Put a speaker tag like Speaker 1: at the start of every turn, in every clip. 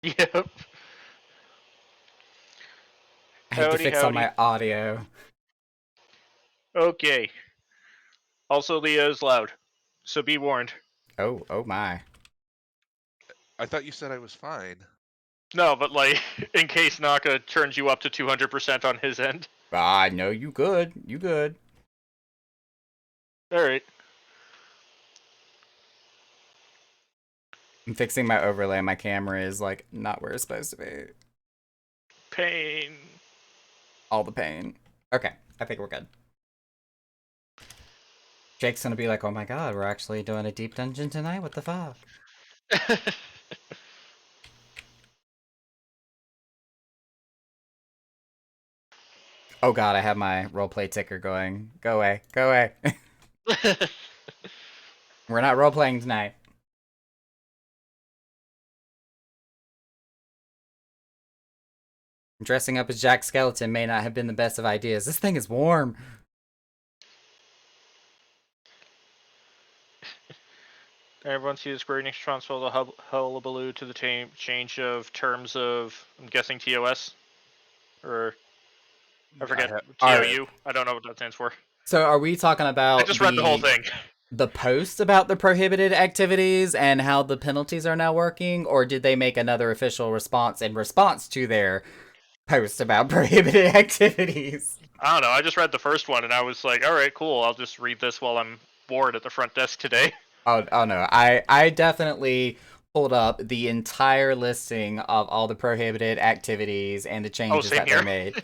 Speaker 1: Yep.
Speaker 2: I had to
Speaker 1: Howdy,
Speaker 2: fix all
Speaker 1: howdy.
Speaker 2: my audio.
Speaker 1: Okay. Also, Leo's loud, so be warned.
Speaker 2: Oh my.
Speaker 3: I thought you said I was fine.
Speaker 1: No, but like, in case Naka turns you up to 200% on his end.
Speaker 2: Ah, no, you good. You good.
Speaker 1: Alright.
Speaker 2: I'm fixing my overlay. My camera is like not where it's supposed to be.
Speaker 1: Pain.
Speaker 2: All the pain. Okay, I think we're good. Jake's gonna be like, oh my god, we're actually doing a deep dungeon tonight? What the fuck? Oh god, I have my roleplay ticker going. Go away. Go away. We're not roleplaying tonight. Dressing up as Jack Skeleton may not have been the best of ideas. This thing is warm.
Speaker 1: Everyone sees Square Enix transfer the hullabaloo to the change of terms of, I'm guessing, TOS? Or, I forget,
Speaker 2: Are
Speaker 1: TOU? I don't know what that stands for.
Speaker 2: so are we talking
Speaker 1: I
Speaker 2: about
Speaker 1: just read the whole thing.
Speaker 2: the post about the prohibited activities and how the penalties are now working, or did they make another official response in response to their post about prohibited activities?
Speaker 1: I don't know, I just read the first one and I was like, alright, cool, I'll just read this while I'm bored at the front desk today.
Speaker 2: Oh no, I definitely pulled up the entire listing of all the prohibited activities and the
Speaker 1: Oh,
Speaker 2: changes
Speaker 1: same
Speaker 2: that they
Speaker 1: here.
Speaker 2: made.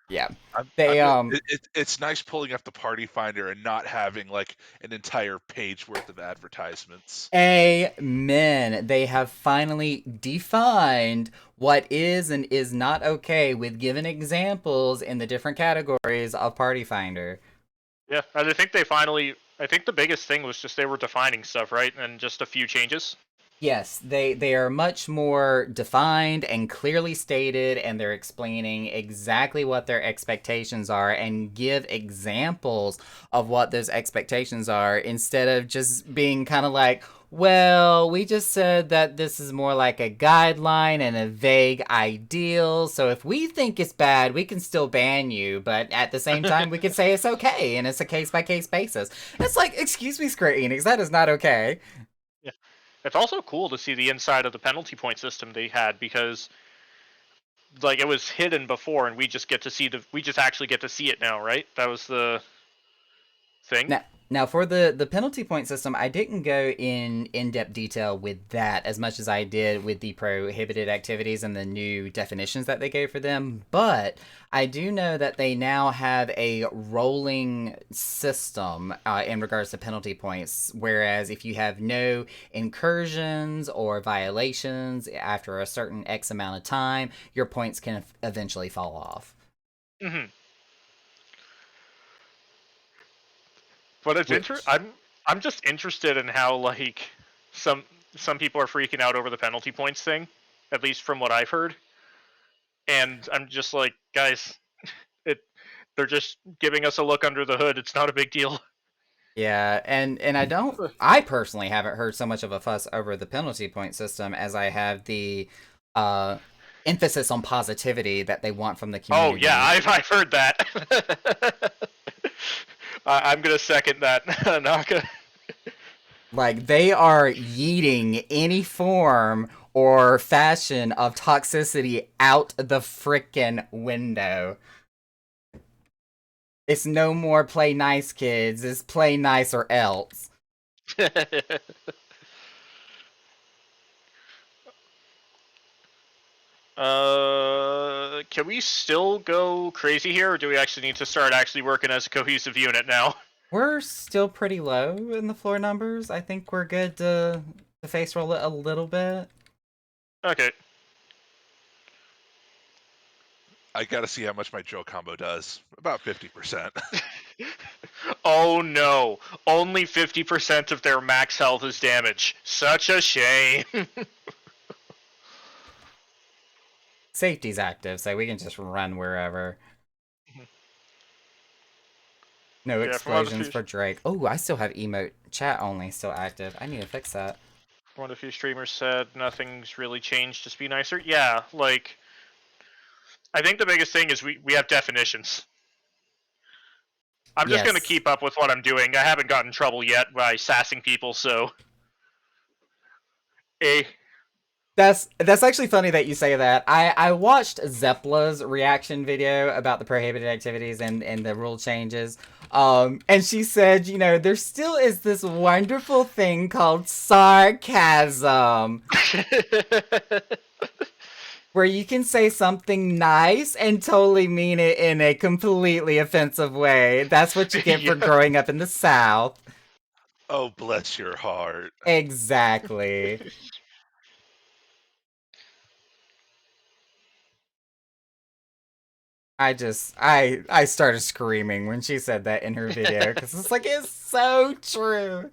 Speaker 2: Yeah.
Speaker 3: I'm
Speaker 2: They
Speaker 3: gonna, it's nice pulling up the party finder and not having like an entire page worth of advertisements.
Speaker 2: Amen. They have finally defined what is and is not okay with given examples in the different categories of Party Finder.
Speaker 1: Yeah, I think they finally. I think the biggest thing was just they were defining stuff, right, and just a few changes.
Speaker 2: Yes, they are much more defined and clearly stated, and they're explaining exactly what their expectations are and give examples of what those expectations are instead of just being kind of like, well, we just said that this is more like a guideline and a vague ideal. So if we think it's bad, we can still ban you, but at the same time, we can say it's okay, and it's a case by case basis. It's like, excuse me, Square Enix, that is not okay.
Speaker 1: Yeah, it's also cool to see the inside of the penalty point system they had because, like, it was hidden before, and we just actually get to see it now, right? That was the thing.
Speaker 2: Now for the penalty point system, I didn't go in depth detail with that as much as I did with the prohibited activities and the new definitions that they gave for them. But I do know that they now have a rolling system in regards to penalty points. Whereas if you have no incursions or violations after a certain X amount of time, your points can eventually fall off.
Speaker 1: Mm-hmm. But it's
Speaker 2: Which
Speaker 1: I'm just interested in how like some some people are freaking out over the penalty points thing, at least from what I've heard. And I'm just like, guys, it they're just giving us a look under the hood. It's not a big deal.
Speaker 2: Yeah, and I personally haven't heard so much of a fuss over the penalty point system as I have the uh emphasis on positivity that they want from the
Speaker 1: Oh yeah,
Speaker 2: community.
Speaker 1: I've heard that. I'm gonna second that, Naka.
Speaker 2: Like they are yeeting any form or fashion of toxicity out the frickin' window. It's no more play nice kids, it's play nice or else.
Speaker 1: Can we still go crazy here, or do we actually need to start actually working as a cohesive unit now?
Speaker 2: We're still pretty low in the floor numbers. I think we're good to face roll it a little bit.
Speaker 1: Okay.
Speaker 3: I gotta see how much my Joe combo does. About 50%.
Speaker 1: Oh no, only 50% of their max health is damage. Such a shame.
Speaker 2: Safety's active, so we can just run wherever. No
Speaker 1: Yeah, from other
Speaker 2: explosions
Speaker 1: fears.
Speaker 2: for Drake. Oh, I still have emote chat only still active. I need to fix that.
Speaker 1: One of a few streamers said nothing's really changed, just be nicer. Yeah, like I think the biggest thing is we have definitions. I'm just gonna
Speaker 2: Yes.
Speaker 1: keep up with what I'm doing. I haven't gotten in trouble yet by sassing people, so
Speaker 2: That's actually funny that you say that. I watched Zepla's reaction video about the prohibited activities and the rule changes. And she said, you know, there still is this wonderful thing called sarcasm, where you can say something nice and totally mean it in a completely offensive way. That's what you get for
Speaker 1: Yeah.
Speaker 2: growing up in the South.
Speaker 3: Oh, bless your heart.
Speaker 2: Exactly. I started screaming when she said that in her video because it's like it's so true.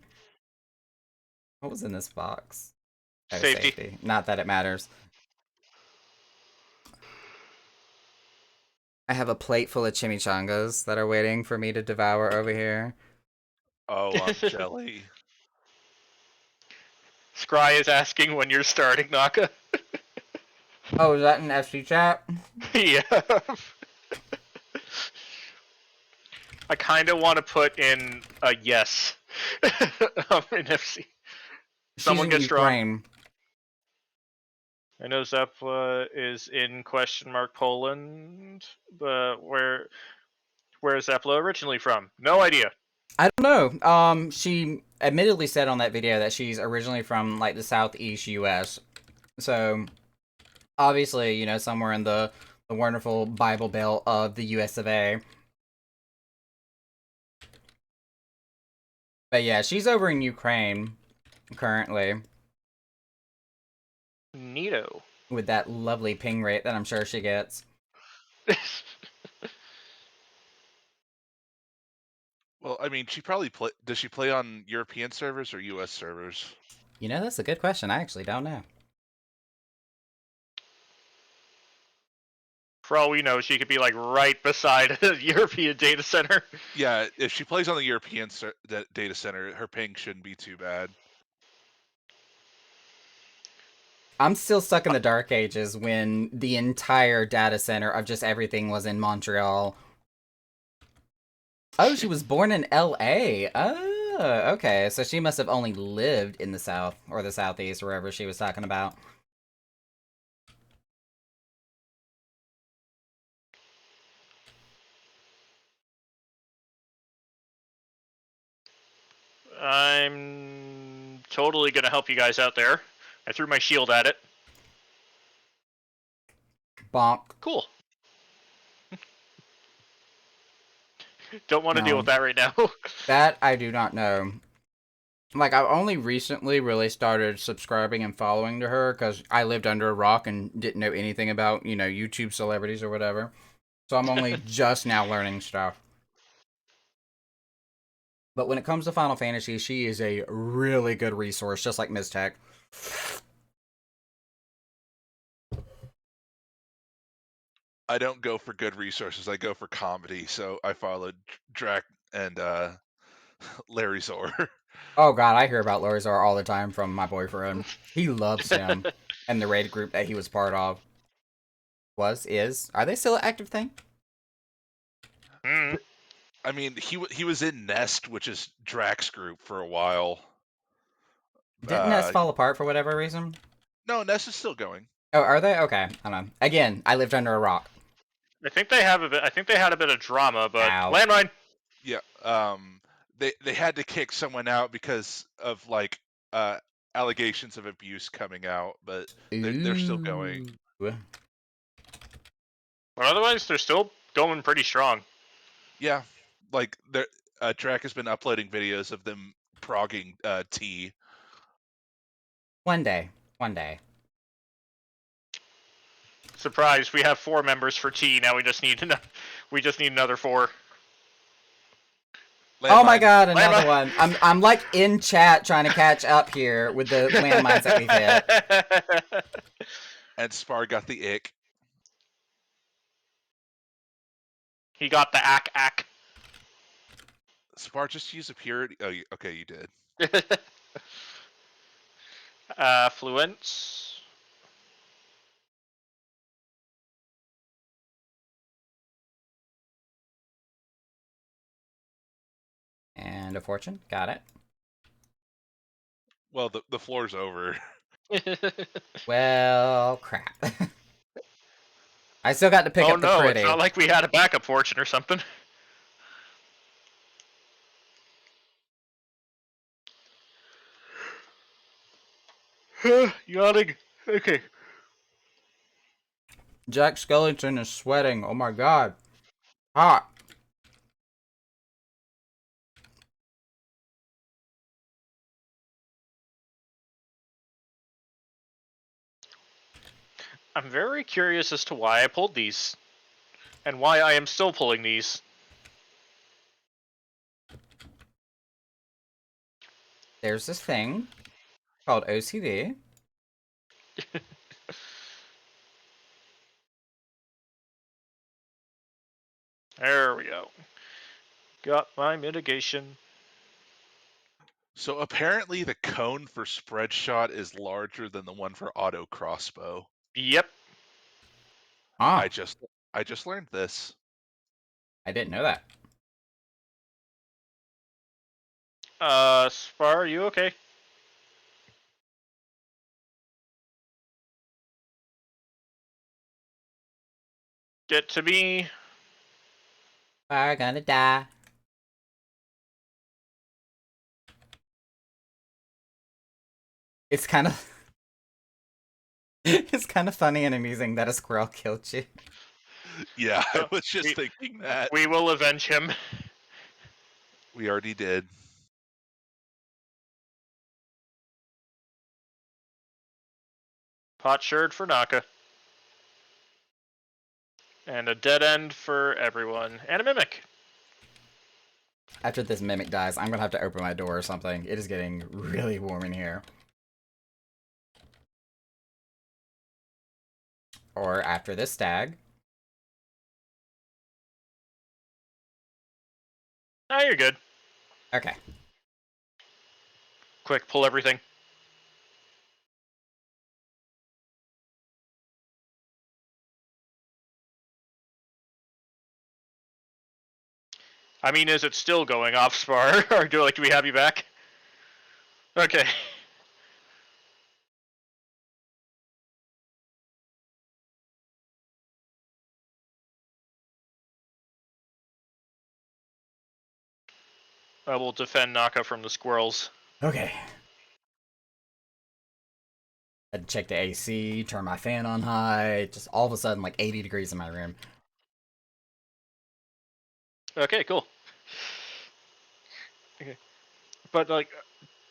Speaker 2: What was in this box? Oh,
Speaker 1: Safety.
Speaker 2: safety. Not that it matters. I have a plate full of chimichangas that are waiting for me to devour over here.
Speaker 3: Oh, I'm jelly.
Speaker 1: Scry is asking when you're starting, Naka.
Speaker 2: Oh, is that an FC chat?
Speaker 1: Yeah. I kind of want to put in a yes in FC.
Speaker 2: She's
Speaker 1: Someone
Speaker 2: in
Speaker 1: get strong.
Speaker 2: Ukraine.
Speaker 1: I know Zepla is in question mark Poland, but where is Zepla originally from? No idea.
Speaker 2: I don't know. She admittedly said on that video that she's originally from like the southeast U.S. So obviously, you know, somewhere in the wonderful Bible Belt of the U.S. of A. But yeah, she's over in Ukraine currently
Speaker 1: Neato.
Speaker 2: with that lovely ping rate that I'm sure she gets.
Speaker 3: Well, I mean, she probably play. Does she play on European servers or U.S. servers?
Speaker 2: You know, that's a good question. I actually don't know.
Speaker 1: For all we know, she could be like right beside a European data center.
Speaker 3: Yeah, if she plays on the European data center, her ping shouldn't be too bad.
Speaker 2: I'm still stuck in the dark ages when the entire data center of just everything was in Montreal. Oh, she was born in LA. Oh, okay. So she must have only lived in the South or the Southeast, wherever she was talking about.
Speaker 1: I'm totally gonna help you guys out there. I threw my shield at it.
Speaker 2: Bonk.
Speaker 1: Cool. Don't want to deal
Speaker 2: No.
Speaker 1: with that right now.
Speaker 2: That I do not know. Like, I've only recently really started subscribing and following to her because I lived under a rock and didn't know anything about, you know, YouTube celebrities or whatever. So I'm only just now learning stuff. But when it comes to Final Fantasy, she is a really good resource, just like Ms. Tech.
Speaker 3: I don't go for good resources. I go for comedy. So I followed Drac and Larry Zor.
Speaker 2: Oh god, I hear about Lorizar all the time from my boyfriend. He loves him and the raid group that he was part of. Is. Are they still an active thing?
Speaker 1: Hmm.
Speaker 3: I mean, he was in Nest, which is Drac's group, for a while.
Speaker 2: Didn't Nest fall apart for whatever reason?
Speaker 3: No, Nest is still going.
Speaker 2: Oh, are they? Okay, I don't know. Again, I lived under a rock.
Speaker 1: I think they have a bit. I think they had a bit of drama, but
Speaker 2: Ow.
Speaker 1: landmine.
Speaker 3: Yeah. They had to kick someone out because of like allegations of abuse coming out, but they're still going.
Speaker 2: Ooh.
Speaker 1: But otherwise, they're still going pretty strong.
Speaker 3: Yeah, like Drac has been uploading videos of them progging T.
Speaker 2: One day. One day.
Speaker 1: Surprise! We have 4 members for T. Now we just need another 4.
Speaker 2: Oh my
Speaker 3: Landmine.
Speaker 2: god, another
Speaker 1: Landmine.
Speaker 2: one. I'm like in chat trying to catch up here with the landmines that we've hit.
Speaker 3: And Spar got the ick.
Speaker 1: He got the ack.
Speaker 3: Spar, just use a purity. Oh, okay, you did.
Speaker 1: Affluence.
Speaker 2: And a fortune. Got it.
Speaker 3: Well, the floor's over.
Speaker 2: Well, crap. I still got to pick
Speaker 1: Oh
Speaker 2: up the
Speaker 1: no, it's
Speaker 2: pretty.
Speaker 1: not like we had a backup fortune or something. Yawning. Okay.
Speaker 2: Jack Skellington is sweating. Oh my god. Hot.
Speaker 1: I'm very curious as to why I pulled these. And why I am still pulling these.
Speaker 2: There's this thing called OCD.
Speaker 1: There we go. Got my mitigation.
Speaker 3: So apparently the cone for spread shot is larger than the one for auto crossbow.
Speaker 1: Yep.
Speaker 2: Ah,
Speaker 3: I just learned this.
Speaker 2: I didn't know that.
Speaker 1: Spar, are you okay? Get to me.
Speaker 2: Are gonna die. It's kind of... it's kind of funny and amusing that a squirrel killed you.
Speaker 3: Yeah, I
Speaker 1: Oh,
Speaker 3: was just thinking that.
Speaker 1: We will avenge him.
Speaker 3: We already did.
Speaker 1: Potsherd for Naka. And a dead end for everyone. And a mimic.
Speaker 2: After this mimic dies, I'm gonna have to open my door or something. It is getting really warm in here. Or after this stag.
Speaker 1: Ah, you're good.
Speaker 2: Okay.
Speaker 1: Quick, pull everything. I mean, is it still going off, Spar? Or do we have you back? Okay. I will defend Naka from the squirrels.
Speaker 2: Okay. I had to check the AC, turn my fan on high. Just all of a sudden, like 80 degrees in my room.
Speaker 1: Okay, cool. Okay. But,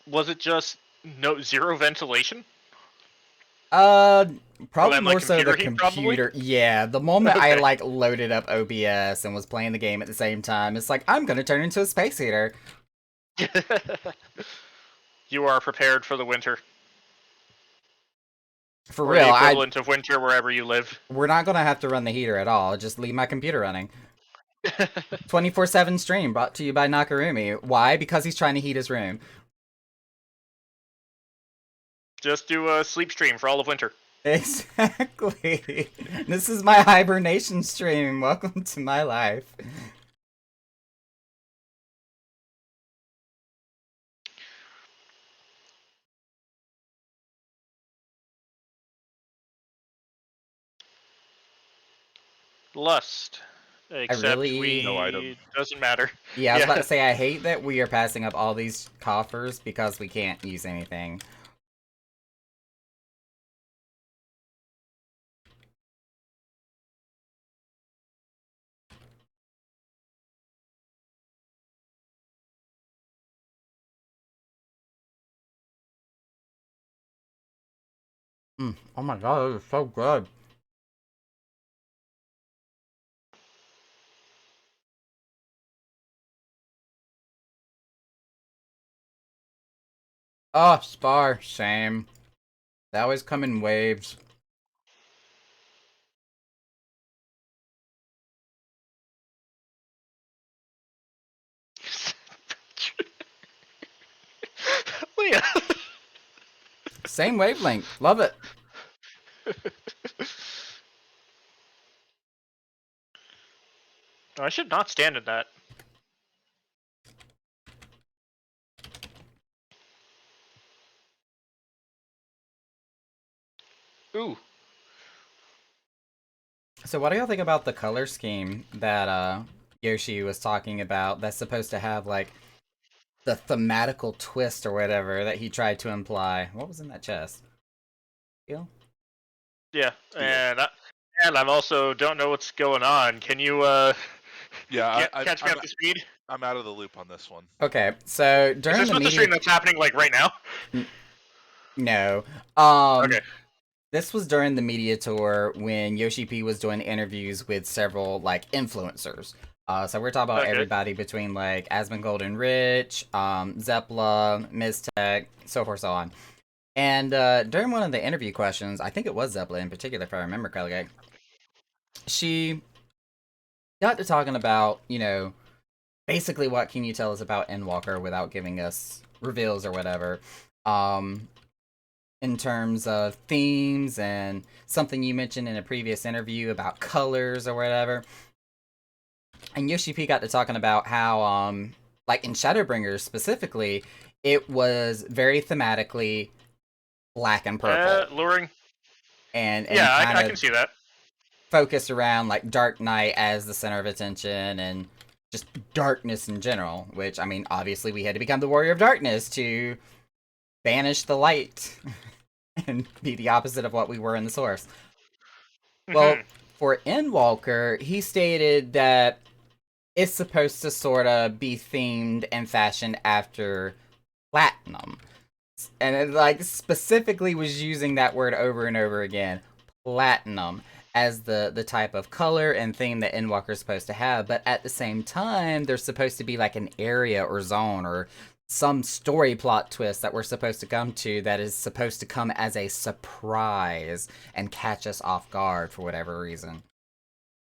Speaker 1: was it just zero ventilation?
Speaker 2: Probably
Speaker 1: then,
Speaker 2: more so the
Speaker 1: computer heat, probably?
Speaker 2: computer. Yeah, the moment I
Speaker 1: Okay.
Speaker 2: loaded up OBS and was playing the game at the same time, it's like I'm gonna turn into a space heater.
Speaker 1: You are prepared for the winter.
Speaker 2: For
Speaker 1: Or
Speaker 2: real,
Speaker 1: the equivalent of winter wherever you live.
Speaker 2: we're not gonna have to run the heater at all. Just leave my computer running. 24/7 stream brought to you by Nakarumi. Why? Because he's trying to heat his room.
Speaker 1: Just do a sleep stream for all of winter.
Speaker 2: Exactly. This is my hibernation stream. Welcome to my life.
Speaker 1: Lust. Except
Speaker 2: really-
Speaker 3: No item.
Speaker 1: doesn't matter.
Speaker 2: Yeah, I was about to say, I hate that we are passing up all these coffers because we can't use anything. Oh my god, that is so good. Oh, Spar, same. They always come in waves.
Speaker 1: Leah.
Speaker 2: Same wavelength. Love it.
Speaker 1: I should not stand in that. Ooh.
Speaker 2: So what do y'all think about the color scheme that Yoshi was talking about that's supposed to have like the thematical twist or whatever that he tried to imply? What was in that chest? Feel?
Speaker 1: Yeah,
Speaker 3: Yeah.
Speaker 1: and I'm also don't know what's going on. Can you
Speaker 3: Yeah,
Speaker 1: catch me up to speed?
Speaker 3: I'm out of the loop on this one.
Speaker 2: Okay, so
Speaker 1: Is
Speaker 2: during
Speaker 1: this
Speaker 2: the
Speaker 1: not the stream
Speaker 2: media
Speaker 1: that's happening like right now?
Speaker 2: no.
Speaker 1: Okay.
Speaker 2: This was during the media tour when Yoshi P was doing interviews with several like influencers. So we're talking about
Speaker 1: Okay.
Speaker 2: everybody between like Asmongold and Rich, Zeppla, Miztech, so forth, so on. And during one of the interview questions, I think it was Zeppla in particular, if I remember correctly, she got to talking about, you know, basically what can you tell us about Endwalker without giving us reveals or whatever. In terms of themes and something you mentioned in a previous interview about colors or whatever. And Yoshi P got to talking about how, like in Shadowbringers specifically, it was very thematically black and purple.
Speaker 1: Luring.
Speaker 2: And
Speaker 1: Yeah,
Speaker 2: kind
Speaker 1: I
Speaker 2: of
Speaker 1: can see that.
Speaker 2: focused around like Dark Knight as the center of attention and just darkness in general, which, I mean, obviously we had to become the Warrior of Darkness to banish the light and be the opposite of what we were in the source. Well, for Endwalker, he stated that it's supposed to sort of be themed and fashioned after Platinum. And it like specifically was using that word over and over again, Platinum, as the type of color and theme that Endwalker is supposed to have. But at the same time, there's supposed to be like an area or zone or some story plot twist that we're supposed to come to that is supposed to come as a surprise and catch us off guard for whatever reason.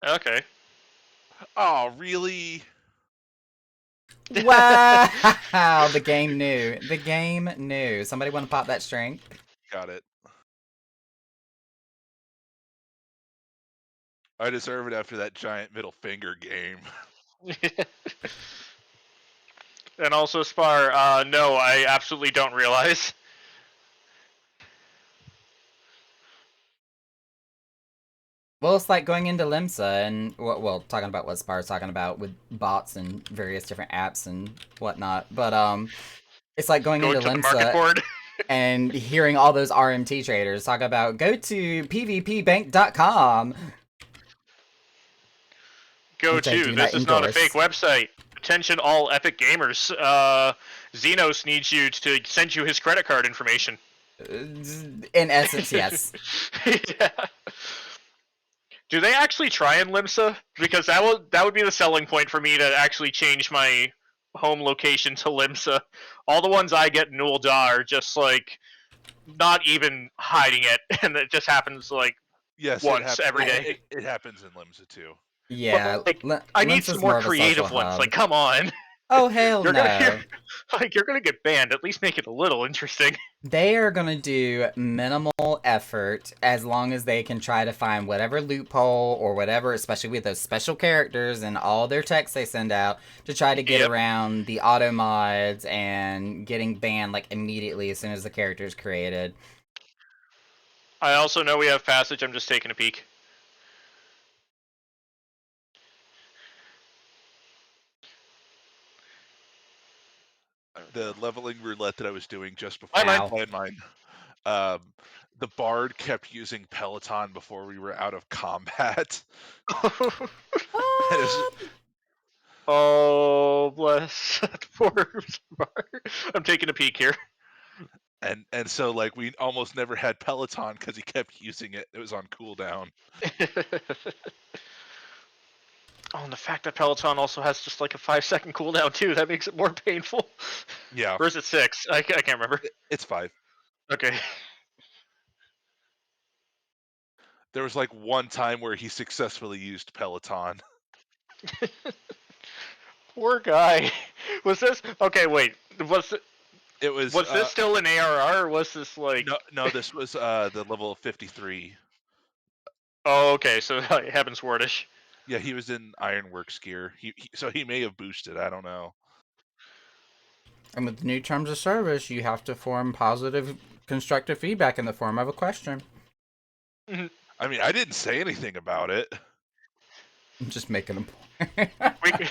Speaker 1: Okay.
Speaker 3: Oh, really?
Speaker 2: Wow, the game knew. The game knew. Somebody want to pop that string?
Speaker 3: Got it. I deserve it after that giant middle finger game.
Speaker 1: And also, Spar, no, I absolutely don't realize.
Speaker 2: Well, it's like going into Limsa and, well, talking about what Spar's talking about with bots and various different apps and whatnot. But, it's like going into
Speaker 1: to the market
Speaker 2: Limsa
Speaker 1: board.
Speaker 2: and hearing all those RMT traders talk about, go to pvpbank.com.
Speaker 1: Go
Speaker 2: Which I
Speaker 1: to.
Speaker 2: do
Speaker 1: This
Speaker 2: not
Speaker 1: is not a
Speaker 2: endorse.
Speaker 1: fake website. Attention, all Epic gamers. Xenos needs you to send you his credit card information.
Speaker 2: In essence, yes.
Speaker 1: Yeah. Do they actually try in Limsa? Because that would be the selling point for me to actually change my home location to Limsa. All the ones I get in Ul'dah are just like not even hiding it, and it just happens like
Speaker 3: Yes,
Speaker 1: once every day.
Speaker 3: It happens in Limsa too.
Speaker 2: Yeah,
Speaker 1: Like, I need
Speaker 2: Limsa's
Speaker 1: some more
Speaker 2: of a social
Speaker 1: creative ones.
Speaker 2: hub.
Speaker 1: Like, come on.
Speaker 2: Oh, hell
Speaker 1: You're
Speaker 2: no.
Speaker 1: you're gonna get banned. At least make it a little interesting.
Speaker 2: They are going to do minimal effort as long as they can try to find whatever loophole or whatever, especially with those special characters and all their texts they send out, to try to get around the auto mods and getting banned like immediately as soon as the character is created.
Speaker 1: I also know we have Passage. I'm just taking a peek.
Speaker 3: The leveling roulette that I was doing just before
Speaker 2: Ow.
Speaker 3: landmine, the bard kept using Peloton before we were out of combat.
Speaker 1: Oh, bless that poor Smart. I'm taking a peek here.
Speaker 3: And so like we almost never had Peloton because he kept using it. It was on cooldown.
Speaker 1: Oh, and the fact that Peloton also has just like a 5-second cooldown too, that makes it more painful.
Speaker 3: Yeah.
Speaker 1: Or is it 6? I can't remember.
Speaker 3: It's 5.
Speaker 1: Okay.
Speaker 3: There was like one time where he successfully used Peloton.
Speaker 1: Poor guy. Was this okay? Wait, was it?
Speaker 3: It was
Speaker 1: Was this still an ARR, or was this like?
Speaker 3: no, this was the level of 53.
Speaker 1: Oh, okay, so like, Heaven's Wardish.
Speaker 3: Yeah, he was in Ironworks gear. So he may have boosted. I don't know.
Speaker 2: And with the new terms of service, you have to form positive, constructive feedback in the form of a question.
Speaker 3: I mean, I didn't say anything about it.
Speaker 2: I'm just making a point.
Speaker 1: We can,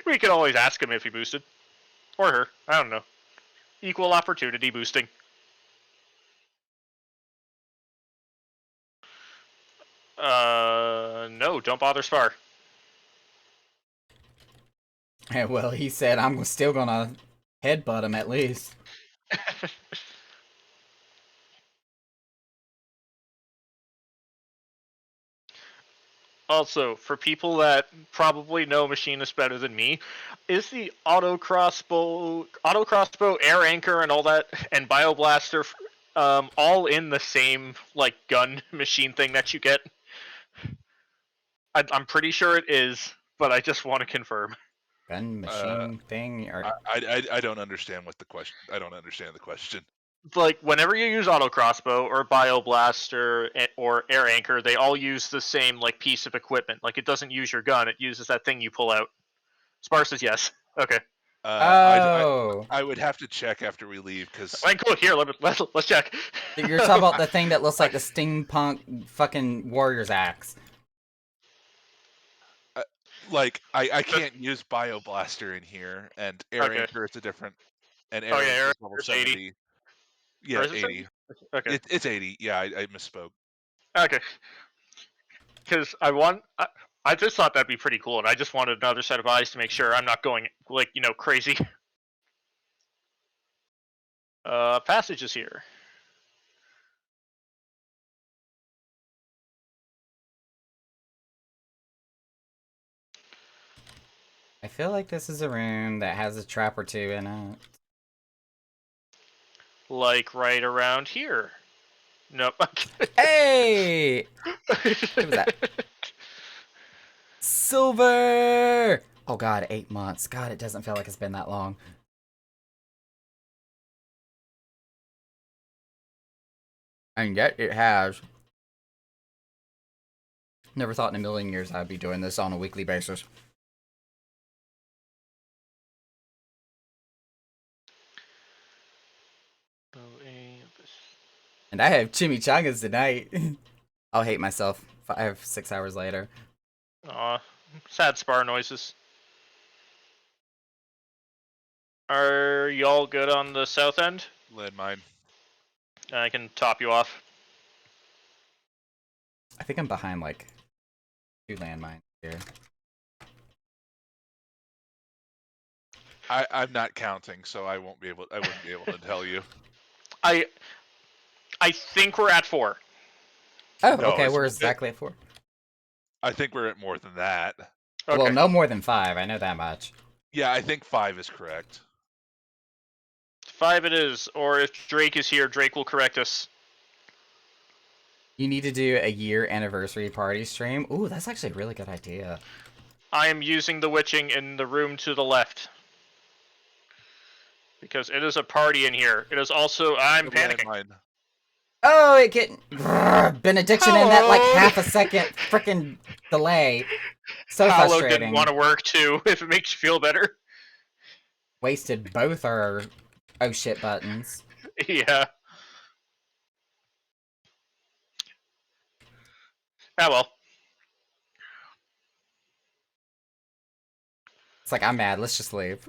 Speaker 1: we can always ask him if he boosted, or her. I don't know. Equal opportunity boosting. No, don't bother Spar.
Speaker 2: And well, he said I'm still gonna headbutt him at least.
Speaker 1: Also, for people that probably know Machinist better than me, is the auto crossbow, air anchor, and all that, and bioblaster, all in the same like gun machine thing that you get? I'm pretty sure it is, but I just want to confirm.
Speaker 2: Gun machine thing, or
Speaker 3: I don't understand what the question. I don't understand the question.
Speaker 1: Like whenever you use auto crossbow or bioblaster or air anchor, they all use the same like piece of equipment. Like it doesn't use your gun; it uses that thing you pull out. Spar says yes. Okay.
Speaker 2: oh,
Speaker 3: I would have to check after we leave because
Speaker 1: Fine, cool. Here, let's check.
Speaker 2: you're talking about the thing that looks like the steampunk fucking warrior's axe.
Speaker 3: like I can't use bioblaster in here, and air
Speaker 1: Okay.
Speaker 3: anchor is a different. And
Speaker 1: Oh,
Speaker 3: air
Speaker 1: yeah,
Speaker 3: anchor
Speaker 1: air
Speaker 3: is level
Speaker 1: anchor's 80.
Speaker 3: 70. Yeah,
Speaker 1: Or is it
Speaker 3: 80.
Speaker 1: 70? Okay.
Speaker 3: It's 80. Yeah, I misspoke.
Speaker 1: Okay. Because I just thought that'd be pretty cool, and I just wanted another set of eyes to make sure I'm not going like crazy. Passage is here.
Speaker 2: I feel like this is a room that has a trap or two in it.
Speaker 1: Like right around here. Nope.
Speaker 2: Hey! What was that? Silver! Oh god, 8 months. God, it doesn't feel like it's been that long. And yet it has. Never thought in a million years I'd be doing this on a weekly basis. And I have chimichangas tonight. I'll hate myself 5-6 hours later.
Speaker 1: Aw, sad Spar noises. Are y'all good on the south end?
Speaker 3: Landmine.
Speaker 1: I can top you off.
Speaker 2: I think I'm behind like 2 landmines here.
Speaker 3: I'm not counting, so I wouldn't be able to tell you.
Speaker 1: I think we're at 4.
Speaker 2: Oh,
Speaker 3: No,
Speaker 2: okay, we're exactly at 4.
Speaker 3: I think we're at more than that.
Speaker 1: Okay.
Speaker 2: Well, no more than 5, I know that much.
Speaker 3: Yeah, I think 5 is correct.
Speaker 1: 5 it is, or if Drake is here, Drake will correct us.
Speaker 2: You need to do a year anniversary party stream. Ooh, that's actually a really good idea.
Speaker 1: I am using the witching in the room to the left. Because it is a party in here. It is also... I'm panicking.
Speaker 3: Landmine.
Speaker 2: Oh, it get benediction in that like half a second freaking delay. So
Speaker 1: Hallow
Speaker 2: frustrating.
Speaker 1: didn't want to work too, if it makes you feel better.
Speaker 2: Wasted both our oh shit buttons.
Speaker 1: Yeah. Ah well.
Speaker 2: It's like I'm mad. Let's just leave.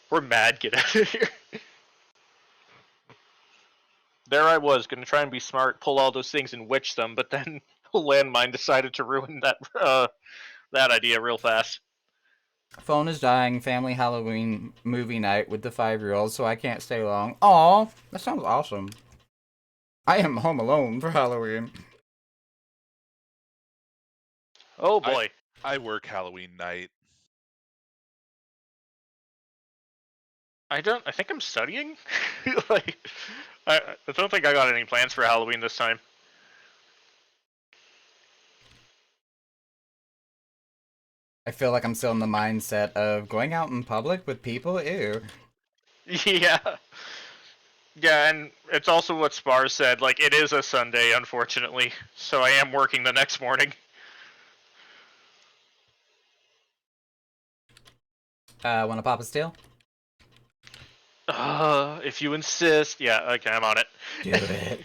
Speaker 1: We're mad. Get out of here. There I was, gonna try and be smart, pull all those things and witch them, but then Landmine decided to ruin that idea real fast.
Speaker 2: Phone is dying. Family Halloween movie night with the 5-year-old, so I can't stay long. Aw, that sounds awesome. I am home alone for Halloween.
Speaker 1: Oh boy.
Speaker 3: I work Halloween night.
Speaker 1: I think I'm studying. Like, I don't think I got any plans for Halloween this time.
Speaker 2: I feel like I'm still in the mindset of going out in public with people. Ew.
Speaker 1: Yeah. Yeah, and it's also what Spar said. Like, it is a Sunday, unfortunately, so I am working the next morning.
Speaker 2: Wanna pop a steal?
Speaker 1: If you insist. Yeah, okay, I'm on it.
Speaker 2: Do it.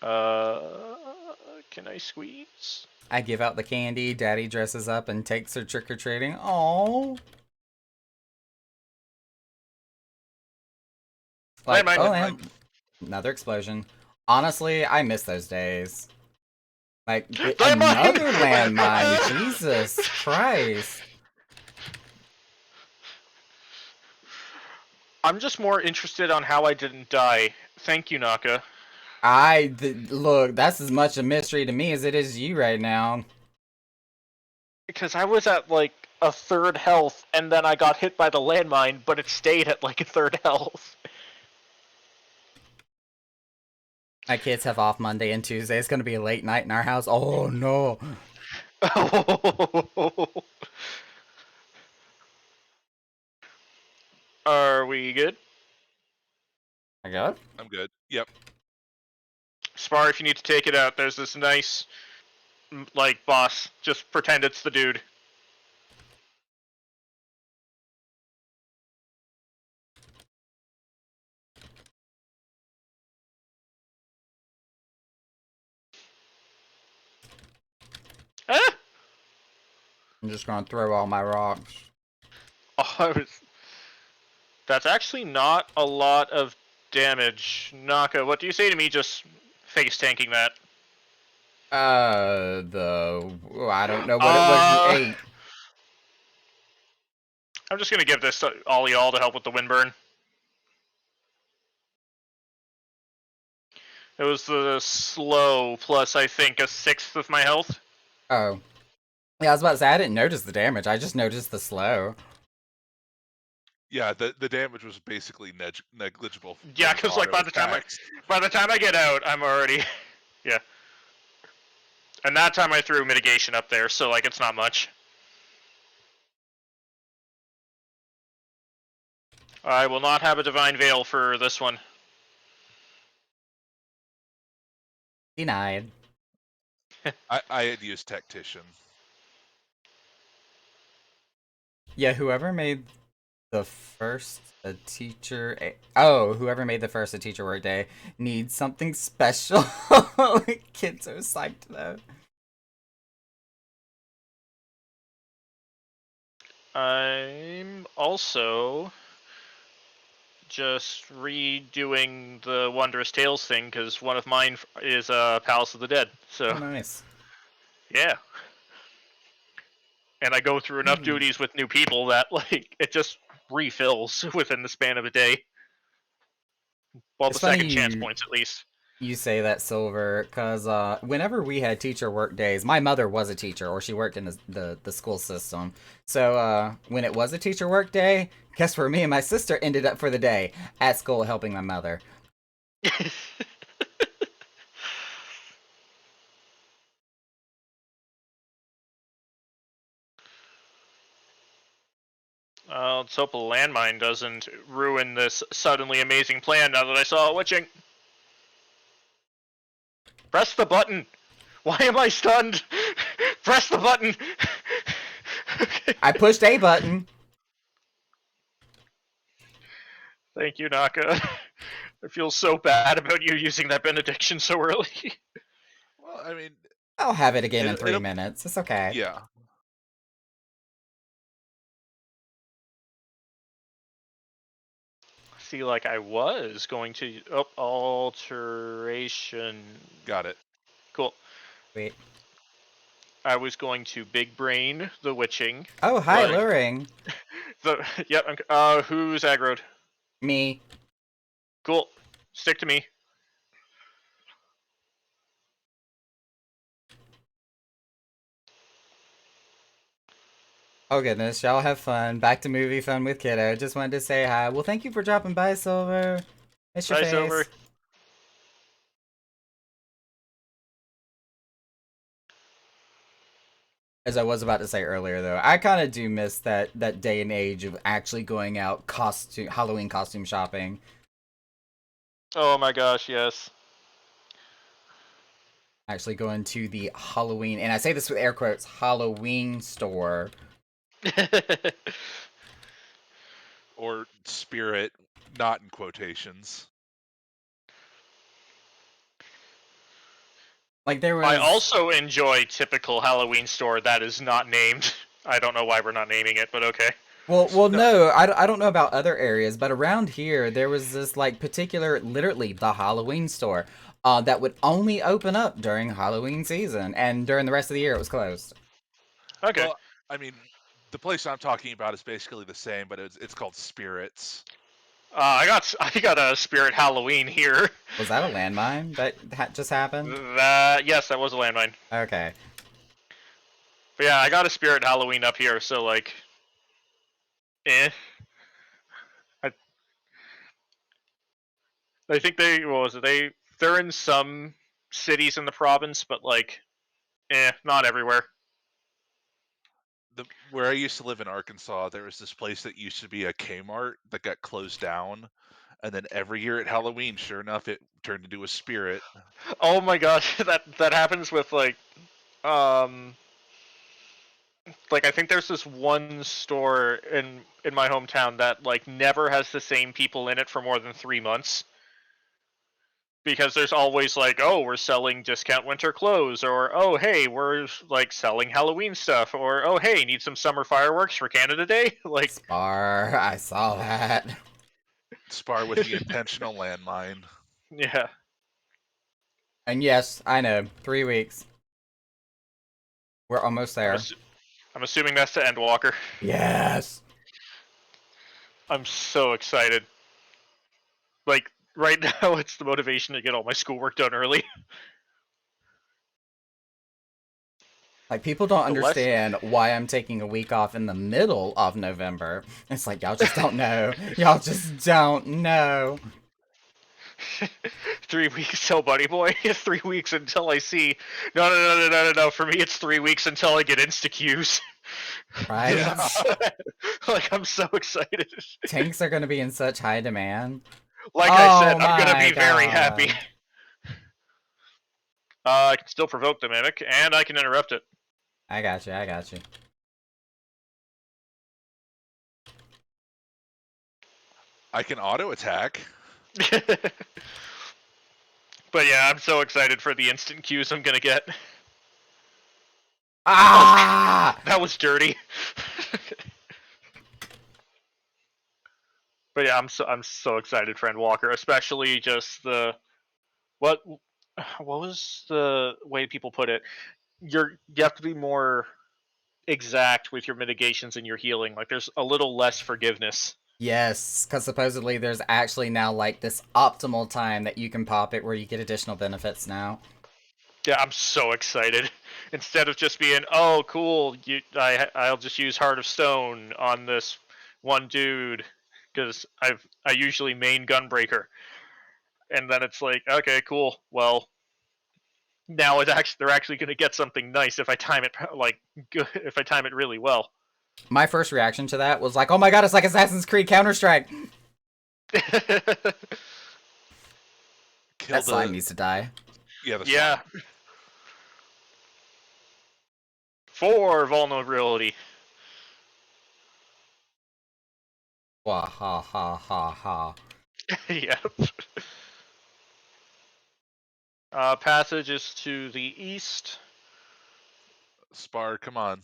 Speaker 1: uh, can I squeeze?
Speaker 2: I give out the candy, Daddy dresses up and takes her trick-or-treating. Oh. Like,
Speaker 1: Landmine.
Speaker 2: oh, and another explosion. Honestly, I miss those days. Like,
Speaker 1: Landmine!
Speaker 2: another landmine. Jesus Christ.
Speaker 1: I'm just more interested on how I didn't die. Thank you, Naka.
Speaker 2: Look, that's as much a mystery to me as it is you right now.
Speaker 1: Because I was at like a third health, and then I got hit by the landmine, but it stayed at like a third health.
Speaker 2: My kids have off Monday and Tuesday. It's gonna be a late night in our house. Oh no.
Speaker 1: Are we good?
Speaker 2: I got.
Speaker 3: I'm good. Yep.
Speaker 1: Spar, if you need to take it out, there's this nice, like, boss. Just pretend it's the dude. Ah!
Speaker 2: I'm just gonna throw all my rocks.
Speaker 1: Oh, that's actually not a lot of damage. Naka, what do you say to me just face tanking that?
Speaker 2: I don't know what it was you ate.
Speaker 1: I'm just gonna give this to all y'all to help with the windburn. It was the slow plus, I think, a sixth of my health.
Speaker 2: Oh. Yeah, I was about to say, I didn't notice the damage. I just noticed the slow.
Speaker 3: Yeah, the damage was basically negligible.
Speaker 1: Yeah, because like by the time I get out, I'm already yeah. And that time I threw mitigation up there, so like it's not much. I will not have a divine veil for this one.
Speaker 2: Denied.
Speaker 3: I had used tactician.
Speaker 2: Yeah, whoever made the first a teacher. Oh, whoever made the first a teacher workday needs something special. Kids are psyched though.
Speaker 1: I'm also just redoing the Wondrous Tales thing because one of mine is Palace of the Dead. So
Speaker 2: Oh, nice.
Speaker 1: yeah, and I go through enough duties with new people that like it just refills within the span of a day. Well,
Speaker 2: It's
Speaker 1: the
Speaker 2: funny
Speaker 1: second chance points at least.
Speaker 2: you say that, Silver, because whenever we had teacher work days, my mother was a teacher, or she worked in the school system. So when it was a teacher work day, guess where me and my sister ended up for the day? At school helping my mother.
Speaker 1: Let's hope a landmine doesn't ruin this suddenly amazing plan now that I saw it witching. Press the button! Why am I stunned? Press the button! Okay.
Speaker 2: I pushed a button.
Speaker 1: Thank you, Naka. I feel so bad about you using that benediction so early.
Speaker 3: Well, I mean,
Speaker 2: I'll have it again in
Speaker 3: It-
Speaker 2: 3
Speaker 3: it'll-
Speaker 2: minutes. It's okay.
Speaker 3: yeah.
Speaker 1: See, like I was going to... Oh, alteration.
Speaker 3: Got it.
Speaker 1: Cool.
Speaker 2: Wait.
Speaker 1: I was going to big brain the witching.
Speaker 2: Oh, hi,
Speaker 1: Like-
Speaker 2: luring.
Speaker 1: Yep, who's aggroed?
Speaker 2: Me.
Speaker 1: Cool. Stick to me.
Speaker 2: Oh goodness, y'all have fun. Back to movie fun with Kiddo. Just wanted to say hi. Well, thank you for dropping by, Silver. Miss your
Speaker 1: Bye,
Speaker 2: face.
Speaker 1: Silver.
Speaker 2: As I was about to say earlier, though, I kind of do miss that day and age of actually going out Halloween costume shopping.
Speaker 1: Oh my gosh, yes.
Speaker 2: Actually going to the Halloween, and I say this with air quotes, Halloween store.
Speaker 3: Or spirit, not in quotations.
Speaker 2: Like there
Speaker 1: I
Speaker 2: was.
Speaker 1: also enjoy typical Halloween store that is not named. I don't know why we're not naming it, but okay.
Speaker 2: Well, no, I don't know about other areas, but around here there was this like particular, literally the Halloween store, that would only open up during Halloween season, and during the rest of the year it was closed.
Speaker 1: Okay.
Speaker 3: Well, I mean, the place I'm talking about is basically the same, but it's called Spirits.
Speaker 1: I got a Spirit Halloween here.
Speaker 2: Was that a landmine that just happened?
Speaker 1: Yes, that was a landmine.
Speaker 2: Okay.
Speaker 1: But yeah, I got a Spirit Halloween up here, so like, eh. I, I think what was it? They're in some cities in the province, but like, not everywhere.
Speaker 3: Where I used to live in Arkansas, there was this place that used to be a Kmart that got closed down, and then every year at Halloween, sure enough, it turned into a Spirit.
Speaker 1: Oh my gosh, that happens with um like I think there's this one store in my hometown that like never has the same people in it for more than 3 months. Because there's always like, oh, we're selling discount winter clothes, or oh, hey, we're like selling Halloween stuff, or oh, hey, need some summer fireworks for Canada Day. Like,
Speaker 2: Spar, I saw that.
Speaker 3: Spar with the intentional landmine.
Speaker 1: yeah,
Speaker 2: And yes, I know, 3 weeks. We're almost
Speaker 1: I'm
Speaker 2: there.
Speaker 1: assu- I'm assuming that's to Endwalker.
Speaker 2: Yes.
Speaker 1: I'm so excited. Like right now, it's the motivation to get all my schoolwork done early.
Speaker 2: Like people don't
Speaker 1: The less
Speaker 2: understand why I'm taking a week off in the middle of November. It's like y'all just don't know. Y'all just don't know.
Speaker 1: 3 weeks till Buddy Boy. 3 weeks until I see. No. For me, it's 3 weeks until I get insta queues.
Speaker 2: Right?
Speaker 3: Yeah.
Speaker 1: Like I'm so excited.
Speaker 2: Tanks are gonna be in such high demand.
Speaker 1: Like I
Speaker 2: Oh
Speaker 1: said, I'm gonna
Speaker 2: my
Speaker 1: be very happy.
Speaker 2: god.
Speaker 1: I can still provoke the mimic, and I can interrupt it.
Speaker 2: I got you, I got you.
Speaker 3: I can auto attack.
Speaker 1: But yeah, I'm so excited for the instant queues I'm gonna get.
Speaker 2: Ah!
Speaker 1: That was dirty. But yeah, I'm so excited for Endwalker, especially just the what what was the way people put it? You have to be more exact with your mitigations and your healing. Like there's a little less forgiveness.
Speaker 2: Yes, because supposedly there's actually now like this optimal time that you can pop it where you get additional benefits now.
Speaker 1: Yeah, I'm so excited. Instead of just being, oh, cool, I'll just use Heart of Stone on this one dude because I usually main Gunbreaker, and then it's like, okay, cool. Well, now they're actually going to get something nice if I time it like good, if I time it really well.
Speaker 2: My first reaction to that was like, oh my god, it's like Assassin's Creed Counter-Strike.
Speaker 3: Kill
Speaker 2: That slime
Speaker 3: the
Speaker 2: needs to die.
Speaker 3: yeah the
Speaker 1: Yeah,
Speaker 3: slime.
Speaker 1: for vulnerability.
Speaker 2: Wah ha ha ha ha.
Speaker 1: Yep. Passage is to the east.
Speaker 3: Spar, come on.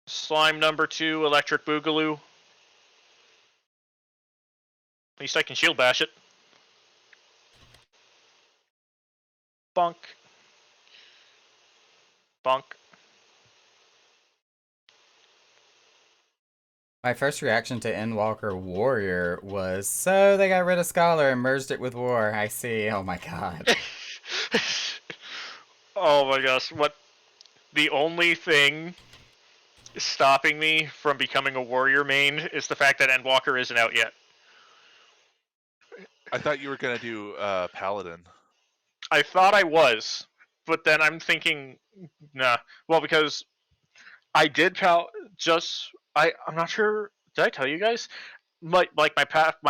Speaker 1: Slime number 2, Electric Boogaloo. At least I can shield bash it. Bonk. Bonk.
Speaker 2: My first reaction to Endwalker Warrior was, so they got rid of Scholar and merged it with War. I see. Oh my god.
Speaker 1: Oh my gosh, what? The only thing stopping me from becoming a warrior main is the fact that Endwalker isn't out yet.
Speaker 3: I thought you were gonna do Paladin.
Speaker 1: I thought I was, but then I'm thinking Nah. Well, because I did I'm not sure. Did I tell you guys? My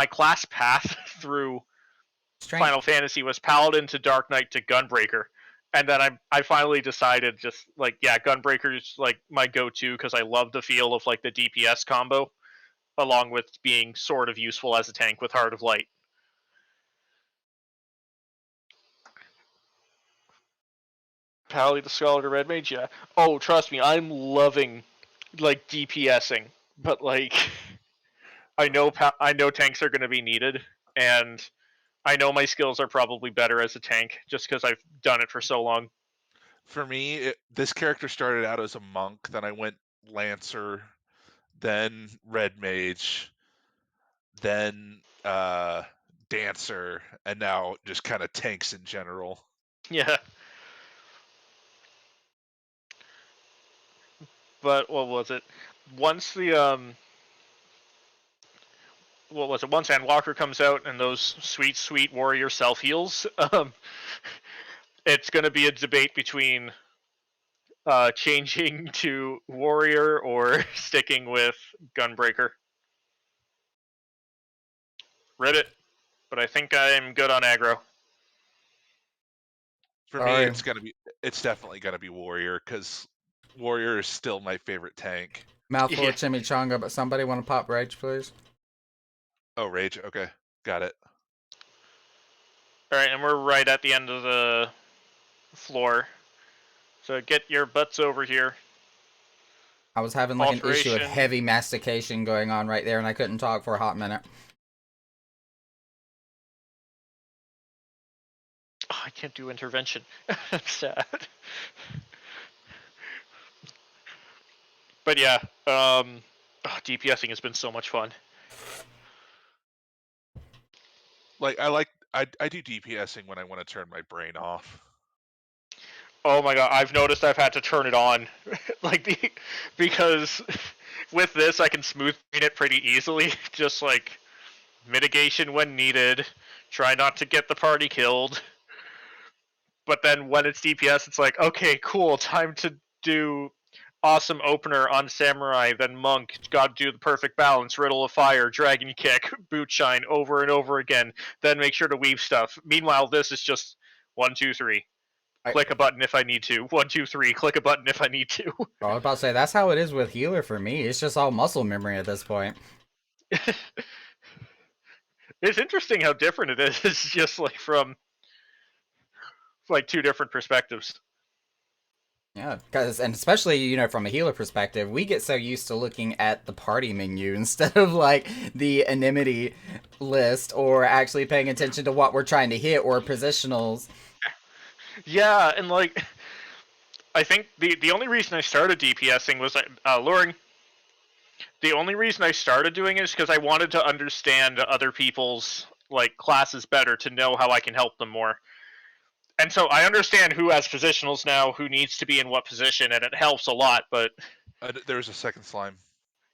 Speaker 1: class path through
Speaker 2: Strength.
Speaker 1: Final Fantasy was Paladin to Dark Knight to Gunbreaker, and then I finally decided just like yeah, Gunbreaker is like my go-to because I love the feel of like the DPS combo, along with being sort of useful as a tank with Heart of Light. Pally the Scholar to Red Mage, yeah. Oh, trust me, I'm loving like DPSing, but like I know tanks are going to be needed, and I know my skills are probably better as a tank just because I've done it for so long.
Speaker 3: For me, this character started out as a monk, then I went Lancer, then Red Mage, then Dancer, and now just kind of tanks in general.
Speaker 1: Yeah. But what was it? Once the what was it? Once Endwalker comes out and those sweet warrior self heals, it's going to be a debate between changing to warrior or sticking with Gunbreaker. Ribbit, but I think I'm good on aggro.
Speaker 3: For me,
Speaker 2: Sorry.
Speaker 3: it's definitely gonna be Warrior because Warrior is still my favorite tank.
Speaker 2: Mouthful
Speaker 1: Yeah.
Speaker 2: of chimichanga, but somebody want to pop rage, please?
Speaker 3: Oh, Rage. Okay, got it.
Speaker 1: All right, and we're right at the end of the floor. So get your butts over here.
Speaker 2: I was having like an issue of
Speaker 1: Alteration.
Speaker 2: heavy mastication going on right there, and I couldn't talk for a hot minute.
Speaker 1: Oh, I can't do intervention. That's sad. But yeah, DPSing has been so much fun.
Speaker 3: Like I do DPSing when I want to turn my brain off.
Speaker 1: Oh my god, I've noticed I've had to turn it on, because with this I can smooth it pretty easily. Just like mitigation when needed, try not to get the party killed. But then when it's DPS, it's like okay, cool, time to do awesome opener on Samurai, then Monk, gotta do the perfect balance, Riddle of Fire, Dragon Kick, Boot Shine over and over again, then make sure to weave stuff. Meanwhile, this is just 1, 2, 3. Click a button if I need to. 1, 2, 3. Click a button if I need to.
Speaker 2: I was about to say that's how it is with healer for me. It's just all muscle memory at this point.
Speaker 1: It's interesting how different it is. It's just like from like two different perspectives.
Speaker 2: Yeah, because and especially from a healer perspective, we get so used to looking at the party menu instead of like the enmity list or actually paying attention to what we're trying to hit or positionals.
Speaker 1: Yeah, and like I think the only reason I started DPSing was luring. The only reason I started doing it is because I wanted to understand other people's like classes better to know how I can help them more. And so I understand who has positionals now, who needs to be in what position, and it helps a lot. But
Speaker 3: There's a second slime.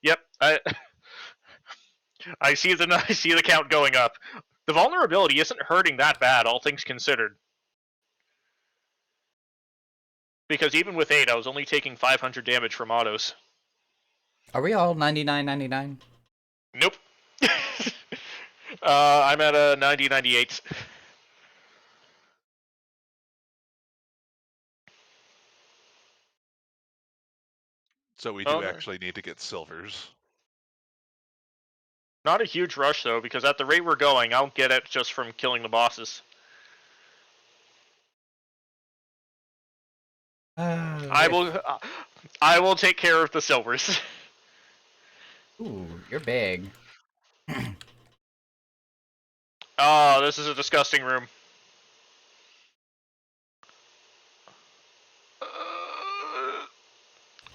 Speaker 1: yep, I see the count going up. The vulnerability isn't hurting that bad, all things considered. Because even with 8, I was only taking 500 damage from autos.
Speaker 2: Are we all 99.99?
Speaker 1: Nope. I'm at a 90-98.
Speaker 3: So we
Speaker 1: Oh,
Speaker 3: do
Speaker 1: no.
Speaker 3: actually need to get silvers.
Speaker 1: Not a huge rush, though, because at the rate we're going, I'll get it just from killing the bosses. I will, I will take care of the silvers.
Speaker 2: Ooh, you're big.
Speaker 1: Oh, this is a disgusting room.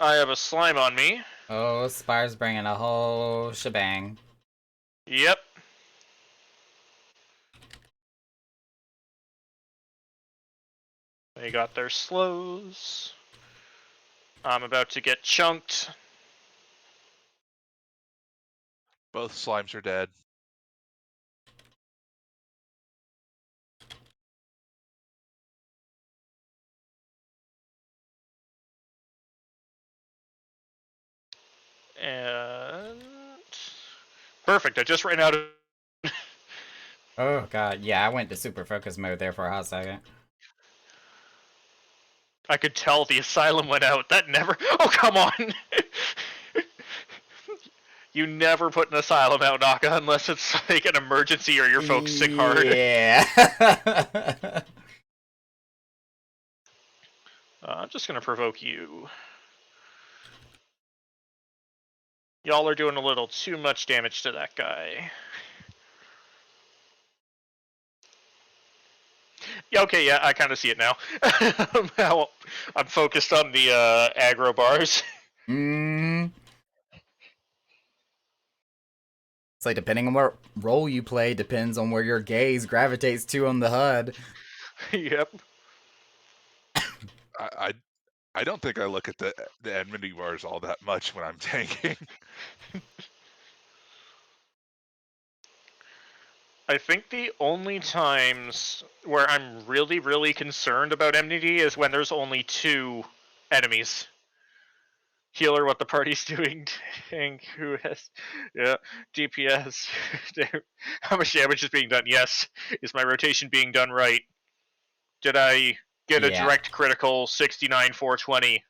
Speaker 1: I have a slime on me.
Speaker 2: Oh, Spire's bringing a whole shebang.
Speaker 1: Yep. They got their slows. I'm about to get chunked.
Speaker 3: Both slimes are dead.
Speaker 1: And perfect. I just ran out of.
Speaker 2: Oh god, yeah, I went to super focus mode there for a hot second.
Speaker 1: I could tell the asylum went out. That never. Oh, come on! You never put an asylum out, Naka, unless it's like an emergency or your folks sick hard.
Speaker 2: Yeah.
Speaker 1: I'm just gonna provoke you. Y'all are doing a little too much damage to that guy. Yeah, okay, yeah, I kind of see it now. How I'm focused on the aggro bars.
Speaker 2: It's like depending on what role you play, depends on where your gaze gravitates to on the HUD.
Speaker 1: Yep.
Speaker 3: I don't think I look at the enmity bars all that much when I'm tanking.
Speaker 1: I think the only times where I'm really, really concerned about enmity is when there's only 2 enemies. Healer, what the party's doing, tank, who has, yeah, DPS, how much damage is being done? Yes. Is my rotation being done right? Did I get a
Speaker 2: Yeah.
Speaker 1: direct critical 69 420?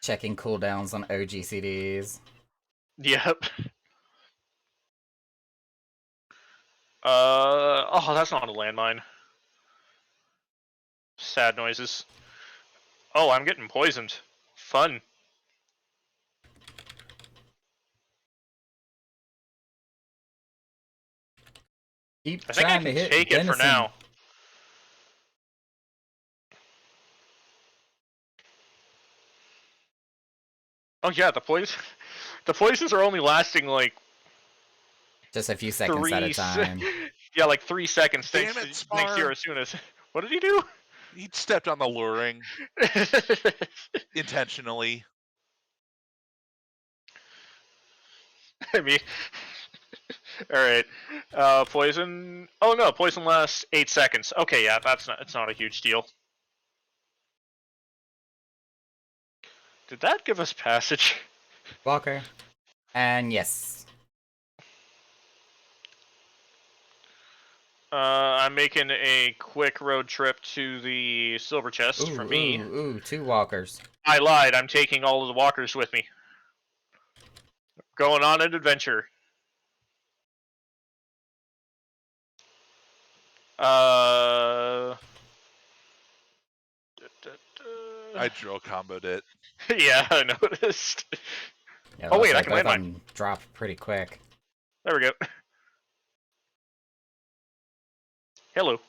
Speaker 2: Checking cooldowns on OGCDs.
Speaker 1: Yep. Oh, that's not a landmine. Sad noises. Oh, I'm getting poisoned. Fun.
Speaker 2: Keep
Speaker 1: I think I
Speaker 2: trying to
Speaker 1: can
Speaker 2: hit
Speaker 1: take it for
Speaker 2: Denison.
Speaker 1: now. Oh yeah, the poisons are only lasting like
Speaker 2: Just a few seconds at a time.
Speaker 1: yeah, like 3 seconds.
Speaker 3: Damn
Speaker 1: Thanks
Speaker 3: it,
Speaker 1: to your
Speaker 3: Spar!
Speaker 1: Asunas. What did he do?
Speaker 3: He stepped on the luring intentionally.
Speaker 1: I mean, all right. Poison. Oh no, poison lasts 8 seconds. Okay, yeah, it's not a huge deal. Did that give us passage?
Speaker 2: Walker. And yes.
Speaker 1: I'm making a quick road trip to the silver chest for me.
Speaker 2: Ooh, 2 walkers.
Speaker 1: I lied. I'm taking all of the walkers with me. Going on an adventure.
Speaker 3: I drill comboed it.
Speaker 1: Yeah, I noticed.
Speaker 2: Yeah,
Speaker 1: Oh wait, I
Speaker 2: like
Speaker 1: can
Speaker 2: both
Speaker 1: land
Speaker 2: of
Speaker 1: mine.
Speaker 2: them drop pretty quick.
Speaker 1: There we go. Hello.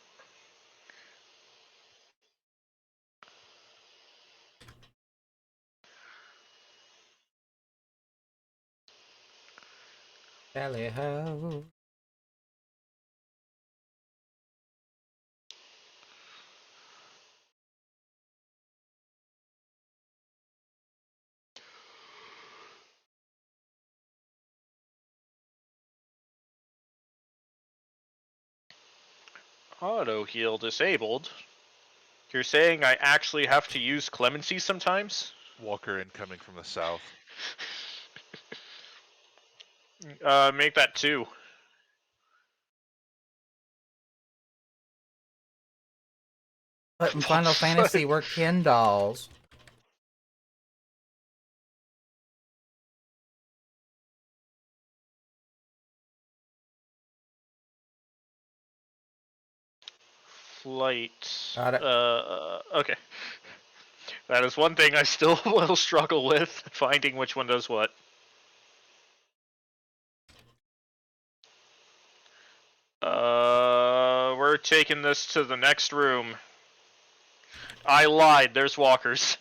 Speaker 2: Tally ho.
Speaker 1: Auto heal disabled. You're saying I actually have to use clemency sometimes?
Speaker 3: Walker incoming from the south.
Speaker 1: Make that 2.
Speaker 2: But in Final Fantasy, we're Ken dolls.
Speaker 1: Flight.
Speaker 2: Got it.
Speaker 1: Okay. That is one thing I still will struggle with, finding which one does what. We're taking this to the next room. I lied, there's walkers.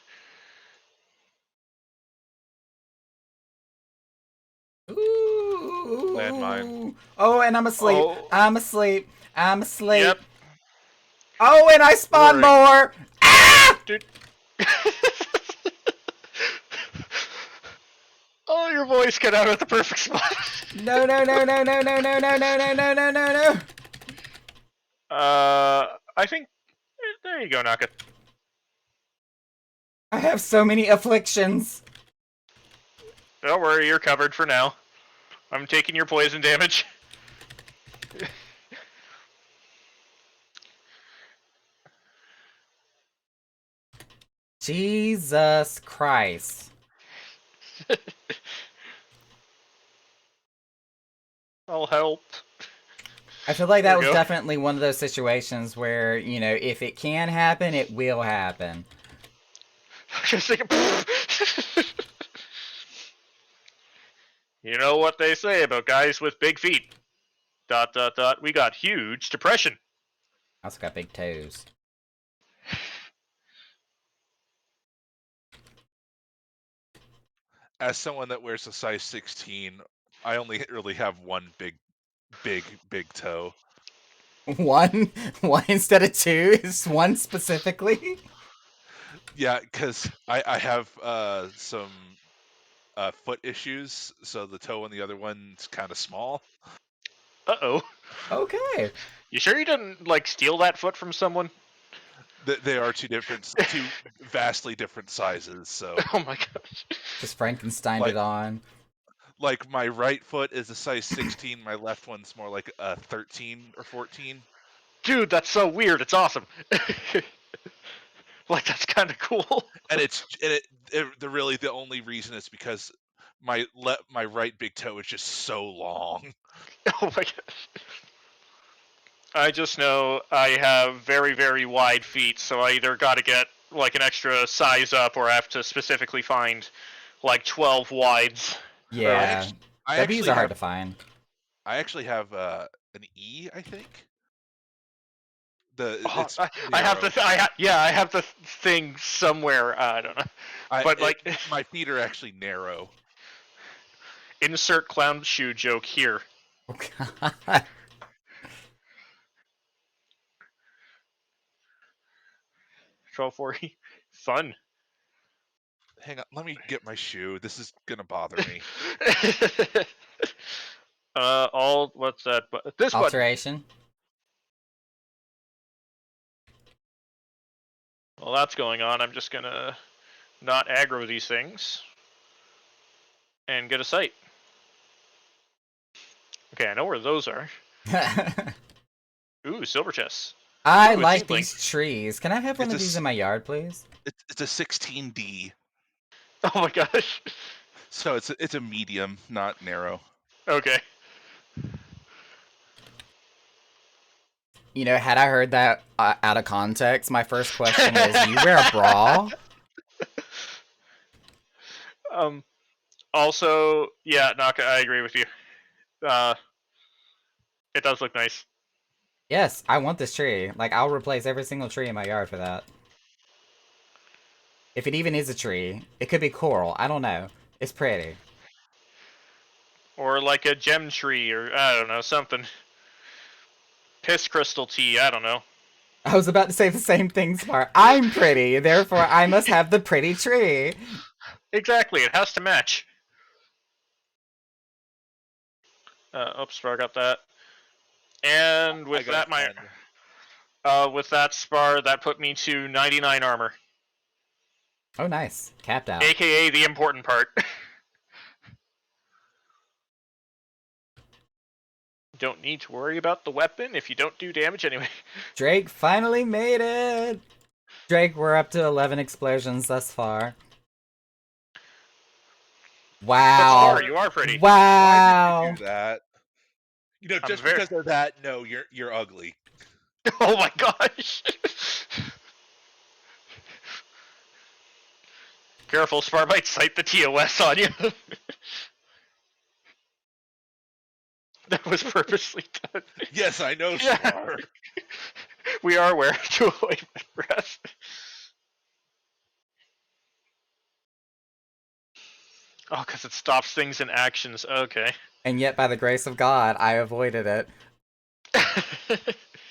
Speaker 2: Ooh.
Speaker 3: Landmine.
Speaker 2: Oh, and I'm asleep.
Speaker 1: Oh.
Speaker 2: I'm asleep. I'm asleep.
Speaker 1: Yep.
Speaker 2: Oh, and I spawn
Speaker 1: Luring.
Speaker 2: more. Ah!
Speaker 1: Dude. Oh, your voice cut out at the perfect spot.
Speaker 2: No.
Speaker 1: I think. There you go, Naka.
Speaker 2: I have so many afflictions.
Speaker 1: Don't worry, you're covered for now. I'm taking your poison damage.
Speaker 2: Jesus Christ.
Speaker 1: I'll help.
Speaker 2: I feel like
Speaker 1: There
Speaker 2: that
Speaker 1: we
Speaker 2: was
Speaker 1: go.
Speaker 2: definitely one of those situations where, if it can happen, it will happen.
Speaker 1: Just like, you know what they say about guys with big feet. ... We got huge depression.
Speaker 2: I also got big toes.
Speaker 3: As someone that wears a size 16, I only really have one big toe.
Speaker 2: One instead of two is one specifically.
Speaker 3: Yeah, because I have some foot issues, so the toe on the other one's kind of small.
Speaker 1: Uh-oh.
Speaker 2: Okay.
Speaker 1: You sure you didn't, like, steal that foot from someone?
Speaker 3: They are two vastly different sizes. So,
Speaker 1: Oh my gosh.
Speaker 2: Just Frankensteined
Speaker 3: like,
Speaker 2: it on.
Speaker 3: like my right foot is a size 16, my left one's more like a 13 or 14.
Speaker 1: Dude, that's so weird. It's awesome. Like, that's kind of cool.
Speaker 3: And really the only reason is because my right big toe is just so long.
Speaker 1: Oh my gosh. I just know I have very, very wide feet, so I either got to get, like, an extra size up or I have to specifically find, like, 12 wides.
Speaker 2: Yeah.
Speaker 3: I
Speaker 2: W's
Speaker 3: actually
Speaker 2: are hard
Speaker 3: have
Speaker 2: to find.
Speaker 3: an E, I think. It's
Speaker 1: I have
Speaker 3: narrow.
Speaker 1: I have the thing somewhere. I don't know. But, like,
Speaker 3: My feet are actually narrow.
Speaker 1: insert clown shoe joke here.
Speaker 2: Oh god.
Speaker 1: 1240. Fun.
Speaker 3: Hang on, let me get my shoe. This is gonna bother me.
Speaker 1: What's that? This button.
Speaker 2: Alteration.
Speaker 1: While that's going on, I'm just gonna not aggro these things and get a sight. Okay, I know where those are. Ooh, silver chests.
Speaker 2: I
Speaker 1: Ooh, a
Speaker 2: like
Speaker 1: seedling.
Speaker 2: these trees. Can I have one
Speaker 3: It's
Speaker 2: of these in my yard, please?
Speaker 3: It's a 16D,
Speaker 1: Oh my gosh.
Speaker 3: so it's a medium, not narrow.
Speaker 1: Okay.
Speaker 2: Had I heard that out of context, my first question is, you wear a bra?
Speaker 1: Also, yeah, Naka, I agree with you. It does look nice.
Speaker 2: Yes, I want this tree. Like, I'll replace every single tree in my yard for that. If it even is a tree. It could be coral. I don't know. It's pretty.
Speaker 1: Or like a gem tree, or I don't know, something. Piss crystal tea, I don't know.
Speaker 2: I was about to say the same thing, Smart. I'm pretty, therefore I must have the pretty tree.
Speaker 1: Exactly, it has to match. Oops, I got that. And with that, with that spar, that put me to 99 armor.
Speaker 2: Oh, nice. Capped out.
Speaker 1: AKA the important part. Don't need to worry about the weapon if you don't do damage anyway.
Speaker 2: Drake finally made it! Drake, we're up to 11 explosions thus far. Wow.
Speaker 1: You are pretty.
Speaker 2: Wow.
Speaker 3: Why did you do that? Just because of that, no, you're ugly.
Speaker 1: Oh my gosh. Careful, Spar might sight the TOS on you. That was purposely done.
Speaker 3: Yes, I know, Spar.
Speaker 1: We are aware to avoid my breath. Oh, because it stops things in actions. Okay.
Speaker 2: And yet, by the grace of God, I avoided it.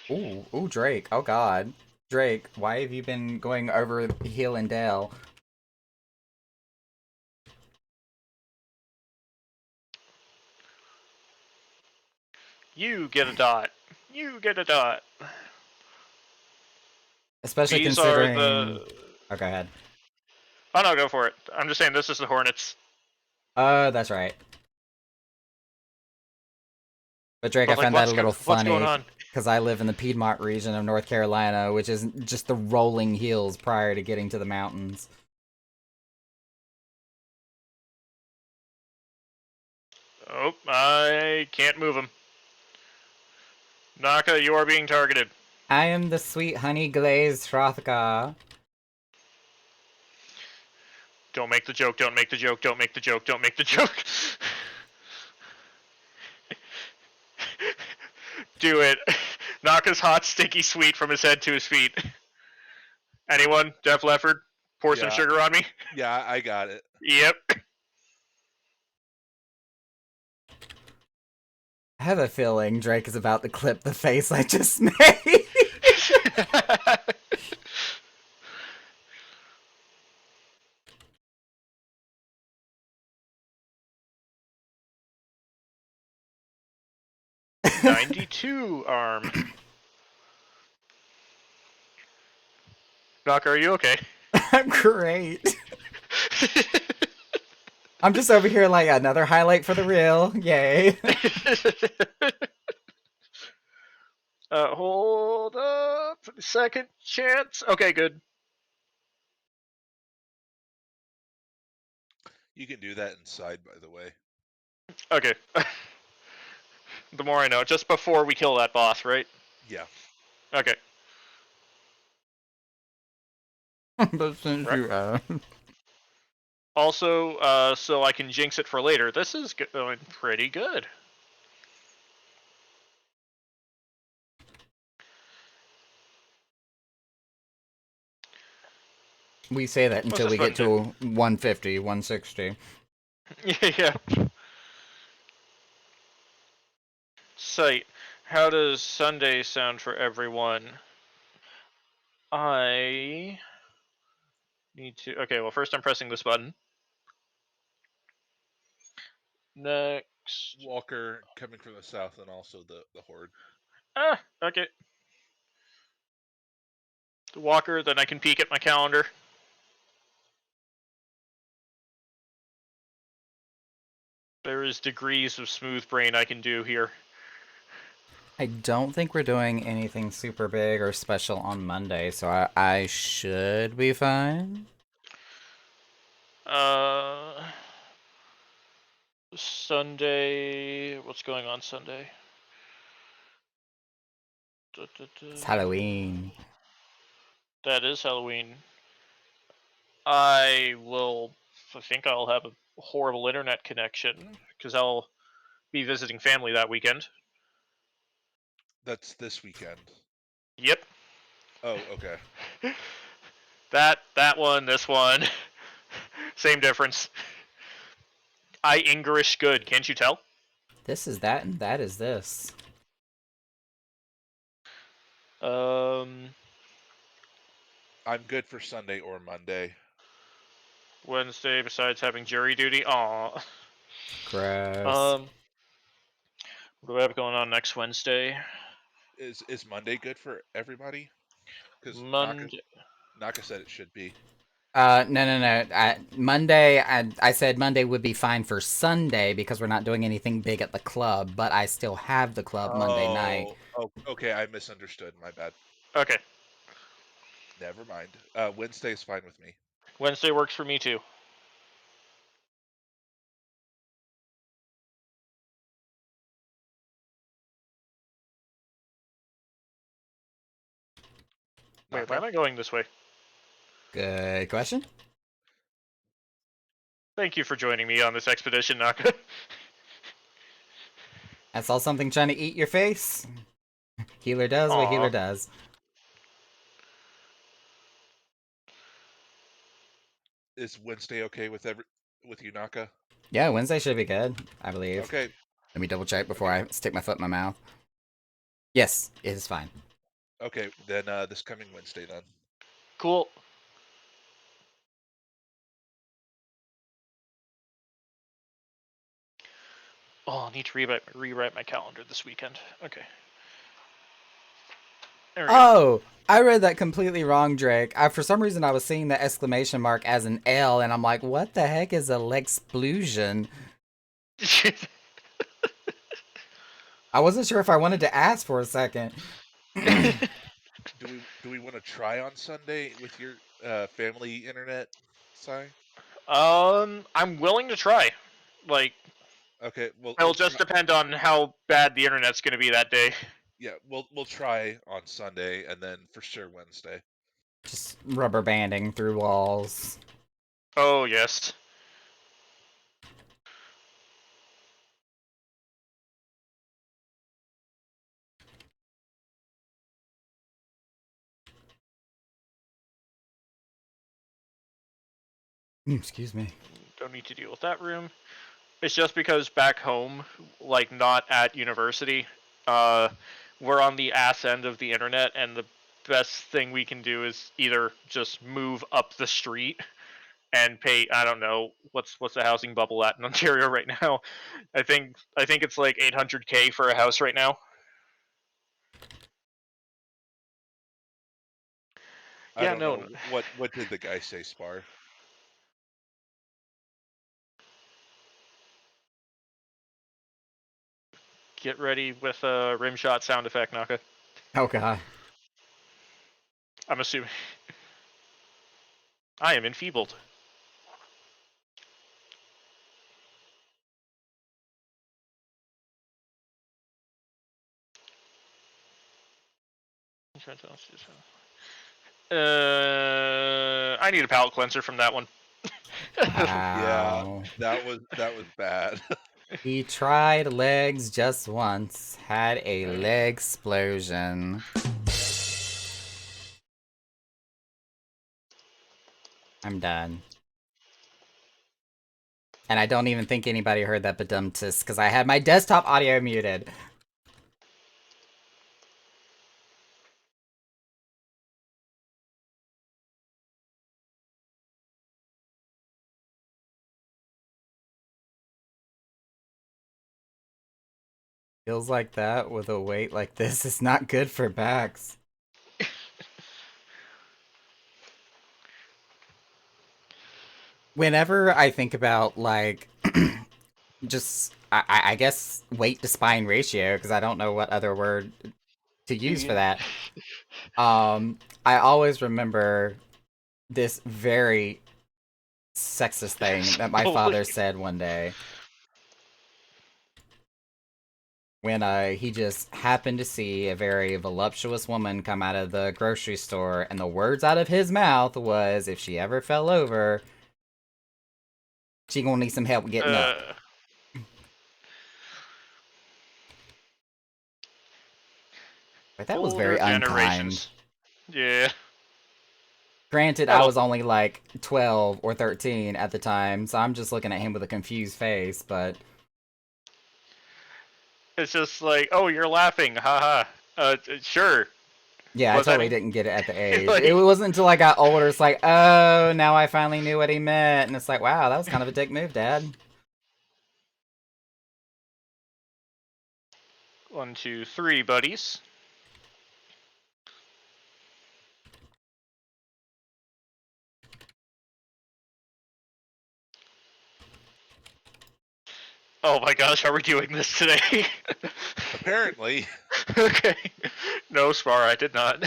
Speaker 2: Ooh, Drake. Oh god. Drake, why have you been going over hill and dale?
Speaker 1: You get a dot. You get a dot.
Speaker 2: Especially
Speaker 1: These
Speaker 2: considering...
Speaker 1: are the...
Speaker 2: Oh, go ahead.
Speaker 1: Oh no, go for it. I'm just saying this is the Hornets.
Speaker 2: Oh, that's right. But Drake, I
Speaker 1: But like,
Speaker 2: found that a little
Speaker 1: what's going
Speaker 2: funny
Speaker 1: on?
Speaker 2: because I live in the Piedmont region of North Carolina, which is just the rolling hills prior to getting to the mountains.
Speaker 1: Oh, I can't move him. Naka, you are being targeted.
Speaker 2: I am the sweet honey glazed Hrothgar.
Speaker 1: Don't make the joke, don't make the joke, don't make the joke, don't make the joke. Do it. Naka's hot, sticky sweet from his head to his feet. Anyone? Def Leppard? Pour some
Speaker 3: Yeah.
Speaker 1: sugar on me?
Speaker 3: Yeah, I got it.
Speaker 1: Yep.
Speaker 2: I have a feeling Drake is about to clip the face I just made.
Speaker 1: '92 arm. Naka, are you okay?
Speaker 2: I'm great. I'm just over here like another highlight for the reel. Yay.
Speaker 1: Hold up. Second chance. Okay, good.
Speaker 3: You can do that inside, by the way.
Speaker 1: Okay. The more I know. Just before we kill that boss, right?
Speaker 3: Yeah.
Speaker 1: Okay.
Speaker 2: But since
Speaker 1: Correct.
Speaker 2: you
Speaker 1: Also, so I can jinx it for later. This is going pretty good.
Speaker 2: we say that
Speaker 1: What's
Speaker 2: until
Speaker 1: this
Speaker 2: we get
Speaker 1: button
Speaker 2: to 150, 160.
Speaker 1: Yeah. Site. How does Sunday sound for everyone? I need to. Okay, well, first I'm pressing this button. Next.
Speaker 3: Walker coming from the south and also the horde.
Speaker 1: Ah, okay. Walker, then I can peek at my calendar. There is degrees of smooth brain I can do here.
Speaker 2: I don't think we're doing anything super big or special on Monday, so I should be fine.
Speaker 1: Sunday. What's going on Sunday?
Speaker 2: It's Halloween.
Speaker 1: That is Halloween. I think I'll have a horrible internet connection because I'll be visiting family that weekend.
Speaker 3: That's this weekend.
Speaker 1: Yep.
Speaker 3: Oh, okay.
Speaker 1: That one, this one, same difference. I English good, can't you tell?
Speaker 2: This is that and that is this.
Speaker 1: Um,
Speaker 3: I'm good for Sunday or Monday.
Speaker 1: Wednesday, besides having jury duty. Aw.
Speaker 2: Gross.
Speaker 1: What do we have going on next Wednesday?
Speaker 3: Is Monday good for everybody? Because
Speaker 1: Monday.
Speaker 3: Naka said it should be.
Speaker 2: No. Monday, I said Monday would be fine for Sunday because we're not doing anything big at the club, but I still have the club Monday night.
Speaker 3: Oh, okay. I misunderstood. My bad.
Speaker 1: Okay.
Speaker 3: Never mind. Wednesday is fine with me.
Speaker 1: Wednesday works for me too. Wait, why
Speaker 3: Naka?
Speaker 1: am I going this way?
Speaker 2: Good question.
Speaker 1: Thank you for joining me on this expedition, Naka.
Speaker 2: I saw something trying to eat your face. Healer does what healer
Speaker 1: Aw.
Speaker 2: does.
Speaker 3: Is Wednesday okay with you, Naka?
Speaker 2: Yeah, Wednesday should be good, I believe.
Speaker 3: Okay.
Speaker 2: Let me double check before
Speaker 3: Okay.
Speaker 2: I stick my foot in my mouth. Yes, it is fine.
Speaker 3: Okay. Then this coming Wednesday then.
Speaker 1: Cool. Oh, I need to rewrite my calendar this weekend. Okay. There we go.
Speaker 2: Oh, I read that completely wrong, Drake. For some reason I was seeing the exclamation mark as an L, and I'm like, what the heck is a Lexplosion? I wasn't sure if I wanted to ask for a second.
Speaker 3: Do we want to try on Sunday with your family internet, Si?
Speaker 1: I'm willing to try. Like,
Speaker 3: Okay,
Speaker 1: it'll just depend on how bad the internet's going to be that day.
Speaker 3: yeah, we'll try on Sunday and then for sure Wednesday.
Speaker 2: Just rubber banding through walls.
Speaker 1: Oh yes.
Speaker 2: Excuse me.
Speaker 1: Don't need to deal with that room. It's just because back home, like not at university, we're on the ass end of the internet, and the best thing we can do is either just move up the street and pay. I don't know what's the housing bubble at in Ontario right now. I think it's like 800K for a house right now.
Speaker 3: I
Speaker 1: Yeah,
Speaker 3: don't
Speaker 1: no.
Speaker 3: know what did the guy say, Spar?
Speaker 1: Get ready with a rim shot sound effect, Naka.
Speaker 2: Oh god.
Speaker 1: I'm assuming. I am enfeebled. I need a palate cleanser from that one.
Speaker 3: Yeah,
Speaker 2: Wow.
Speaker 3: that was bad.
Speaker 2: He tried legs just once, had a leg explosion. I'm done. And I don't even think anybody heard that badumtus because I had my desktop audio muted. Feels like that with a weight like this is not good for backs. Whenever I think about like just I guess weight to spine ratio, because I don't know what other word to use for that. I always remember this very sexist thing that my father said one day when he just happened to see a very voluptuous woman come out of the grocery store, and the words out of his mouth was, if she ever fell over, she gonna need some help getting up. But that was
Speaker 1: Older
Speaker 2: very unkind.
Speaker 1: generations. Yeah.
Speaker 2: Granted, I
Speaker 1: That'll-
Speaker 2: was only like 12 or 13 at the time, so I'm just looking at him with a confused face, but
Speaker 1: It's just like, oh, you're laughing, haha. Sure.
Speaker 2: yeah, I
Speaker 1: Was that
Speaker 2: totally
Speaker 1: in-
Speaker 2: didn't get it at the age.
Speaker 1: Like-
Speaker 2: It wasn't until I got older, it's like, oh, now I finally knew what he meant, and it's like, wow, that was kind of a dick move, Dad.
Speaker 1: 1, 2, 3, buddies. Oh my gosh, are we doing this today?
Speaker 3: Apparently.
Speaker 1: Okay. No, Spar, I did not.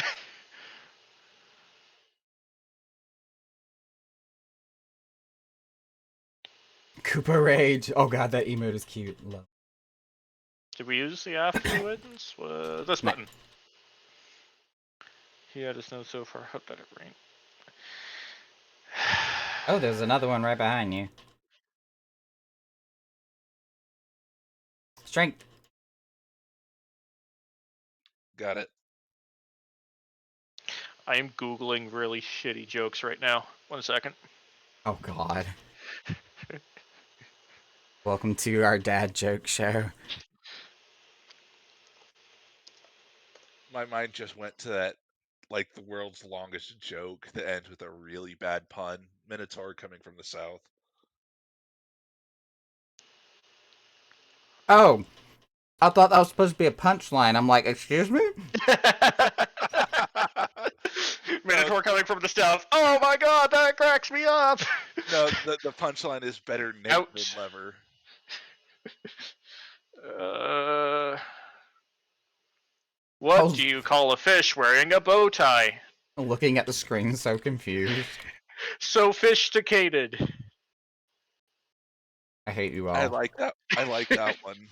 Speaker 2: Koopa Rage. Oh god, that emote is cute. Love.
Speaker 1: Did we use the afterwards? This
Speaker 2: No.
Speaker 1: button. He had his nose so far up that it rained.
Speaker 2: Oh, there's another one right behind you. Strength.
Speaker 3: Got it.
Speaker 1: I am Googling really shitty jokes right now. 1 second.
Speaker 2: Oh god. Welcome to our dad joke show.
Speaker 3: My mind just went to that, like, the world's longest joke that ends with a really bad pun. Minotaur coming from the south.
Speaker 2: Oh, I thought that was supposed to be a punchline. I'm like, excuse me?
Speaker 1: Minotaur coming from the south. Oh my god, that cracks me up.
Speaker 3: No, the punchline is better Nick than
Speaker 1: Ouch.
Speaker 3: Lever.
Speaker 1: What
Speaker 2: Oh.
Speaker 1: do you call a fish wearing a bow tie?
Speaker 2: Looking at the screen, so confused.
Speaker 1: Sophisticated.
Speaker 2: I hate you all.
Speaker 3: I like that. I like that one.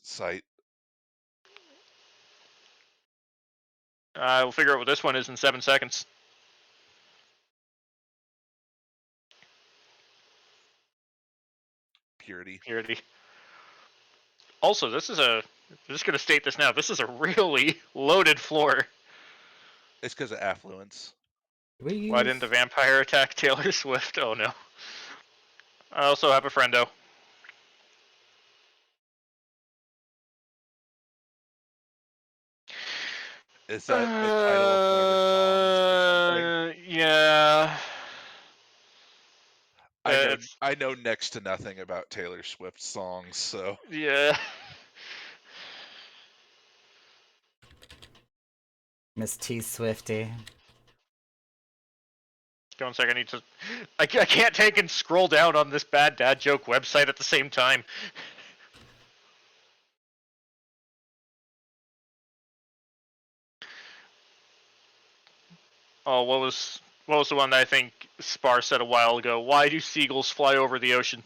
Speaker 3: Sight.
Speaker 1: We'll figure out what this one is in 7 seconds.
Speaker 3: Purity.
Speaker 1: Purity. Also, I'm just gonna state this now. This is a really loaded floor.
Speaker 3: It's because of affluence.
Speaker 1: Why didn't the vampire attack Taylor Swift? Oh no. I also have a friendo.
Speaker 3: Is that the title of one of her songs?
Speaker 1: Yeah.
Speaker 3: I know next to nothing about Taylor Swift songs, so
Speaker 1: Yeah.
Speaker 2: Miss T Swifty.
Speaker 1: Go 1 second. I need to. I can't take and scroll down on this bad dad joke website at the same time. Oh, what was the one that I think Spar said a while ago? Why do seagulls fly over the ocean?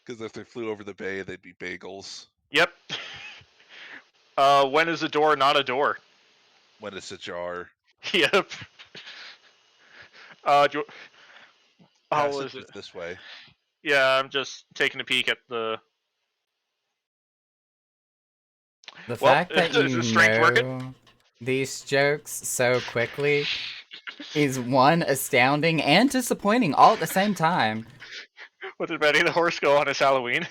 Speaker 3: because if they flew over the bay, they'd be bagels.
Speaker 1: Yep. When is a door not a door?
Speaker 3: When it's ajar.
Speaker 1: Yep. Do you, how was
Speaker 3: Passage
Speaker 1: it?
Speaker 3: is this way.
Speaker 1: Yeah, I'm just taking a peek at the.
Speaker 2: The
Speaker 1: Well,
Speaker 2: fact that you
Speaker 1: is the strength working?
Speaker 2: know these jokes so quickly is one astounding and disappointing all at the same time.
Speaker 1: What did Betty the Horse go on his Halloween?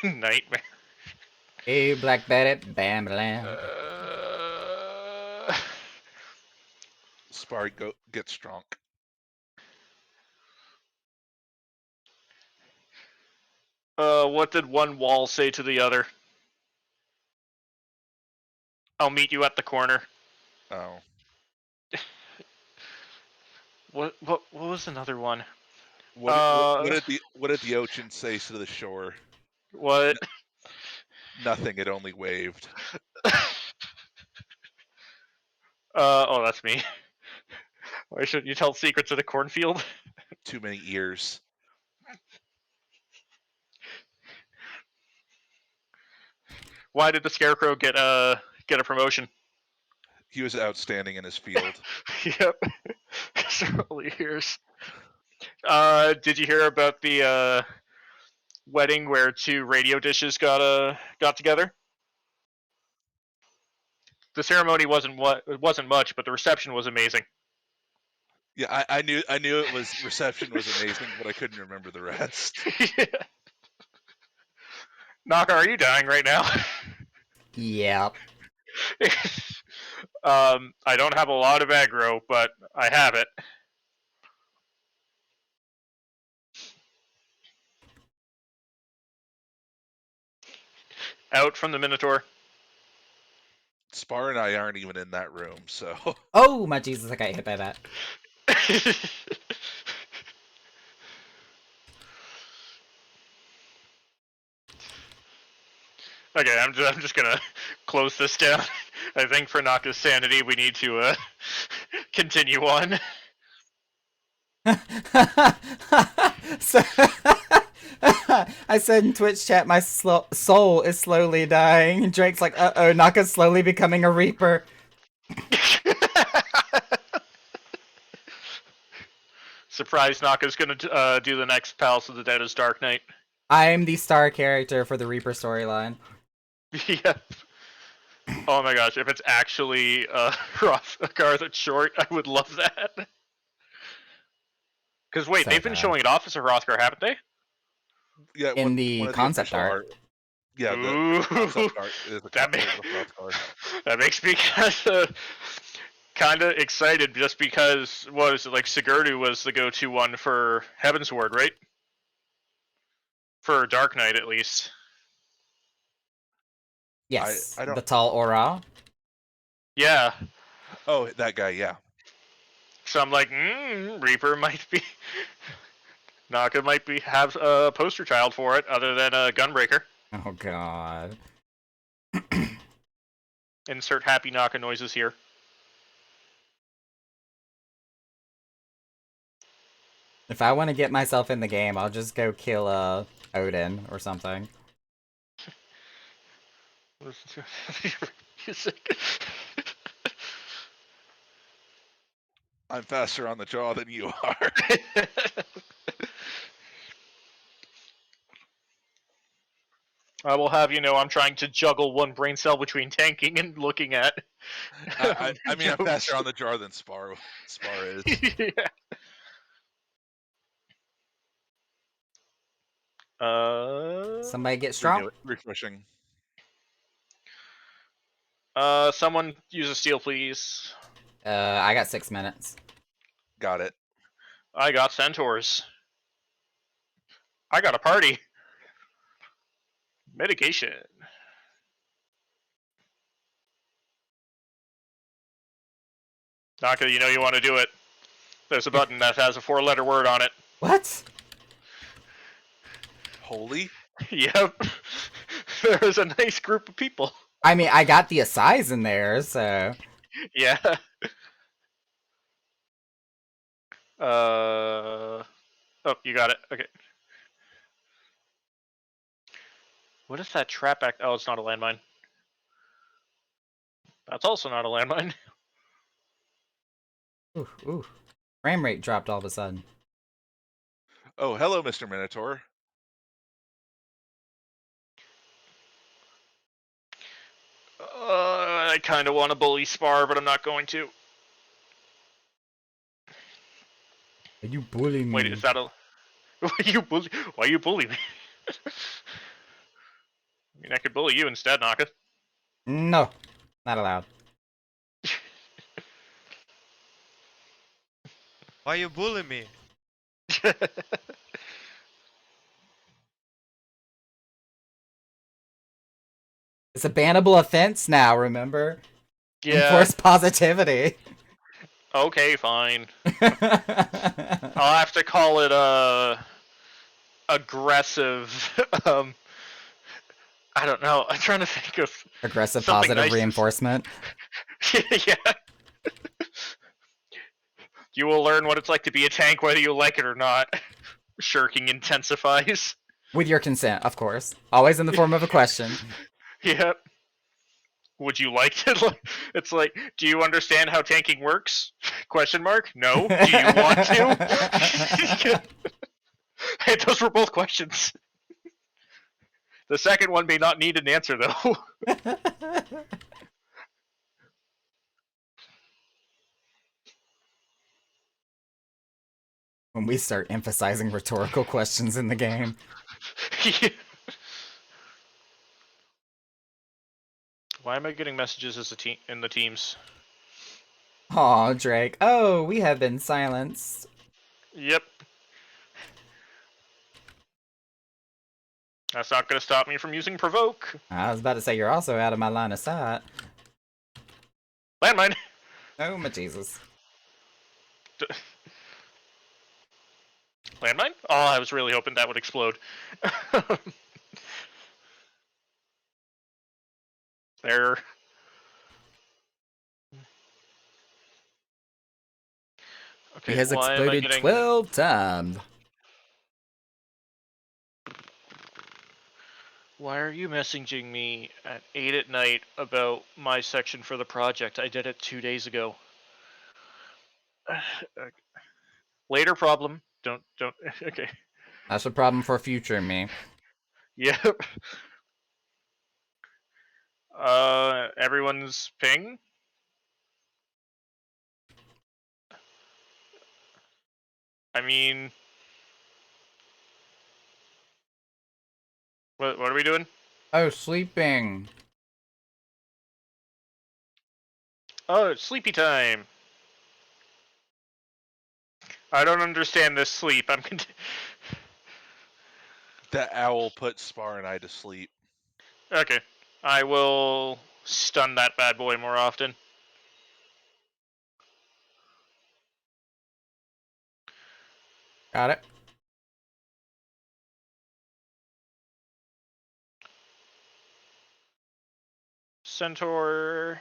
Speaker 1: Nightmare.
Speaker 2: Hey, Black Betty, bam, blam.
Speaker 3: Spar gets drunk.
Speaker 1: What did one wall say to the other? I'll meet you at the corner.
Speaker 3: Oh.
Speaker 1: What was another one?
Speaker 3: What did the ocean say to the shore?
Speaker 1: What?
Speaker 3: Nothing. It only waved.
Speaker 1: Oh, that's me. Why shouldn't you tell secrets of the cornfield?
Speaker 3: Too many ears.
Speaker 1: Why did the Scarecrow get a promotion?
Speaker 3: He was outstanding in his field.
Speaker 1: Yep. Several years. Did you hear about the wedding where 2 radio dishes got together? The ceremony wasn't much, but the reception was amazing.
Speaker 3: Yeah, I knew it was reception was amazing, but I couldn't remember the rest.
Speaker 1: Yeah. Naka, are you dying right now?
Speaker 2: Yep.
Speaker 1: I don't have a lot of aggro, but I have it. Out from the Minotaur.
Speaker 3: Spar and I aren't even in that room, so
Speaker 2: Oh, my Jesus, I got hit by that.
Speaker 1: Okay, I'm just gonna close this down. I think for Naka's sanity, we need to continue on.
Speaker 2: So, I said in Twitch chat, my soul is slowly dying. And Drake's like, uh-oh, Naka's slowly becoming a Reaper.
Speaker 1: Surprise, Naka's gonna do the next Palace of the Dead as Dark Knight.
Speaker 2: I am the star character for the Reaper storyline.
Speaker 1: Yep. Oh my gosh, if it's actually Hrothgar that's short, I would love that. Because wait,
Speaker 2: So
Speaker 1: they've been
Speaker 2: bad.
Speaker 1: showing it off as a Hrothgar, haven't they?
Speaker 3: yeah.
Speaker 2: In the
Speaker 3: one of
Speaker 2: concept
Speaker 3: official
Speaker 2: art.
Speaker 3: Yeah, the
Speaker 1: Ooh.
Speaker 3: concept art is the
Speaker 1: That
Speaker 3: concept of Hrothgar.
Speaker 1: That makes me kind of excited, just because what is it, like Sigurdu was the go-to one for Heavensward, right? For Dark Knight, at least.
Speaker 2: Yes,
Speaker 3: I don't.
Speaker 2: the tall aura.
Speaker 1: Yeah.
Speaker 3: Oh, that guy. Yeah.
Speaker 1: So I'm like, Reaper might be. Naka might be have a poster child for it, other than a Gunbreaker.
Speaker 2: Oh god.
Speaker 1: Insert happy Naka noises here.
Speaker 2: If I want to get myself in the game, I'll just go kill Odin or something.
Speaker 3: I'm faster on the jaw than you are.
Speaker 1: I will have you know I'm trying to juggle one brain cell between tanking and looking at.
Speaker 3: I mean, I'm faster on the jaw than Spar is.
Speaker 1: Yeah.
Speaker 2: Somebody get strong.
Speaker 3: Refreshing.
Speaker 1: Someone use a steal, please.
Speaker 2: I got 6 minutes.
Speaker 3: Got it.
Speaker 1: I got centaurs. I got a party. Mitigation. Naka, you know you want to do it. There's a button that has a 4-letter word on it.
Speaker 2: What?
Speaker 3: Holy.
Speaker 1: Yep. There's a nice group of people.
Speaker 2: I mean, I got the Assize in there, so...
Speaker 1: Yeah. Oh, you got it. Okay. What is that trap act? Oh, it's not a landmine. That's also not a landmine.
Speaker 2: Ooh, ooh. Frame rate dropped all of a sudden.
Speaker 3: Oh, hello, Mr. Minotaur.
Speaker 1: I kind of want to bully Spar, but I'm not going to.
Speaker 2: You bully me.
Speaker 1: Wait, is that a... Why you bully? Why you bully me? I mean, I could bully you instead, Naka.
Speaker 2: No. Not allowed.
Speaker 4: Why you bully me?
Speaker 2: It's a bannable offense now, remember?
Speaker 1: Yeah.
Speaker 2: Enforce positivity.
Speaker 1: Okay, fine. I'll have to call it aggressive. I don't know. I'm trying to think of
Speaker 2: Aggressive
Speaker 1: something
Speaker 2: positive
Speaker 1: nice.
Speaker 2: reinforcement.
Speaker 1: Yeah. You will learn what it's like to be a tank, whether you like it or not. Shirking intensifies.
Speaker 2: With your consent, of course. Always in the form of a question.
Speaker 1: Yep. Would you like to? It's like, do you understand how tanking works? Question mark. No. Do you want to? Hey, those were both questions. The second one may not need an answer, though.
Speaker 2: When we start emphasizing rhetorical questions in the game.
Speaker 1: Yeah. Why am I getting messages as a team in the teams?
Speaker 2: Aw, Drake. Oh, we have been silenced.
Speaker 1: Yep. That's not going to stop me from using provoke.
Speaker 2: I was about to say, you're also out of my line of sight.
Speaker 1: Landmine.
Speaker 2: Oh, my Jesus.
Speaker 1: Landmine? Oh, I was really hoping that would explode. There. Okay,
Speaker 2: He has
Speaker 1: why am I
Speaker 2: exploded
Speaker 1: getting...
Speaker 2: 12 times.
Speaker 1: Why are you messaging me at 8 at night about my section for the project? I did it 2 days ago. Later problem. Don't. Okay.
Speaker 2: That's a problem for future me.
Speaker 1: Yep. Everyone's ping? I mean... What are we doing?
Speaker 2: Oh, sleeping.
Speaker 1: Oh, it's sleepy time. I don't understand this sleep.
Speaker 3: That owl put Spar and I to sleep.
Speaker 1: Okay. I will stun that bad boy more often.
Speaker 2: Got it.
Speaker 1: Centaur,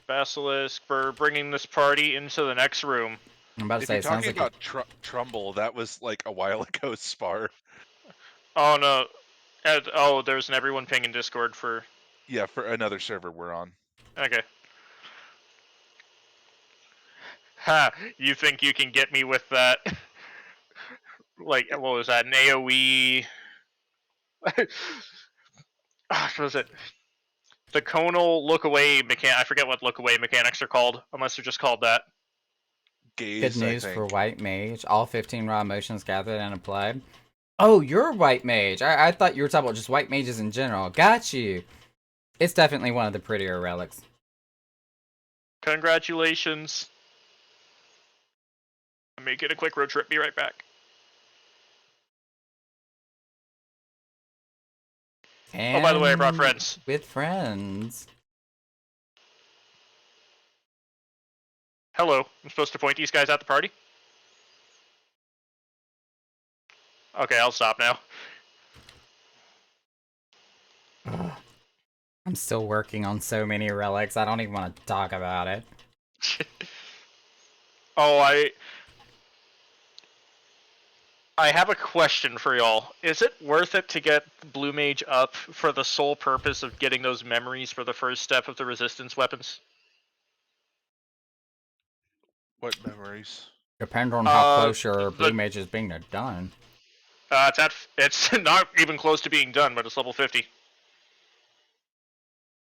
Speaker 1: Basilisk, we're bringing this party into the next room.
Speaker 2: I'm about to
Speaker 3: If
Speaker 2: say
Speaker 3: you're
Speaker 2: it sounds
Speaker 3: talking
Speaker 2: like
Speaker 3: about Trumbull, that was like a while ago, Spar.
Speaker 1: Oh no. Oh, there's an everyone ping in Discord for...
Speaker 3: Yeah, for another server we're on.
Speaker 1: Okay. Ha! You think you can get me with that? Like, what was that? An AoE... what was it? The conal look away mechanic. I forget what look away mechanics are called, unless they're just called that.
Speaker 2: good
Speaker 3: Gaze, I
Speaker 2: news for
Speaker 3: think.
Speaker 2: White Mage. All 15 raw motions gathered and applied. Oh, you're White Mage. I thought you were talking about just White Mages in general. Got you. It's definitely one of the prettier relics.
Speaker 1: Congratulations. I'm making a quick road trip. Be right back.
Speaker 2: And
Speaker 1: Oh, by the way, I brought friends.
Speaker 2: with friends.
Speaker 1: Hello. I'm supposed to point these guys at the party? Okay, I'll stop now.
Speaker 2: Ugh. I'm still working on so many relics. I don't even want to talk about it.
Speaker 1: Oh, I have a question for y'all. Is it worth it to get Blue Mage up for the sole purpose of getting those memories for the first step of the resistance weapons?
Speaker 3: What memories?
Speaker 2: Depends on how
Speaker 1: Uh,
Speaker 2: close your Blue
Speaker 1: the
Speaker 2: Mage is being done.
Speaker 1: it's not even close to being done, but it's level 50.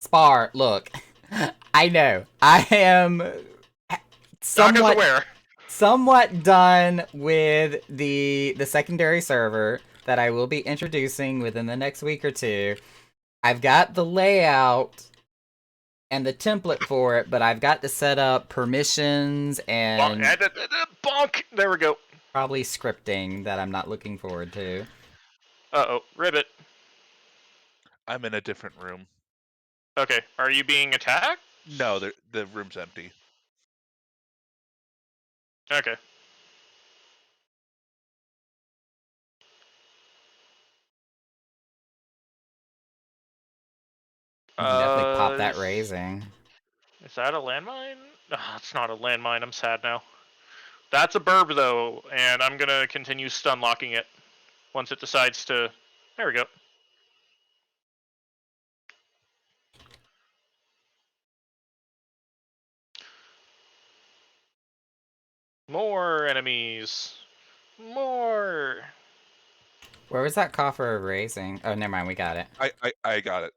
Speaker 2: Spar, look. I know. I am
Speaker 1: Doc is
Speaker 2: somewhat
Speaker 1: aware.
Speaker 2: somewhat done with the secondary server that I will be introducing within the next week or two. I've got the layout and the template for it, but I've got to set up permissions and
Speaker 1: Bonk! There we go.
Speaker 2: probably scripting that I'm not looking forward to.
Speaker 1: Uh-oh. Ribbit.
Speaker 3: I'm in a different room.
Speaker 1: Okay, are you being attacked?
Speaker 3: No, the room's empty.
Speaker 1: Okay.
Speaker 2: You can definitely pop that
Speaker 1: Is-
Speaker 2: raising.
Speaker 1: Is that a landmine? Oh, it's not a landmine. I'm sad now. That's a burb, though, and I'm gonna continue stun locking it once it decides to... There we go. More enemies. More.
Speaker 2: Where was that coffer of raising? Oh, never mind. We got it.
Speaker 3: I got it.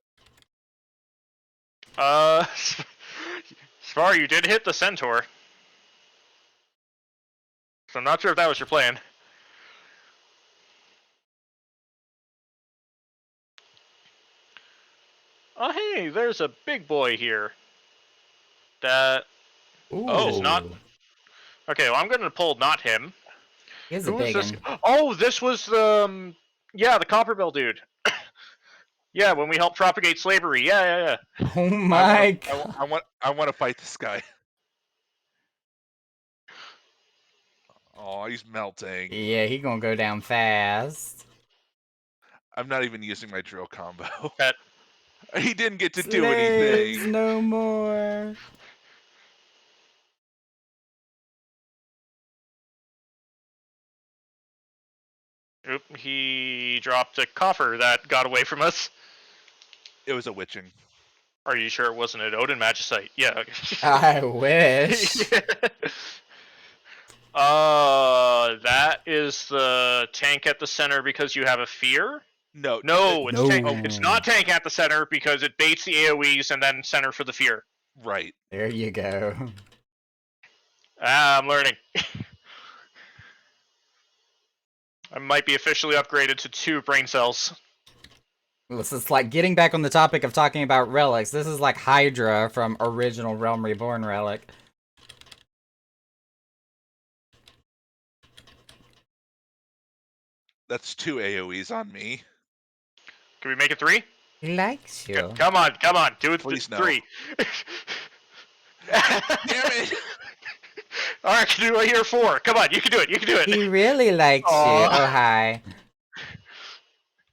Speaker 1: Spar, you did hit the centaur. So I'm not sure if that was your plan. Oh, hey, there's a big boy here. That
Speaker 3: Oh.
Speaker 1: is not... Okay, well, I'm going to pull not him.
Speaker 2: He's a
Speaker 1: Who is
Speaker 2: big
Speaker 1: this?
Speaker 2: one.
Speaker 1: Oh, this was the... yeah, the Copperbell dude. Yeah, when we helped propagate slavery. Yeah.
Speaker 2: Oh my god.
Speaker 3: I want to fight this guy. Oh, he's melting.
Speaker 2: Yeah, he gonna go down fast.
Speaker 3: I'm not even using my drill combo.
Speaker 1: Pet.
Speaker 3: He didn't get to do
Speaker 2: Slaves
Speaker 3: anything.
Speaker 2: no more.
Speaker 1: Oop, he dropped a coffer that got away from us.
Speaker 3: It was a witching.
Speaker 1: Are you sure it wasn't an Odin Magicite? Yeah.
Speaker 2: I wish.
Speaker 1: That is the tank at the center because you have a fear?
Speaker 3: No.
Speaker 1: No, it's
Speaker 2: No.
Speaker 1: it's not tank at the center because it baits the AoEs and then center for the fear.
Speaker 3: Right.
Speaker 2: There you go.
Speaker 1: Ah, I'm learning. I might be officially upgraded to 2 brain cells.
Speaker 2: This is like getting back on the topic of talking about relics. This is like Hydra from original Realm Reborn relic.
Speaker 3: That's 2 AoEs on me.
Speaker 1: Can we make it 3?
Speaker 2: He likes you.
Speaker 1: Come on, do it.
Speaker 3: Please no.
Speaker 1: 3.
Speaker 3: Damn it!
Speaker 1: All right, can do it here 4. Come on, you can do it. You can do it.
Speaker 2: He really likes you.
Speaker 1: Aw.
Speaker 2: Oh, hi.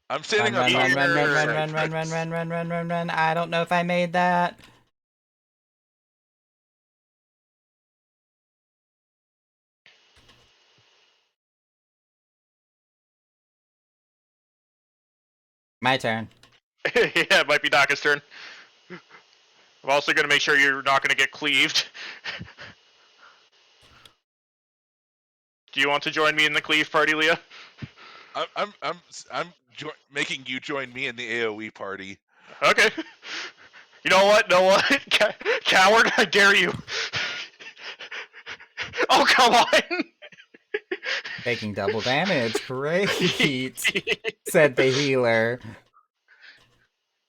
Speaker 3: I'm
Speaker 2: Run,
Speaker 3: standing
Speaker 2: run,
Speaker 3: on
Speaker 2: run,
Speaker 3: top
Speaker 2: run,
Speaker 3: of
Speaker 2: run,
Speaker 3: the
Speaker 2: run,
Speaker 3: side
Speaker 2: run, run, run,
Speaker 3: fence.
Speaker 2: run, run, run, run, run. I don't know if I made that. My turn.
Speaker 1: Yeah, it might be Naka's turn. I'm also going to make sure you're not going to get cleaved. Do you want to join me in the cleave party, Leah?
Speaker 3: I'm making you join me in the AoE party.
Speaker 1: Okay. You know what? Coward, I dare you. Oh, come on.
Speaker 2: Taking double damage. Great. Said the healer.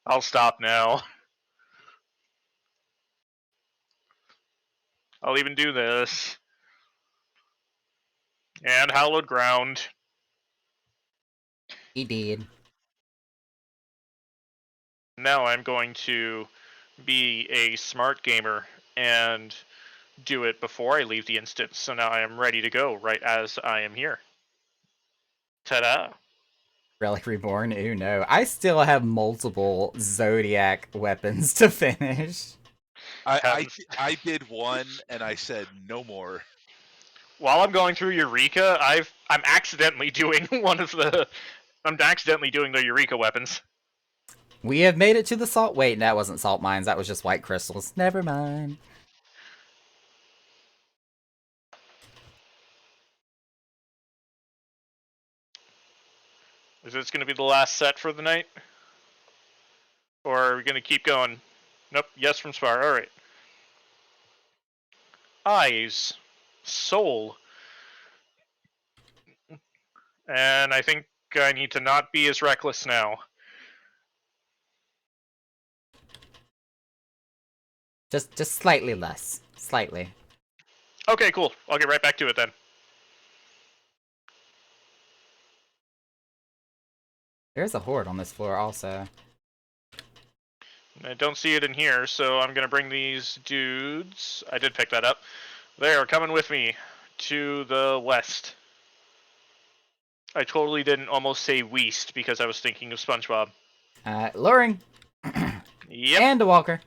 Speaker 1: I'll stop now. I'll even do this. And hallowed ground.
Speaker 2: He did.
Speaker 1: Now I'm going to be a smart gamer and do it before I leave the instance. So now I am ready to go right as I am here. Ta-da.
Speaker 2: Relic Reborn? Ooh, no. I still have multiple Zodiac weapons to finish.
Speaker 3: I did one and I said no more.
Speaker 1: While I'm going through Eureka, I'm accidentally doing I'm accidentally doing the Eureka weapons.
Speaker 2: We have made it to the salt. Wait, that wasn't salt mines. That was just white crystals. Never mind.
Speaker 1: Is this going to be the last set for the night? Or are we going to keep going? Nope, yes from Spar. Alright. Eyes. Soul. And I think I need to not be as reckless now.
Speaker 2: Just slightly less. Slightly.
Speaker 1: Okay, cool. I'll get right back to it then.
Speaker 2: There's a horde on this floor also.
Speaker 1: I don't see it in here, so I'm going to bring these dudes. I did pick that up. They are coming with me to the west. I totally didn't almost say Weast because I was thinking of SpongeBob.
Speaker 2: Luring.
Speaker 1: Yep.
Speaker 2: And a walker.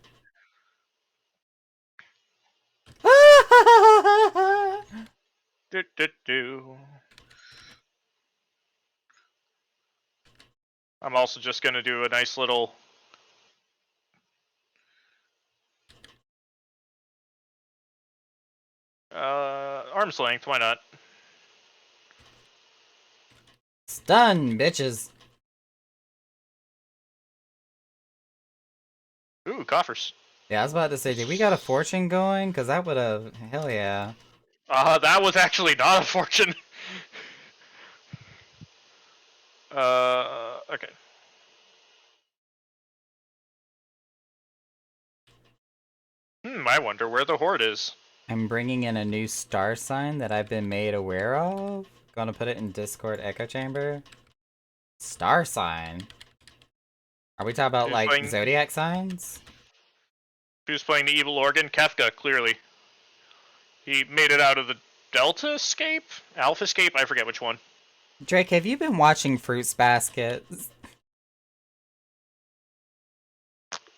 Speaker 1: I'm also just going to do a nice little... arm's length, why not?
Speaker 2: Stun, bitches.
Speaker 1: Ooh, coffers.
Speaker 2: Yeah, I was about to say, did we got a fortune going? Because that would have... Hell yeah.
Speaker 1: That was actually not a fortune. Okay. I wonder where the horde is.
Speaker 2: I'm bringing in a new star sign that I've been made aware of. Gonna put it in Discord Echo Chamber. Star sign? Are we talking about,
Speaker 1: Who's
Speaker 2: like,
Speaker 1: playing-
Speaker 2: zodiac signs?
Speaker 1: Who's playing the evil organ? Kefka, clearly. He made it out of the Delta Escape? Alpha Escape? I forget which one.
Speaker 2: Drake, have you been watching Fruits Basket?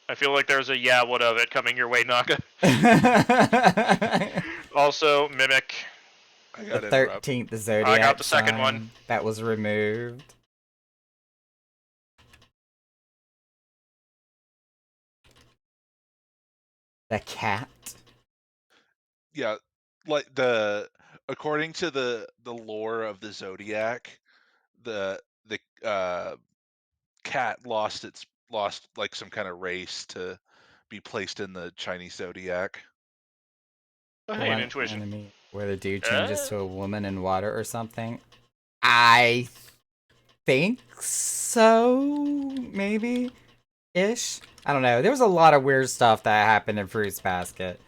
Speaker 1: I feel like there's a yeah, what of it coming your way, Naka. Also, Mimic.
Speaker 3: I
Speaker 2: The
Speaker 3: got interrupt.
Speaker 2: 13th Zodiac
Speaker 1: I got the second
Speaker 2: sign
Speaker 1: one.
Speaker 2: that was removed. The cat.
Speaker 3: Yeah, like according to the lore of the Zodiac, the cat lost like some kind of race to be placed in the Chinese Zodiac.
Speaker 1: Oh,
Speaker 2: The
Speaker 1: hey, an
Speaker 2: one
Speaker 1: intuition.
Speaker 2: enemy where the dude changes to a woman in water or something. I think so, maybe ish. I don't know. There was a lot of weird stuff that happened in Fruits Basket.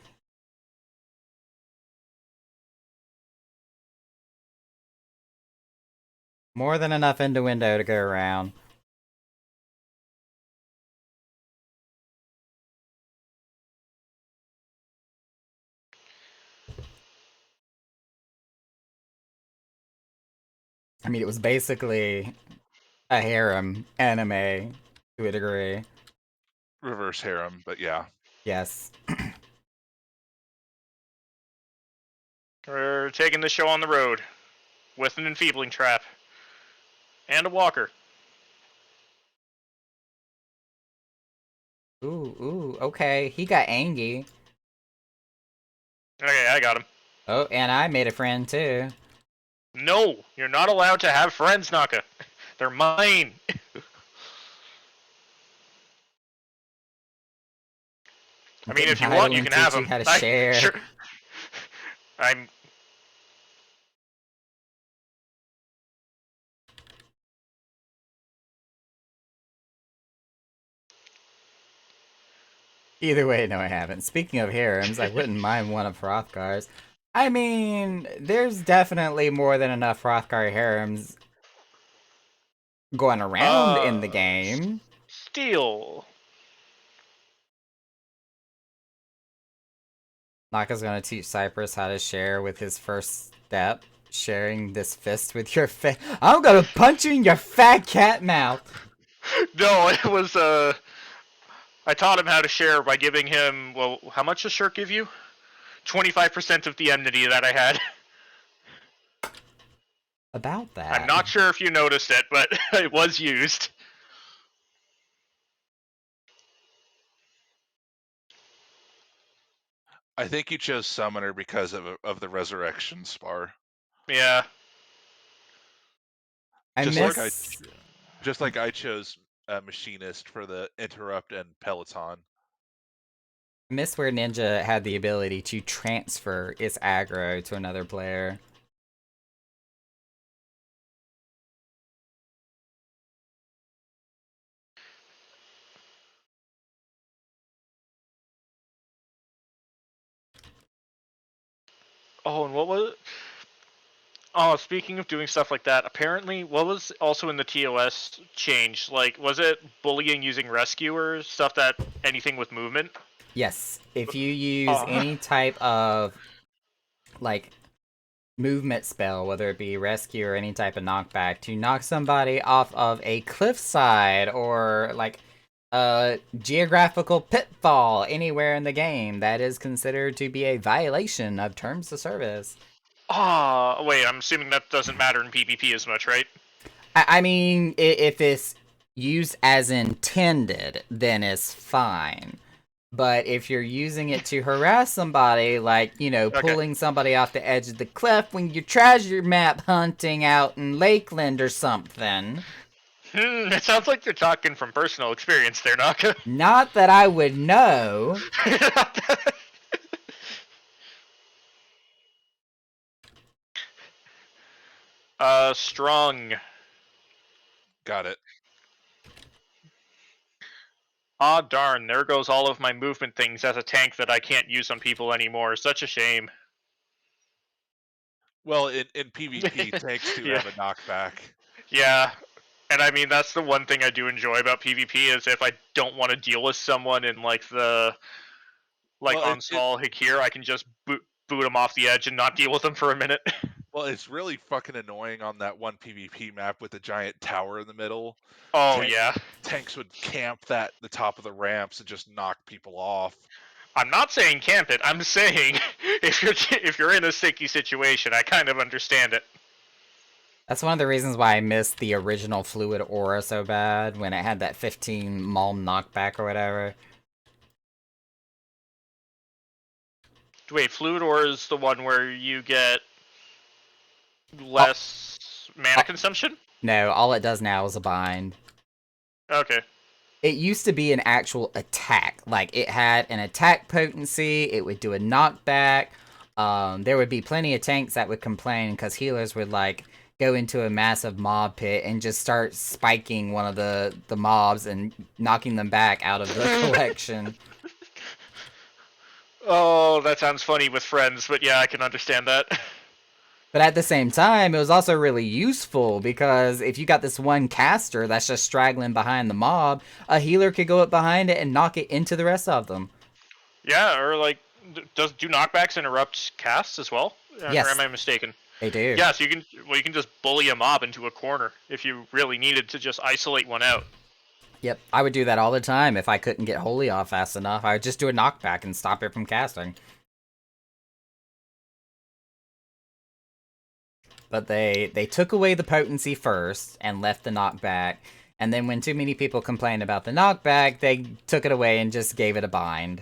Speaker 2: More than enough innuendo to go around. I mean, it was basically a harem anime to a degree.
Speaker 3: Reverse harem, but yeah.
Speaker 2: Yes.
Speaker 1: We're taking the show on the road with an enfeebling trap and a walker.
Speaker 2: Ooh, okay. He got Angie.
Speaker 1: Okay, I got him.
Speaker 2: Oh, and I made a friend too.
Speaker 1: No, you're not allowed to have friends, Naka. They're mine. I mean, if you want, you can have
Speaker 2: teach you
Speaker 1: them.
Speaker 2: how to share.
Speaker 1: Sure. I'm.
Speaker 2: Either way, no, I haven't. Speaking of harems, I wouldn't mind one of Hrothgar's. I mean, there's definitely more than enough Hrothgar harems going around in the game.
Speaker 1: Steel.
Speaker 2: Naka's gonna teach Cypress how to share with his first step. Sharing this fist with your face. I'm gonna punch you in your fat cat mouth.
Speaker 1: No, it was I taught him how to share by giving him. Well, how much does Shirk give you? 25% of the enmity that I had.
Speaker 2: About that.
Speaker 1: I'm not sure if you noticed it, but it was used.
Speaker 3: I think you chose Summoner because of the Resurrection spar.
Speaker 1: Yeah.
Speaker 3: Just like I chose Machinist for the Interrupt and Peloton.
Speaker 2: I miss where Ninja had the ability to transfer its aggro to another player.
Speaker 1: Oh, and what was it? Oh, speaking of doing stuff like that, apparently, what was also in the TOS change? Like, was it bullying using rescuers? Stuff that anything with movement?
Speaker 2: Yes, if you use any type of, like, movement spell, whether it be rescue or any type of knockback, to knock somebody off of a cliffside or, like, a geographical pitfall anywhere in the game, that is considered to be a violation of terms of service.
Speaker 1: Wait, I'm assuming that doesn't matter in PvP as much, right?
Speaker 2: I mean, if it's used as intended, then it's fine. But if you're using it to harass somebody, like, you know, pulling somebody off the edge of the cliff when you're treasure map hunting out in Lakeland or something.
Speaker 1: It sounds like you're talking from personal experience there, Naka.
Speaker 2: Not that I would know.
Speaker 1: Strong.
Speaker 3: Got it.
Speaker 1: Ah, darn, there goes all of my movement things as a tank that I can't use on people anymore. Such a shame.
Speaker 3: Well, in PvP, tanks do
Speaker 1: Yeah.
Speaker 3: have a knockback.
Speaker 1: Yeah, and I mean, that's the one thing I do enjoy about PvP is if I don't want to deal with someone in, like, the... Like,
Speaker 3: Well,
Speaker 1: Onsal Hakir, I can just boot them off the edge and not deal with them for a minute.
Speaker 3: Well, it's really fucking annoying on that one PvP map with the giant tower in the middle.
Speaker 1: Oh, yeah.
Speaker 3: Tanks would camp the top of the ramps and just knock people off.
Speaker 1: I'm not saying camp it. I'm saying if you're in a sticky situation, I kind of understand it.
Speaker 2: That's one of the reasons why I missed the original Fluid Aura so bad when it had that 15 Malm knockback or whatever.
Speaker 1: Wait, Fluid Aura is the one where you get less mana consumption?
Speaker 2: No, all it does now is a bind.
Speaker 1: Okay.
Speaker 2: It used to be an actual attack. Like, it had an attack potency, it would do a knockback. There would be plenty of tanks that would complain because healers would, like, go into a massive mob pit and just start spiking one of the mobs and knocking them back out of the collection.
Speaker 1: Oh, that sounds funny with friends, but yeah, I can understand that.
Speaker 2: But at the same time, it was also really useful because if you got this one caster that's just straggling behind the mob, a healer could go up behind it and knock it into the rest of them.
Speaker 1: Yeah, or like, do knockbacks interrupt casts as well? Or
Speaker 2: Yes.
Speaker 1: am I mistaken?
Speaker 2: They do.
Speaker 1: Yeah, so you can just bully a mob into a corner if you really needed to just isolate one out.
Speaker 2: Yep, I would do that all the time if I couldn't get Holy off fast enough. I would just do a knockback and stop it from casting. But they took away the potency first and left the knockback. And then when too many people complained about the knockback, they took it away and just gave it a bind.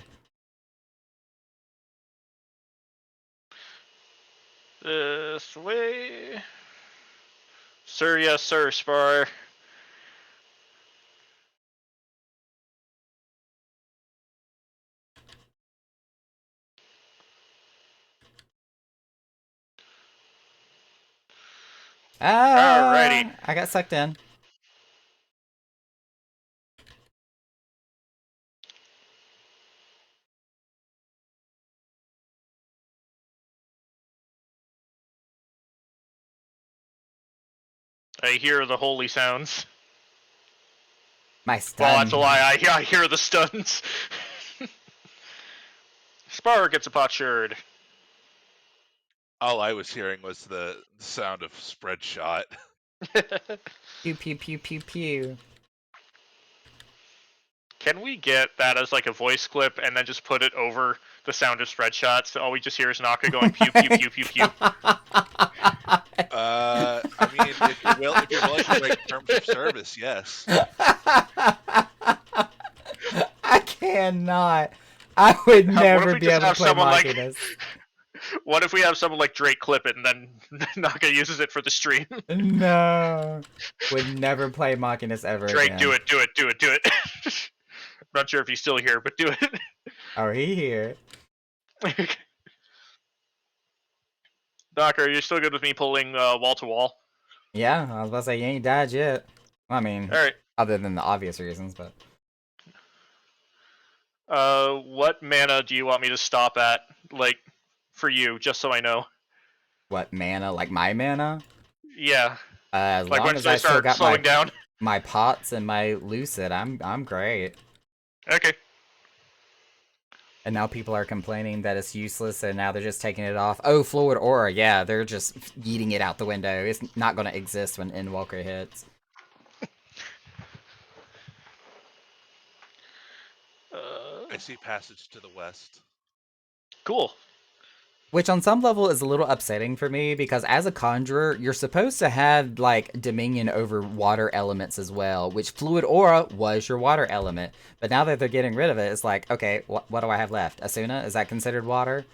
Speaker 1: This way. Sir, yes, sir, Spar. Alrighty.
Speaker 2: I got sucked in.
Speaker 1: I hear the holy sounds.
Speaker 2: My stun.
Speaker 1: Well, that's a lie. I hear the stuns. Spar gets a potsherd.
Speaker 3: All I was hearing was the sound of spread shot.
Speaker 2: Pew pew pew pew pew.
Speaker 1: Can we get that as like a voice clip and then just put it over the sound of spread shots? So all we just hear is Naka going pew pew pew pew pew.
Speaker 3: I mean, if you're willing to break terms of service, yes.
Speaker 2: I cannot. I would never be able to play Machinus.
Speaker 1: What if we have someone like Drake clip it and then Naka uses it for the stream?
Speaker 2: No. Would never play Machinus ever
Speaker 1: Drake,
Speaker 2: again.
Speaker 1: do it. I'm not sure if he's still here, but do it.
Speaker 2: Oh, he here.
Speaker 1: Doc, are you still good with me pulling wall to wall?
Speaker 2: Yeah, I was about to say, you ain't died yet. I mean,
Speaker 1: Alright.
Speaker 2: other than the obvious reasons, but...
Speaker 1: What mana do you want me to stop at, like, for you, just so I know?
Speaker 2: What, mana? Like my mana?
Speaker 1: Yeah.
Speaker 2: As
Speaker 1: like
Speaker 2: long
Speaker 1: when
Speaker 2: as I still
Speaker 1: start
Speaker 2: got
Speaker 1: slowing down?
Speaker 2: my pots and my lucid, I'm great.
Speaker 1: Okay.
Speaker 2: And now people are complaining that it's useless, and now they're just taking it off. Oh, Fluid Aura, yeah, they're just yeeting it out the window. It's not going to exist when Endwalker hits.
Speaker 3: I see passage to the west.
Speaker 1: Cool.
Speaker 2: Which on some level is a little upsetting for me, because as a conjurer, you're supposed to have, like, dominion over water elements as well, which Fluid Aura was your water element. But now that they're getting rid of it, it's like, okay, what do I have left? Asuna? Is that considered water?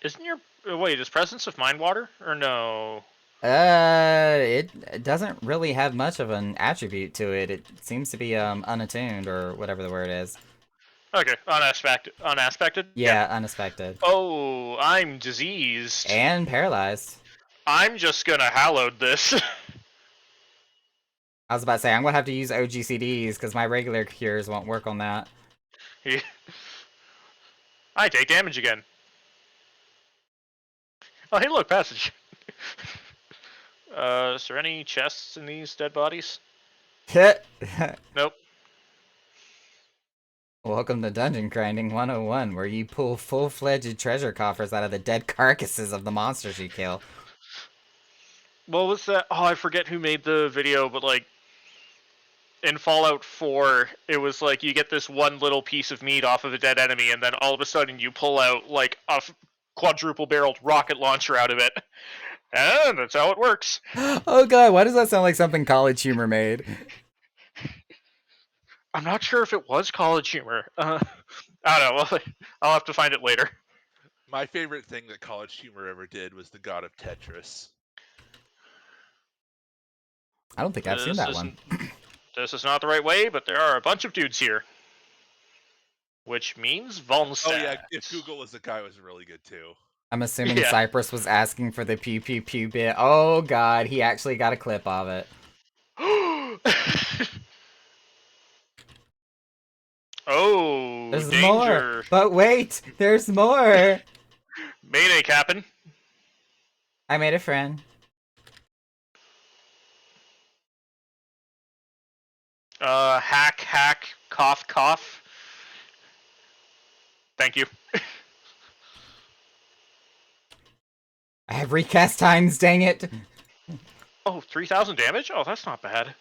Speaker 1: Isn't your... Wait, is Presence of Mind water? Or no?
Speaker 2: It doesn't really have much of an attribute to it. It seems to be, unattuned, or whatever the word is.
Speaker 1: Okay, unaspected?
Speaker 2: Yeah, unaspected.
Speaker 1: Oh, I'm diseased.
Speaker 2: And paralyzed.
Speaker 1: I'm just gonna hallowed this.
Speaker 2: I was about to say, I'm gonna have to use OGCDs, because my regular cures won't work on that.
Speaker 1: I take damage again. Oh, hey, look, passage. Is there any chests in these dead bodies? Nope.
Speaker 2: Welcome to Dungeon Grinding 101, where you pull full-fledged treasure coffers out of the dead carcasses of the monsters you kill.
Speaker 1: What was that? Oh, I forget who made the video, but like, in Fallout 4, it was like you get this one little piece of meat off of a dead enemy, and then all of a sudden you pull out like a quadruple-barreled rocket launcher out of it. And that's how it works.
Speaker 2: Oh god, why does that sound like something College Humor made?
Speaker 1: I'm not sure if it was College Humor. I don't know. I'll have to find it later.
Speaker 3: My favorite thing that College Humor ever did was the God of Tetris.
Speaker 2: I don't think I've seen that one.
Speaker 1: This is not the right way, but there are a bunch of dudes here. Which means Volnstad.
Speaker 3: Oh yeah, if Google was the guy, was really good too.
Speaker 2: I'm assuming Cypress was asking for the pew pew pew bit. Oh god, he actually got a clip of it.
Speaker 1: Oh,
Speaker 2: There's
Speaker 1: danger.
Speaker 2: more. But wait, there's more.
Speaker 1: Mayday, Captain.
Speaker 2: I made a friend.
Speaker 1: Hack, cough, cough. Thank you.
Speaker 2: I have recast times, dang it.
Speaker 1: Oh, 3,000 damage? Oh, that's not bad.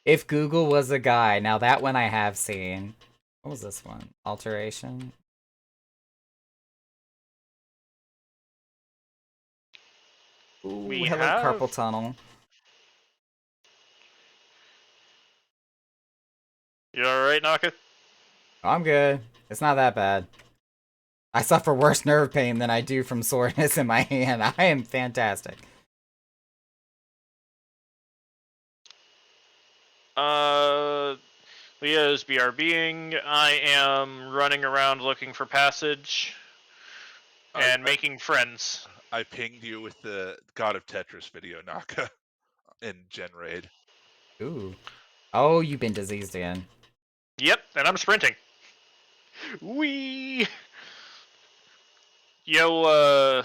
Speaker 2: If Google was a guy, now that one I have seen. What was this one? Alteration? Ooh,
Speaker 1: We
Speaker 2: hello,
Speaker 1: have-
Speaker 2: carpal tunnel.
Speaker 1: You alright, Naka?
Speaker 2: I'm good. It's not that bad. I suffer worse nerve pain than I do from soreness in my hand. I am fantastic.
Speaker 1: Leah's BRBing. I am running around looking for passage and making friends.
Speaker 3: I pinged you with the God of Tetris video, Naka, in Gen Raid.
Speaker 2: Ooh. Oh, you've been diseased again.
Speaker 1: Yep, and I'm sprinting. Wee. Yo,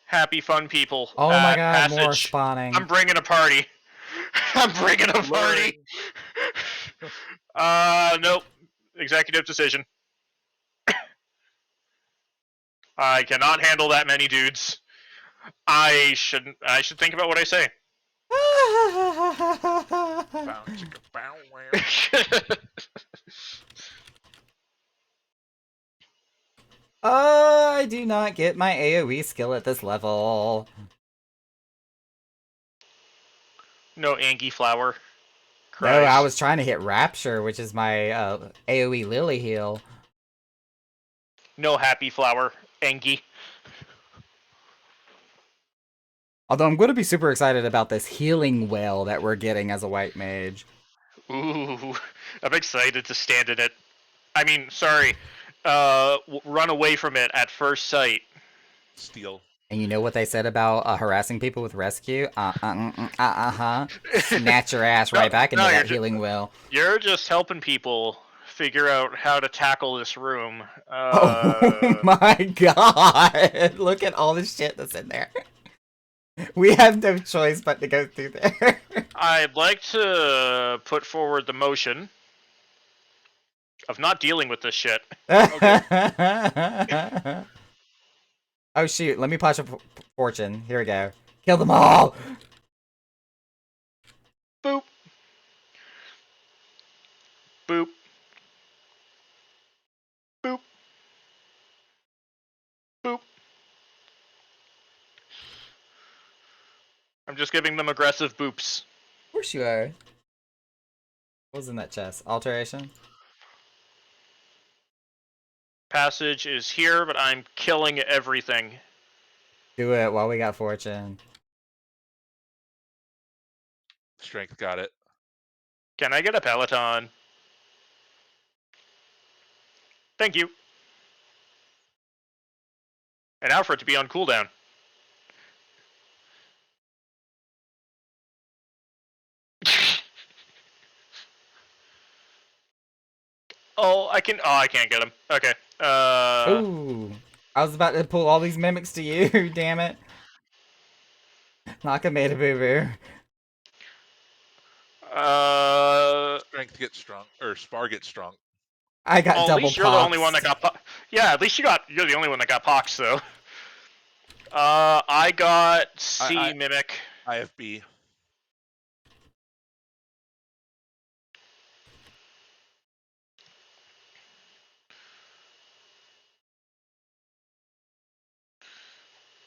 Speaker 1: happy fun people.
Speaker 2: Oh my god, more
Speaker 1: passage.
Speaker 2: spawning.
Speaker 1: I'm bringing a party. I'm bringing a party. Nope. Executive decision. I cannot handle that many dudes. I should think about what I say.
Speaker 3: Bow, chicka, bow, wow.
Speaker 2: Oh, I do not get my AoE skill at this level.
Speaker 1: No Angie flower.
Speaker 2: No, I was trying to hit Rapture, which is my AoE Lily heal.
Speaker 1: No happy flower. Angie.
Speaker 2: Although I'm going to be super excited about this healing well that we're getting as a white mage.
Speaker 1: Ooh, I'm excited to stand in it. I mean, sorry. Run away from it at first sight.
Speaker 3: Steal.
Speaker 2: And you know what they said about harassing people with rescue? Snatch your ass right back into that healing well.
Speaker 1: You're just helping people figure out how to tackle this room.
Speaker 2: Oh my god! Look at all the shit that's in there. We have no choice but to go through there.
Speaker 1: I'd like to put forward the motion of not dealing with this shit.
Speaker 2: Oh shoot, let me punch a fortune. Here we go. Kill them all!
Speaker 1: Boop. Boop. Boop. Boop. I'm just giving them aggressive boops.
Speaker 2: Of course you are. What was in that chest? Alteration?
Speaker 1: Passage is here, but I'm killing everything.
Speaker 2: Do it while we got fortune.
Speaker 3: Strength got it.
Speaker 1: Can I get a Peloton? Thank you. And now for it to be on cooldown. I can't get him. Okay.
Speaker 2: Ooh. I was about to pull all these mimics to you, damn it. Naka made a boo-boo.
Speaker 3: Strength gets strong, or Spar gets strong.
Speaker 2: I got double
Speaker 1: at least you're the only one that got yeah, at least you're the only one that got pox though. I got C Mimic.
Speaker 3: I have B.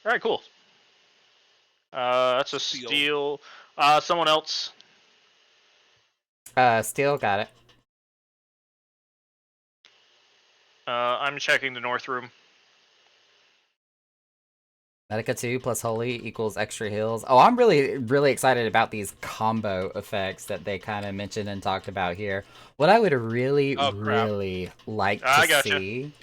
Speaker 1: Alright, cool. That's a steal. Someone else.
Speaker 2: Steel, got it.
Speaker 1: I'm checking the north room.
Speaker 2: Medica 2 plus Holy equals extra heals. Oh, I'm really excited about these combo effects that they kind of mentioned and talked about here. What I would really like to see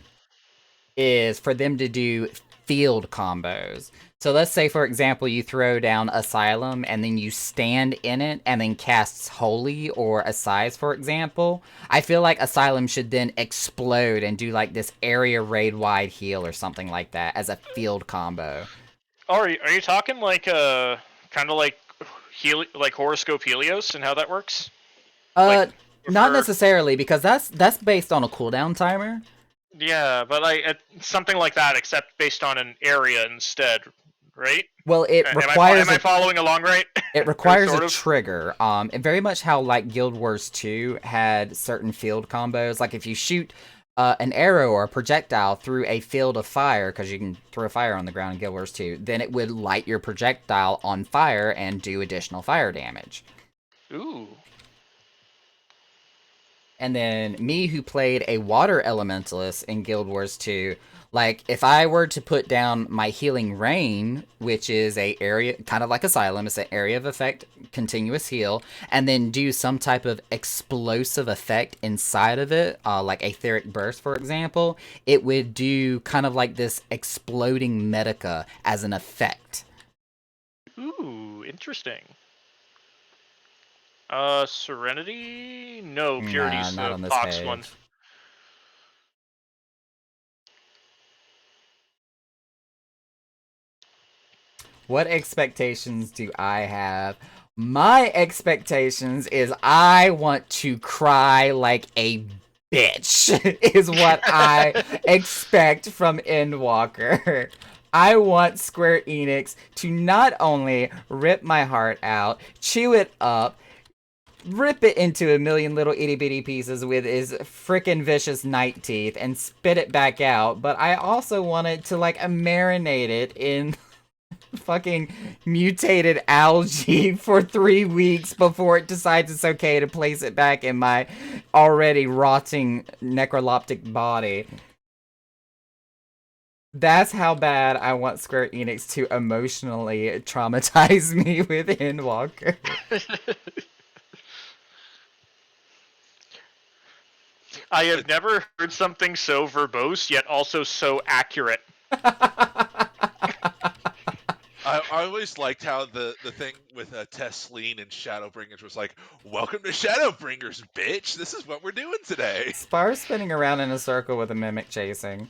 Speaker 2: is for them to do field combos. So let's say, for example, you throw down Asylum and then you stand in it and then casts Holy or Assize, for example. I feel like Asylum should then explode and do like this area raid wide heal or something like that as a field combo.
Speaker 1: Oh, are you talking like kind of like like horoscope Helios and how that works?
Speaker 2: Not
Speaker 1: for-
Speaker 2: necessarily, because that's based on a cooldown timer.
Speaker 1: Yeah, but like something like that, except based on an area instead, right?
Speaker 2: Well, it
Speaker 1: Am
Speaker 2: requires
Speaker 1: I following along right?
Speaker 2: it requires
Speaker 1: Sort
Speaker 2: a
Speaker 1: of?
Speaker 2: trigger. And very much how like Guild Wars 2 had certain field combos. Like if you shoot an arrow or a projectile through a field of fire, because you can throw fire on the ground in Guild Wars 2, then it would light your projectile on fire and do additional fire damage.
Speaker 1: Ooh.
Speaker 2: And then me, who played a water elementalist in Guild Wars 2, like if I were to put down my healing rain, which is a area kind of like Asylum, it's an area of effect continuous heal, and then do some type of explosive effect inside of it, like Aetheric Burst, for example, it would do kind of like this exploding Medica as an effect.
Speaker 1: Ooh, interesting. Serenity? No, Purity's
Speaker 2: Not
Speaker 1: the
Speaker 2: on this
Speaker 1: Fox
Speaker 2: page.
Speaker 1: one.
Speaker 2: What expectations do I have? My expectations is I want to cry like a bitch, is what I expect from Endwalker. I want Square Enix to not only rip my heart out, chew it up, rip it into a million little itty bitty pieces with his frickin' vicious night teeth and spit it back out, but I also want it to like marinate it in fucking mutated algae for 3 weeks before it decides it's okay to place it back in my already rotting necroloptic body. That's how bad I want Square Enix to emotionally traumatize me with Endwalker.
Speaker 1: I have never heard something so verbose yet also so accurate.
Speaker 3: I always liked how the thing with Tesleen and Shadowbringers was like, "Welcome to Shadowbringers, bitch. This is what we're doing today."
Speaker 2: Spar spinning around in a circle with a mimic chasing.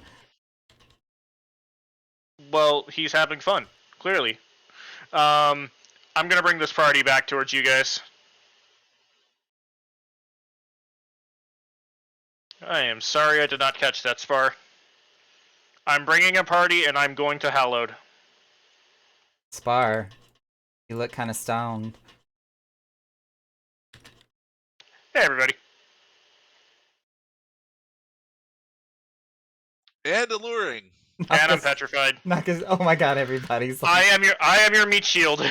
Speaker 1: Well, he's having fun, clearly. I'm gonna bring this party back towards you guys. I am sorry I did not catch that, Spar. I'm bringing a party and I'm going to Hallowed.
Speaker 2: Spar, you look kind of stoned.
Speaker 1: Hey, everybody.
Speaker 3: And alluring.
Speaker 1: And I'm petrified.
Speaker 2: Not 'cause, oh my god, everybody's like,
Speaker 1: I am your meat shield.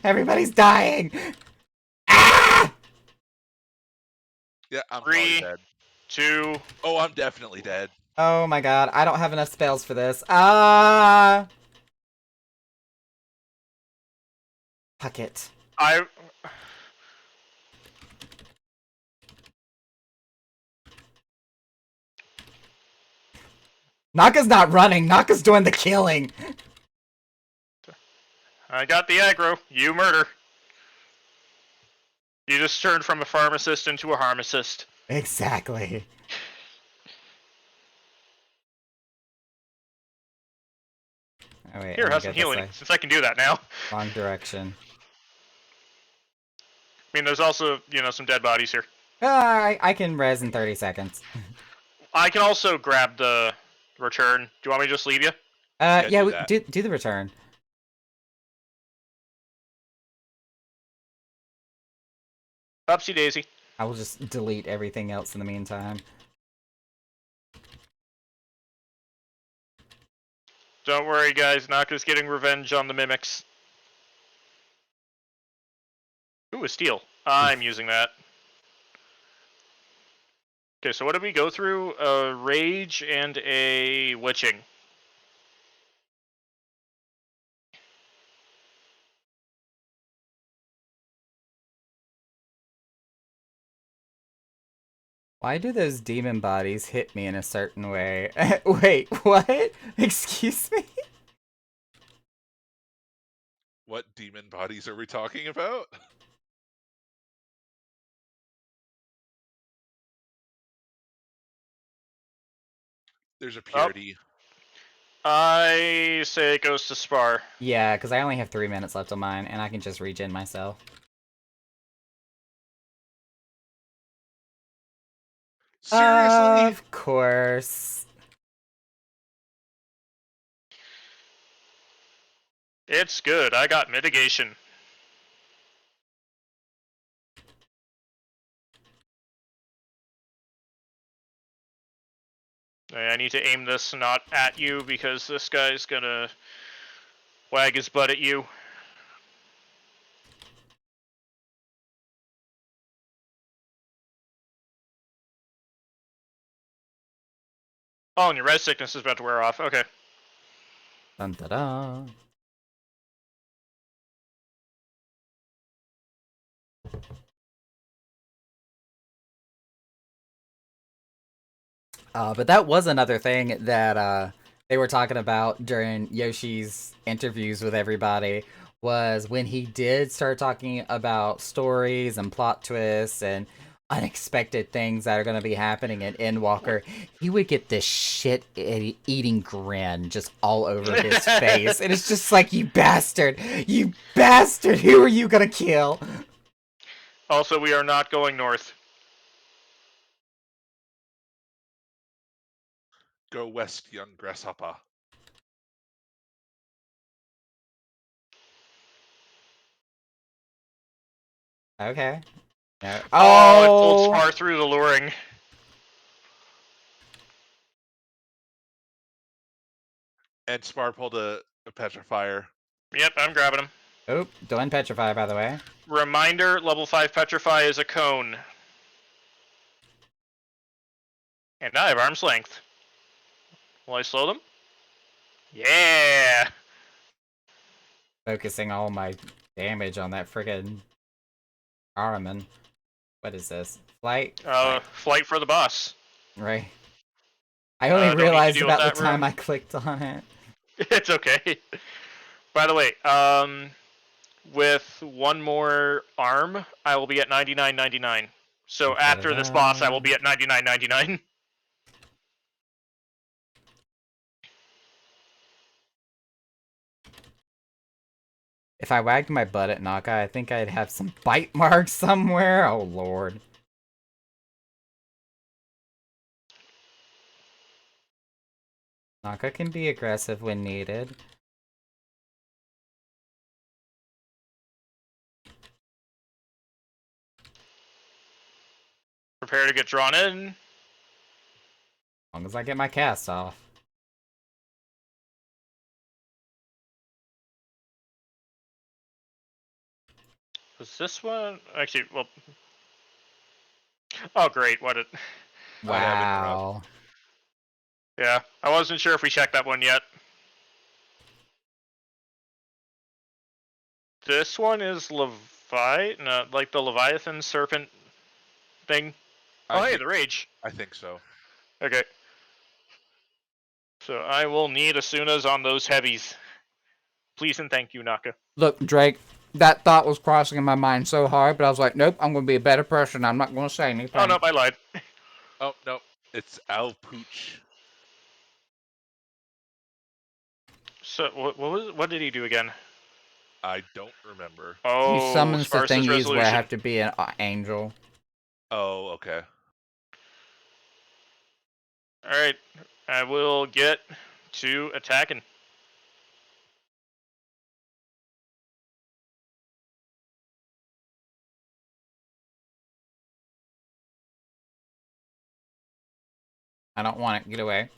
Speaker 2: everybody's dying! Ah!
Speaker 3: Yeah, I'm
Speaker 1: 3,
Speaker 3: probably dead.
Speaker 1: 2.
Speaker 3: Oh, I'm definitely dead.
Speaker 2: Oh my god, I don't have enough spells for this. Ah! Fuck it. Naka's not running, Naka's doing the killing!
Speaker 1: I got the aggro. You murder. You just turned from a pharmacist into a harmacist.
Speaker 2: Exactly. Oh wait,
Speaker 1: Here, have some healing, since I can do that now.
Speaker 2: Wrong direction.
Speaker 1: I mean, there's also, some dead bodies here.
Speaker 2: I can res in 30 seconds.
Speaker 1: I can also grab the return. Do you want me to just leave you?
Speaker 2: Yeah, do the return.
Speaker 1: Upsy daisy.
Speaker 2: I will just delete everything else in the meantime.
Speaker 1: Don't worry, guys. Naka's getting revenge on the mimics. Ooh, a steel. I'm using that. Okay, so what did we go through? A rage and a witching.
Speaker 2: Why do those demon bodies hit me in a certain way? Wait, what? Excuse me?
Speaker 3: What demon bodies are we talking about? There's a purity.
Speaker 1: I say it goes to Spar.
Speaker 2: Yeah, because I only have 3 minutes left on mine, and I can just regen myself.
Speaker 3: Seriously?
Speaker 2: Of course.
Speaker 1: It's good. I got mitigation. I need to aim this not at you because this guy's gonna wag his butt at you. Oh, and your res sickness is about to wear off. Okay.
Speaker 2: Dun da da. But that was another thing that they were talking about during Yoshi's interviews with everybody, was when he did start talking about stories and plot twists and unexpected things that are going to be happening in Endwalker, he would get this shit-eating grin just all over his face. And it's just like, you bastard! You bastard! Who are you going to kill?
Speaker 1: Also, we are not going north.
Speaker 3: Go west, young grasshopper.
Speaker 2: Okay. No.
Speaker 1: Oh, it pulled
Speaker 2: Oh!
Speaker 1: Spar through the luring.
Speaker 3: And Spar pulled a petrifier.
Speaker 1: Yep, I'm grabbing him.
Speaker 2: Oh, doing Petrify, by the way.
Speaker 1: Reminder, level 5 Petrify is a cone. And I have arm's length. Will I slow them? Yeah!
Speaker 2: Focusing all my damage on that friggin' Araman. What is this? Flight?
Speaker 1: Flight for the boss.
Speaker 2: Right. I only
Speaker 1: don't need to
Speaker 2: realized
Speaker 1: deal with
Speaker 2: about the
Speaker 1: that
Speaker 2: time
Speaker 1: room.
Speaker 2: I clicked on it.
Speaker 1: It's okay. By the way, with one more arm, I will be at 99.99. So after this boss, I will be at 99.99.
Speaker 2: If I wagged my butt at Naka, I think I'd have some bite marks somewhere. Oh, lord. Naka can be aggressive when needed.
Speaker 1: Prepare to get drawn in.
Speaker 2: As long as I get my cast off.
Speaker 1: Was this one? Actually, well... Oh, great. What it...
Speaker 3: I have interrupt.
Speaker 2: Wow.
Speaker 1: Yeah, I wasn't sure if we checked that one yet. This one is Leviathan, no, like the Leviathan serpent thing. Oh, hey, the Rage.
Speaker 3: I think so.
Speaker 1: Okay. So I will need Asunas on those heavies. Please and thank you, Naka.
Speaker 2: Look, Drake, that thought was crossing in my mind so hard, but I was like, nope, I'm going to be a better person. I'm not going to say anything.
Speaker 1: Oh, nope, I lied.
Speaker 3: Oh, no. It's Al Pooch.
Speaker 1: So, what did he do again?
Speaker 3: I don't remember.
Speaker 1: Oh,
Speaker 2: He summons the
Speaker 1: Sparse's
Speaker 2: thingies
Speaker 1: resolution.
Speaker 2: where I have to be an angel.
Speaker 3: Oh, okay.
Speaker 1: Alright, I will get to attacking.
Speaker 2: I don't want it. Get away.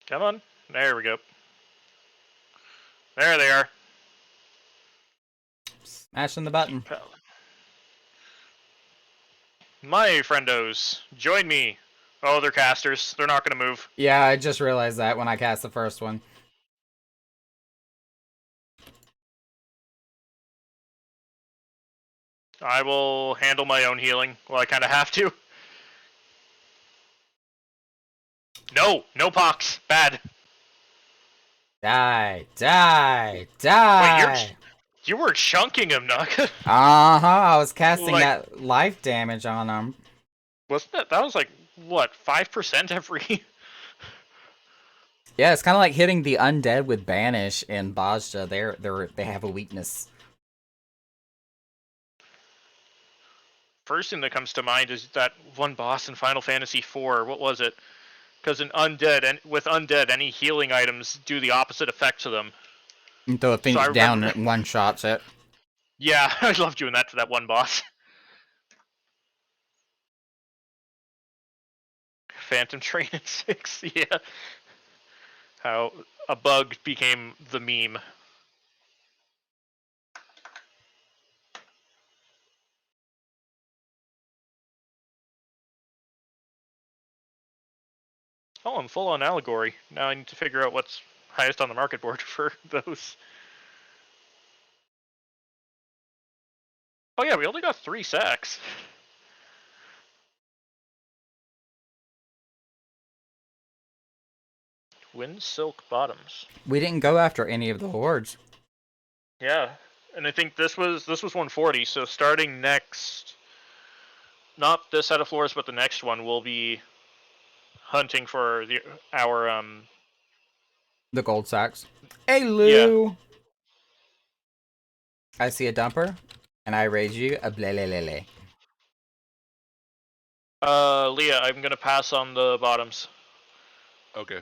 Speaker 1: Come on. There we go. There they are.
Speaker 2: Smashing the button.
Speaker 1: My friendos, join me. Oh, they're casters. They're not going to move.
Speaker 2: Yeah, I just realized that when I cast the first one.
Speaker 1: I will handle my own healing. Well, I kind of have to. No pox. Bad.
Speaker 2: Die, die,
Speaker 1: Wait,
Speaker 2: die.
Speaker 1: you were chunking him, Naka.
Speaker 2: I was casting
Speaker 1: Like,
Speaker 2: that life damage on him.
Speaker 1: wasn't that was like what 5% every?
Speaker 2: Yeah, it's kind of like hitting the undead with banish in Bajja. They have a weakness.
Speaker 1: First thing that comes to mind is that one boss in Final Fantasy IV. What was it? Because with undead, any healing items do the opposite effect to them.
Speaker 2: And throw a
Speaker 1: So
Speaker 2: Phoenix
Speaker 1: I
Speaker 2: down
Speaker 1: remember.
Speaker 2: and one shots it.
Speaker 1: Yeah, I love doing that to that one boss. Phantom Train in 6. Yeah. How a bug became the meme. Oh, I'm full on allegory. Now I need to figure out what's highest on the market board for those. Oh yeah, we only got 3 sacks. Wind Silk Bottoms.
Speaker 2: We didn't go after any of the hordes.
Speaker 1: Yeah, and I think this was 140. So starting next, not this set of floors, but the next one, we'll be hunting for our
Speaker 2: The gold sacks. Hey,
Speaker 1: yeah.
Speaker 2: Lou! I see a dumper, and I raise you a blelelele.
Speaker 1: Leah, I'm gonna pass on the bottoms.
Speaker 3: Okay.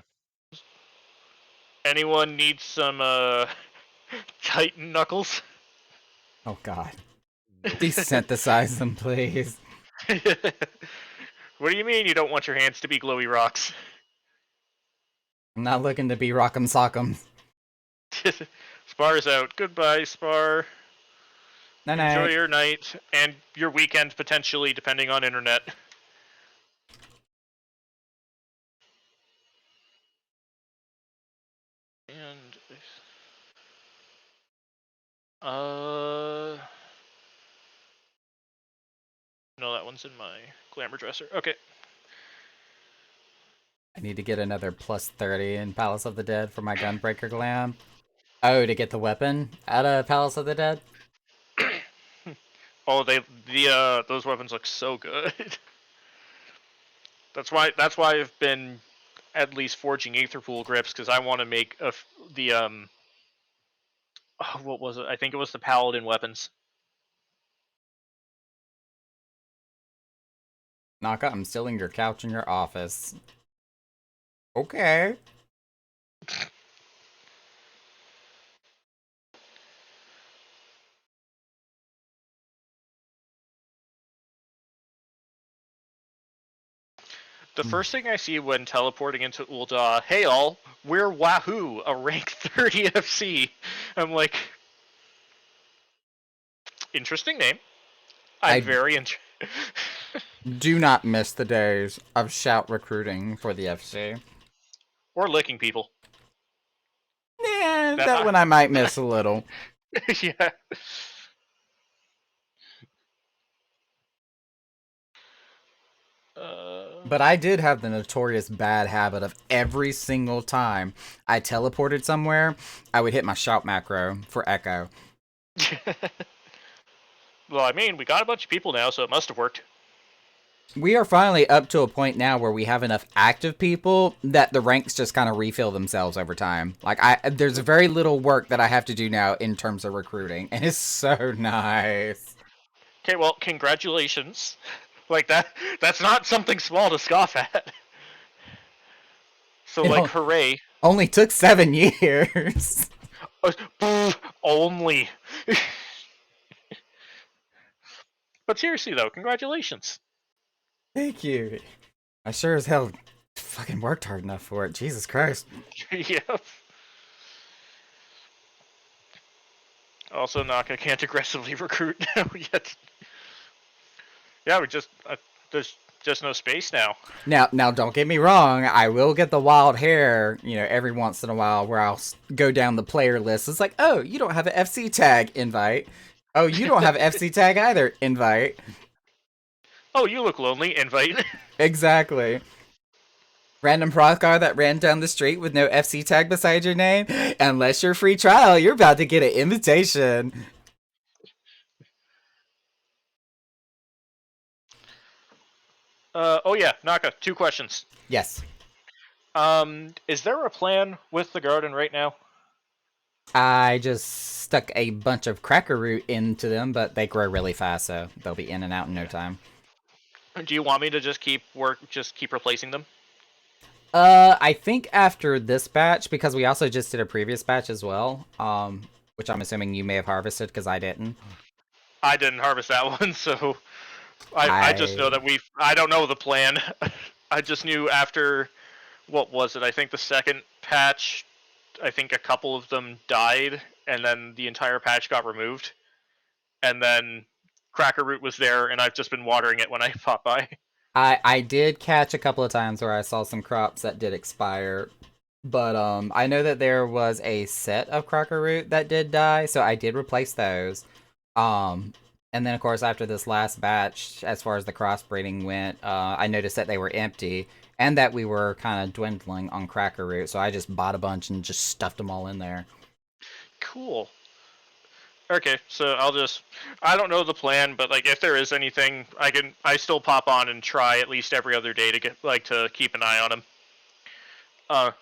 Speaker 1: Anyone need some Titan knuckles?
Speaker 2: Oh god.
Speaker 3: Nope.
Speaker 2: Desynthesize them, please.
Speaker 1: What do you mean you don't want your hands to be glowy rocks?
Speaker 2: I'm not looking to be rock'em sock'em.
Speaker 1: Spar's out. Goodbye, Spar.
Speaker 2: No,
Speaker 1: Enjoy
Speaker 2: no.
Speaker 1: your night and your weekend, potentially, depending on internet. And no, that one's in my glamour dresser. Okay.
Speaker 2: I need to get another plus 30 in Palace of the Dead for my Gunbreaker glam. Oh, to get the weapon out of Palace of the Dead?
Speaker 1: Oh, those weapons look so good. That's why I've been at least forging Aetherpool grips, because I want to make the what was it? I think it was the Paladin weapons.
Speaker 2: Naka, I'm stealing your couch in your office. Okay.
Speaker 1: The first thing I see when teleporting into Ul'dah, hey all, we're Wahoo, a rank 30 FC. I'm like, interesting name. I'm
Speaker 2: I
Speaker 1: very interested.
Speaker 2: do not miss the days of shout recruiting for the FC.
Speaker 1: Or licking people.
Speaker 2: Yeah, that one I might miss a little.
Speaker 1: Yeah.
Speaker 2: But I did have the notorious bad habit of every single time I teleported somewhere, I would hit my shout macro for Echo.
Speaker 1: Well, I mean, we got a bunch of people now, so it must have worked.
Speaker 2: We are finally up to a point now where we have enough active people that the ranks just kind of refill themselves over time. Like, there's very little work that I have to do now in terms of recruiting, and it's so nice.
Speaker 1: Okay, well, congratulations. Like, that's not something small to scoff at. So,
Speaker 2: It
Speaker 1: like,
Speaker 2: o-
Speaker 1: hooray.
Speaker 2: Only took 7 years.
Speaker 1: Only. But seriously, though, congratulations.
Speaker 2: Thank you. I sure as hell fucking worked hard enough for it. Jesus Christ.
Speaker 1: Yeah. Also, Naka can't aggressively recruit now yet. Yeah, there's just no space now.
Speaker 2: Now, don't get me wrong. I will get the wild hair, every once in a while, where I'll go down the player list. It's like, oh, you don't have an FC tag invite. Oh, you don't have FC tag either. Invite.
Speaker 1: Oh, you look lonely. Invite.
Speaker 2: Exactly. Random Prothgar that ran down the street with no FC tag beside your name. Unless you're free trial, you're about to get an invitation.
Speaker 1: Oh yeah, Naka. 2 questions.
Speaker 2: Yes.
Speaker 1: Is there a plan with the garden right now?
Speaker 2: I just stuck a bunch of cracker root into them, but they grow really fast, so they'll be in and out in no time.
Speaker 1: Do you want me to just keep replacing them?
Speaker 2: I think after this batch, because we also just did a previous batch as well, which I'm assuming you may have harvested because I didn't.
Speaker 1: I didn't harvest that one, so I just know that I don't know the plan. I just knew after, what was it? I think the second patch, I think a couple of them died, and then the entire patch got removed. And then Cracker Root was there, and I've just been watering it when I pop by.
Speaker 2: I did catch a couple of times where I saw some crops that did expire, but I know that there was a set of cracker root that did die, so I did replace those. And then of course after this last batch, as far as the crossbreeding went, I noticed that they were empty and that we were kind of dwindling on cracker root, so I just bought a bunch and just stuffed them all in there.
Speaker 1: Cool. Okay, so I don't know the plan, but like if there is anything, I still pop on and try at least every other day to keep an eye on him.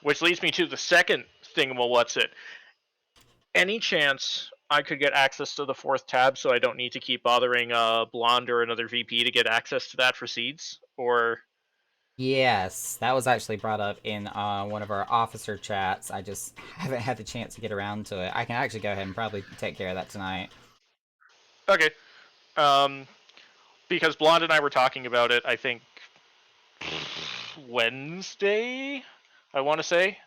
Speaker 1: Which leads me to the second thing. Well, what's it? Any chance I could get access to the 4th tab, so I don't need to keep bothering Blonde or another VP to get access to that for seeds? Or
Speaker 2: Yes, that was actually brought up in one of our officer chats. I just haven't had the chance to get around to it. I can actually go ahead and probably take care of that tonight.
Speaker 1: okay, because Blonde and I were talking about it. I think Wednesday, I want to say,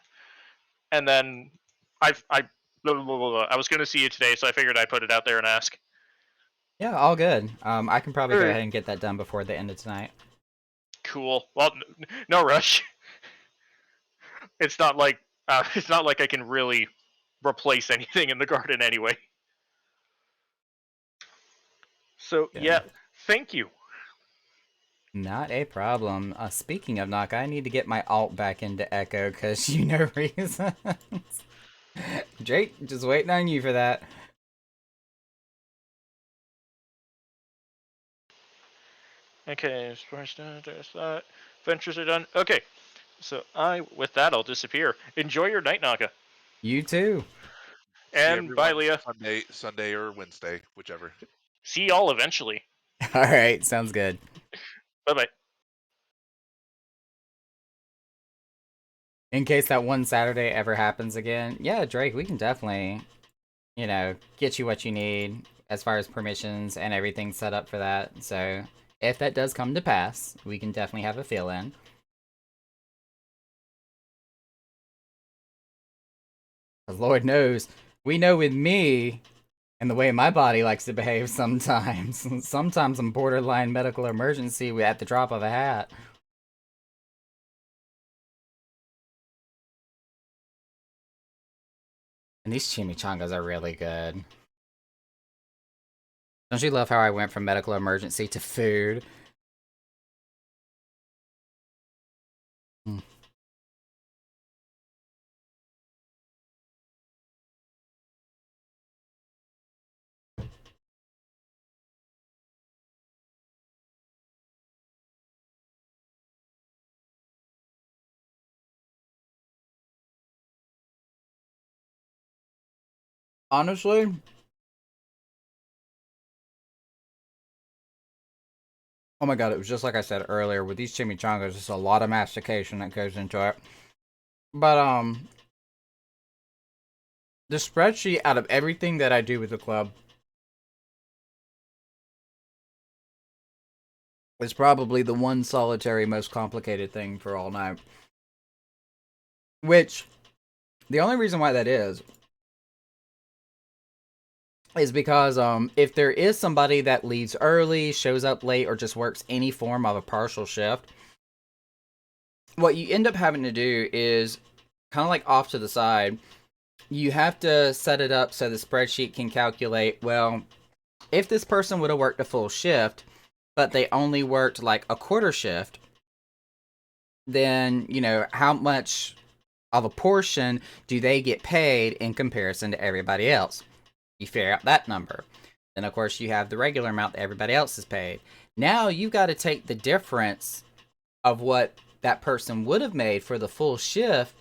Speaker 1: and then I was going to see you today, so I figured I'd put it out there and ask.
Speaker 2: Yeah, all good. I can probably go
Speaker 1: Alright.
Speaker 2: ahead and get that done before the end of tonight.
Speaker 1: Cool. Well, no rush. It's not like I can really replace anything in the garden anyway. So yeah, thank you.
Speaker 2: Not a problem. Speaking of knock, I need to get my alt back into Echo because you know reasons. Drake, just waiting on you for that.
Speaker 1: Okay, ventures are done. Okay, so with that, I'll disappear. Enjoy your night, Naka.
Speaker 2: You too.
Speaker 1: And bye, Leah.
Speaker 3: Sunday or Wednesday, whichever.
Speaker 1: See y'all eventually.
Speaker 2: All right, sounds good.
Speaker 1: Bye bye.
Speaker 2: In case that one Saturday ever happens again, yeah, Drake, we can definitely, get you what you need as far as permissions and everything set up for that. So if that does come to pass, we can definitely have a fill-in. Because Lord knows, we know with me and the way my body likes to behave sometimes. Sometimes I'm borderline medical emergency at the drop of a hat. And these chimichangas are really good. Don't you love how I went from medical emergency to food? Honestly, oh my god, it was just like I said earlier, with these chimichangas, there's a lot of mastication that goes into it. But, the spreadsheet out of everything that I do with the club is probably the one solitary most complicated thing for all night. Which, the only reason why that is because if there is somebody that leaves early, shows up late, or just works any form of a partial shift, what you end up having to do is kind of like off to the side, you have to set it up so the spreadsheet can calculate, well, If this person would have worked a full shift, but they only worked like a quarter shift, then, how much of a portion do they get paid in comparison to everybody else? You figure out that number. Then, of course, you have the regular amount that everybody else is paid. Now you've got to take the difference of what that person would have made for the full shift,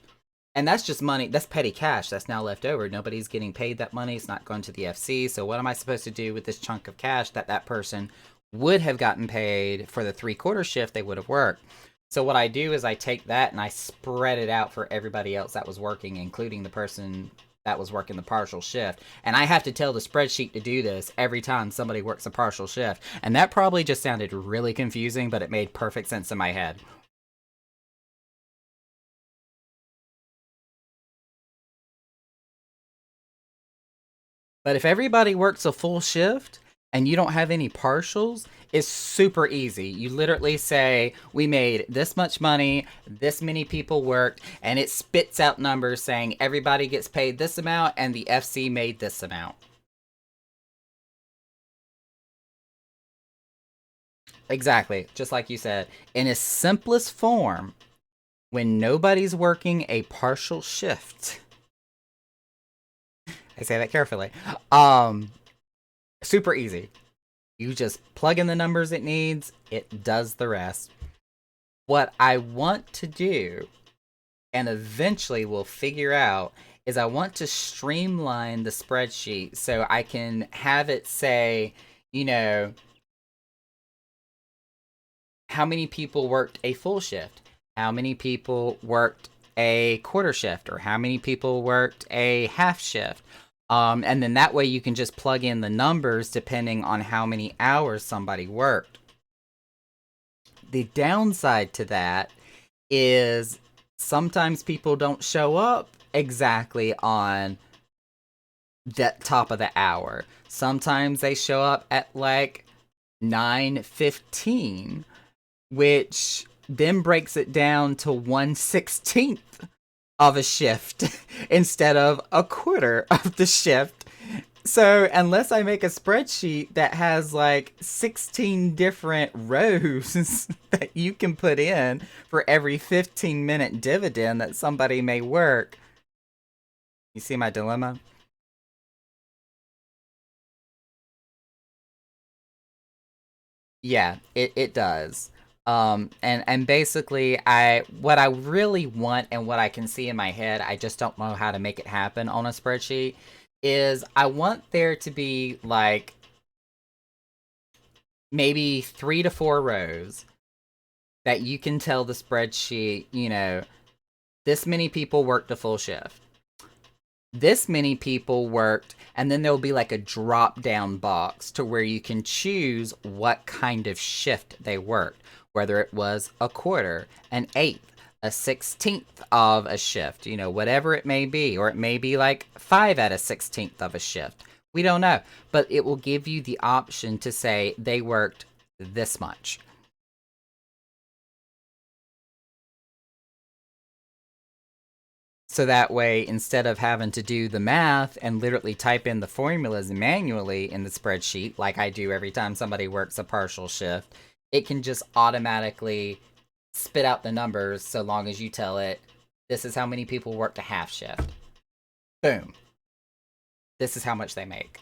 Speaker 2: and that's just money. That's petty cash that's now left over. Nobody's getting paid that money. It's not going to the FC. So what am I supposed to do with this chunk of cash that person would have gotten paid for the 3/4 shift they would have worked? So what I do is I take that and I spread it out for everybody else that was working, including the person that was working the partial shift. And I have to tell the spreadsheet to do this every time somebody works a partial shift. And that probably just sounded really confusing, but it made perfect sense in my head. But if everybody works a full shift and you don't have any partials, it's super easy. You literally say, we made this much money, this many people worked, and it spits out numbers saying everybody gets paid this amount and the FC made this amount. Exactly, just like you said. In its simplest form, when nobody's working a partial shift, I say that carefully. Super easy. You just plug in the numbers it needs, it does the rest. What I want to do, and eventually we'll figure out, is I want to streamline the spreadsheet so I can have it say, how many people worked a full shift, how many people worked a quarter shift, or how many people worked a half shift. And then that way you can just plug in the numbers depending on how many hours somebody worked. The downside to that is sometimes people don't show up exactly on the top of the hour. Sometimes they show up at like 9:15, which then breaks it down to 1/16 of a shift instead of a quarter of the shift. So unless I make a spreadsheet that has like 16 different rows that you can put in for every 15-minute dividend that somebody may work, you see my dilemma? Yeah, it does. And basically what I really want and what I can see in my head, I just don't know how to make it happen on a spreadsheet, is I want there to be like maybe 3 to 4 rows that you can tell the spreadsheet, this many people worked a full shift. This many people worked, and then there'll be like a drop down box to where you can choose what kind of shift they worked, whether it was a quarter, an eighth, a 16th of a shift, whatever it may be, or it may be like 5 at a 16th of a shift. We don't know, but it will give you the option to say they worked this much. So that way, instead of having to do the math and literally type in the formulas manually in the spreadsheet, like I do every time somebody works a partial shift, it can just automatically spit out the numbers so long as you tell it, this is how many people worked a half shift. Boom. This is how much they make.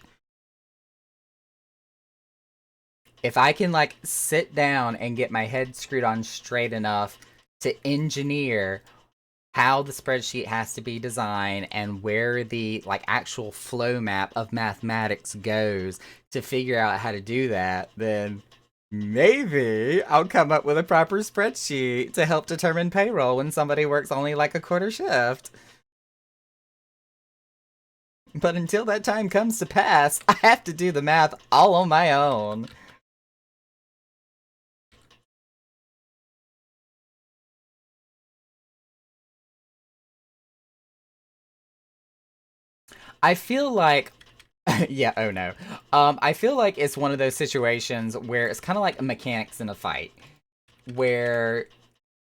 Speaker 2: If I can like sit down and get my head screwed on straight enough to engineer how the spreadsheet has to be designed and where the like actual flow map of mathematics goes to figure out how to do that, then maybe I'll come up with a proper spreadsheet to help determine payroll when somebody works only like a quarter shift. But until that time comes to pass, I have to do the math all on my own. I feel like yeah, oh no. I feel like it's one of those situations where it's kind of like mechanics in a fight, where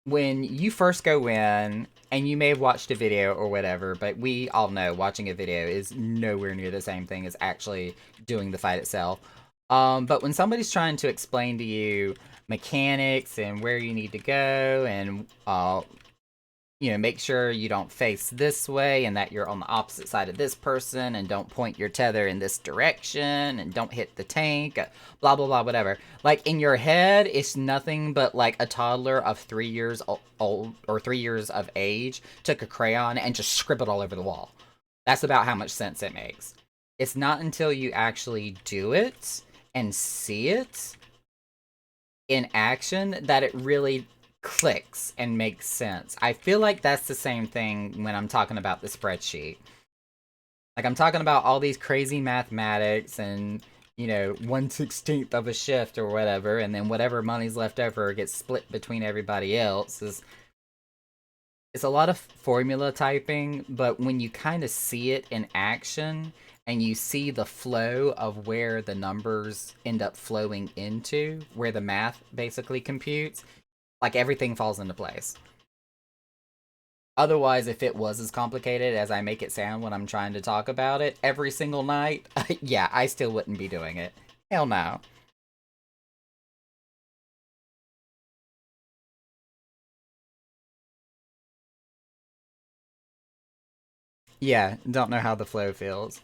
Speaker 2: when you first go in, and you may have watched a video or whatever, but we all know watching a video is nowhere near the same thing as actually doing the fight itself. But when somebody's trying to explain to you mechanics and where you need to go and make sure you don't face this way and that you're on the opposite side of this person and don't point your tether in this direction and don't hit the tank, blah, blah, blah, whatever. Like, in your head, it's nothing but like a toddler of 3 years old or 3 years of age took a crayon and just scribbled all over the wall. That's about how much sense it makes. It's not until you actually do it and see it in action that it really clicks and makes sense. I feel like that's the same thing when I'm talking about the spreadsheet. Like, I'm talking about all these crazy mathematics and, 1/16 of a shift or whatever, and then whatever money's left over gets split between everybody else. It's a lot of formula typing, but when you kind of see it in action and you see the flow of where the numbers end up flowing into, where the math basically computes, like, everything falls into place. Otherwise, if it was as complicated as I make it sound when I'm trying to talk about it every single night, yeah, I still wouldn't be doing it. Hell no. Yeah, don't know how the flow feels.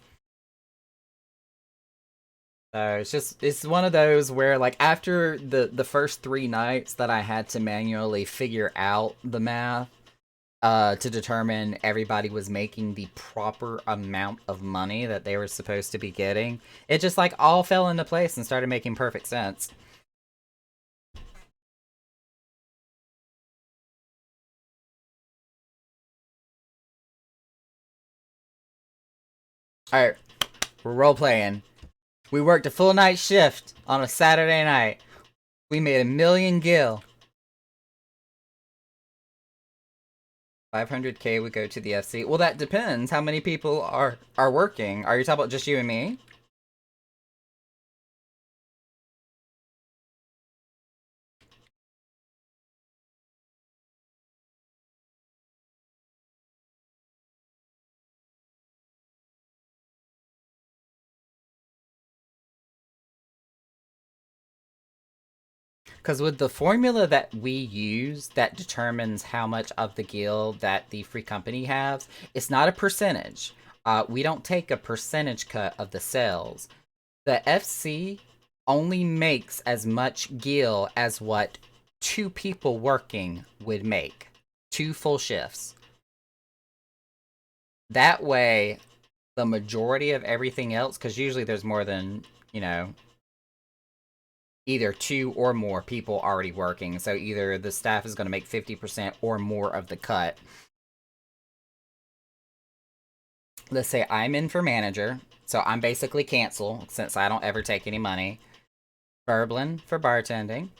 Speaker 2: So it's one of those where, like, after the first 3 nights that I had to manually figure out the math to determine everybody was making the proper amount of money that they were supposed to be getting, it just, like, all fell into place and started making perfect sense. Alright, we're role playing. We worked a full night shift on a Saturday night. We made 1,000,000 gil. 500K would go to the FC. Well, that depends. How many people are working? Are you talking about just you and me? Because with the formula that we use that determines how much of the gil that the free company has, it's not a percentage. We don't take a percentage cut of the sales. The FC only makes as much gil as what 2 people working would make. 2 full shifts. That way, the majority of everything else, because usually there's more than, either 2 or more people already working. So either the staff is going to make 50% or more of the cut. Let's say I'm in for manager, so I'm basically cancel since I don't ever take any money. Berblin for bartending.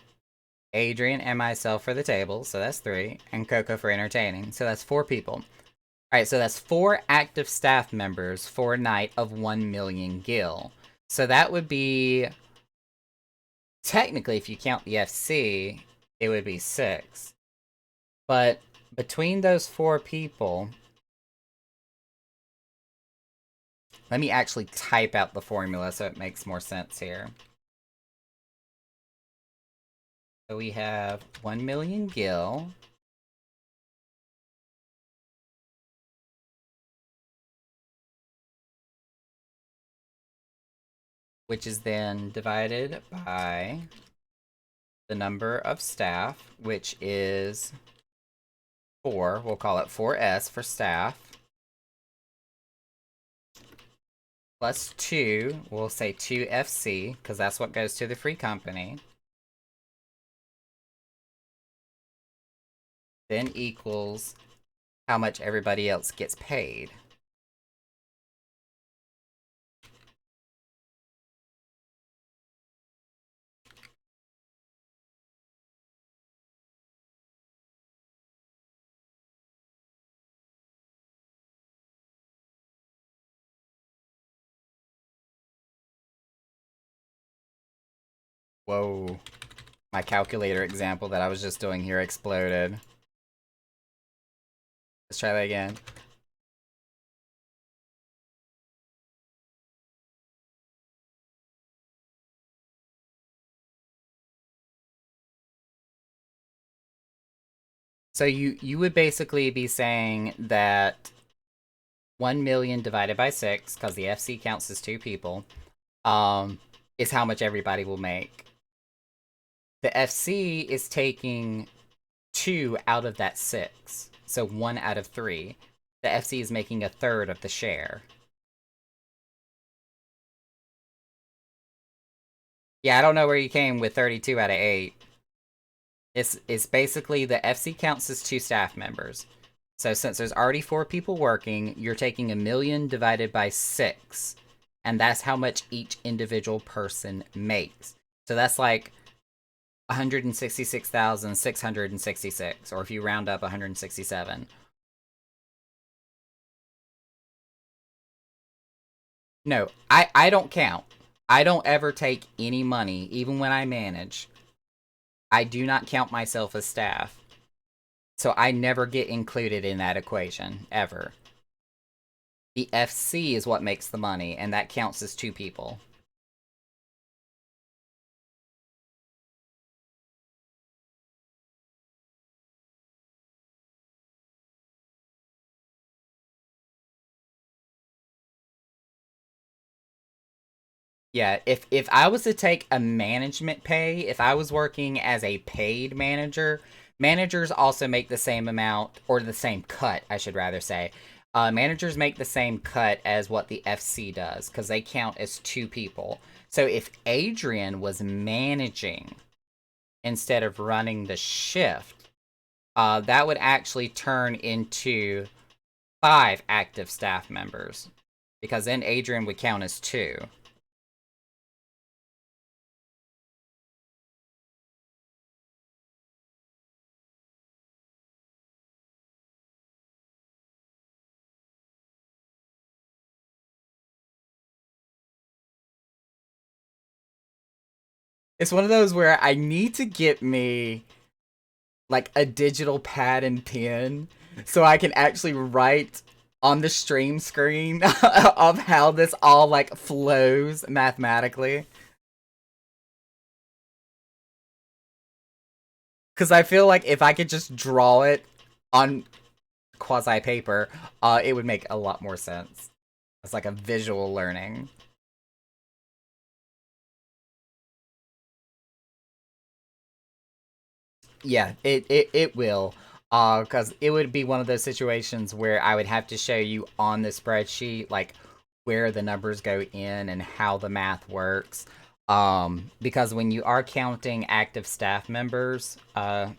Speaker 2: Adrian and myself for the table, so that's 3. And Coco for entertaining, so that's 4 people. Alright, so that's 4 active staff members for a night of 1,000,000 gil. So that would be... Technically, if you count the FC, it would be 6. But between those 4 people... Let me actually type out the formula so it makes more sense here. So we have 1,000,000 gil. Which is then divided by the number of staff, which is 4. We'll call it 4S for staff. Plus 2, we'll say 2 FC, because that's what goes to the free company. Then equals how much everybody else gets paid. Whoa. My calculator example that I was just doing here exploded. Let's try that again. So you would basically be saying that 1 million divided by 6, because the FC counts as 2 people, is how much everybody will make. The FC is taking 2 out of that 6, so 1 out of 3. The FC is making a third of the share. Yeah, I don't know where you came with 32 out of 8. It's basically the FC counts as 2 staff members. So since there's already 4 people working, you're taking 1 million divided by 6. And that's how much each individual person makes. So that's like 166,666, or if you round up, 167. No, I don't count. I don't ever take any money, even when I manage. I do not count myself as staff. So I never get included in that equation, ever. The FC is what makes the money, and that counts as 2 people. Yeah, if I was to take a management pay, if I was working as a paid manager, managers also make the same amount, or the same cut, I should rather say. Managers make the same cut as what the FC does, because they count as 2 people. So if Adrian was managing instead of running the shift, that would actually turn into 5 active staff members, because then Adrian would count as 2. It's one of those where I need to get me like a digital pad and pen so I can actually write on the stream screen of how this all like flows mathematically. Cuz I feel like if I could just draw it on quasi paper, it would make a lot more sense. It's like a visual learning. Yeah, it will. Because it would be one of those situations where I would have to show you on the spreadsheet, like, where the numbers go in and how the math works. Because when you are counting active staff members,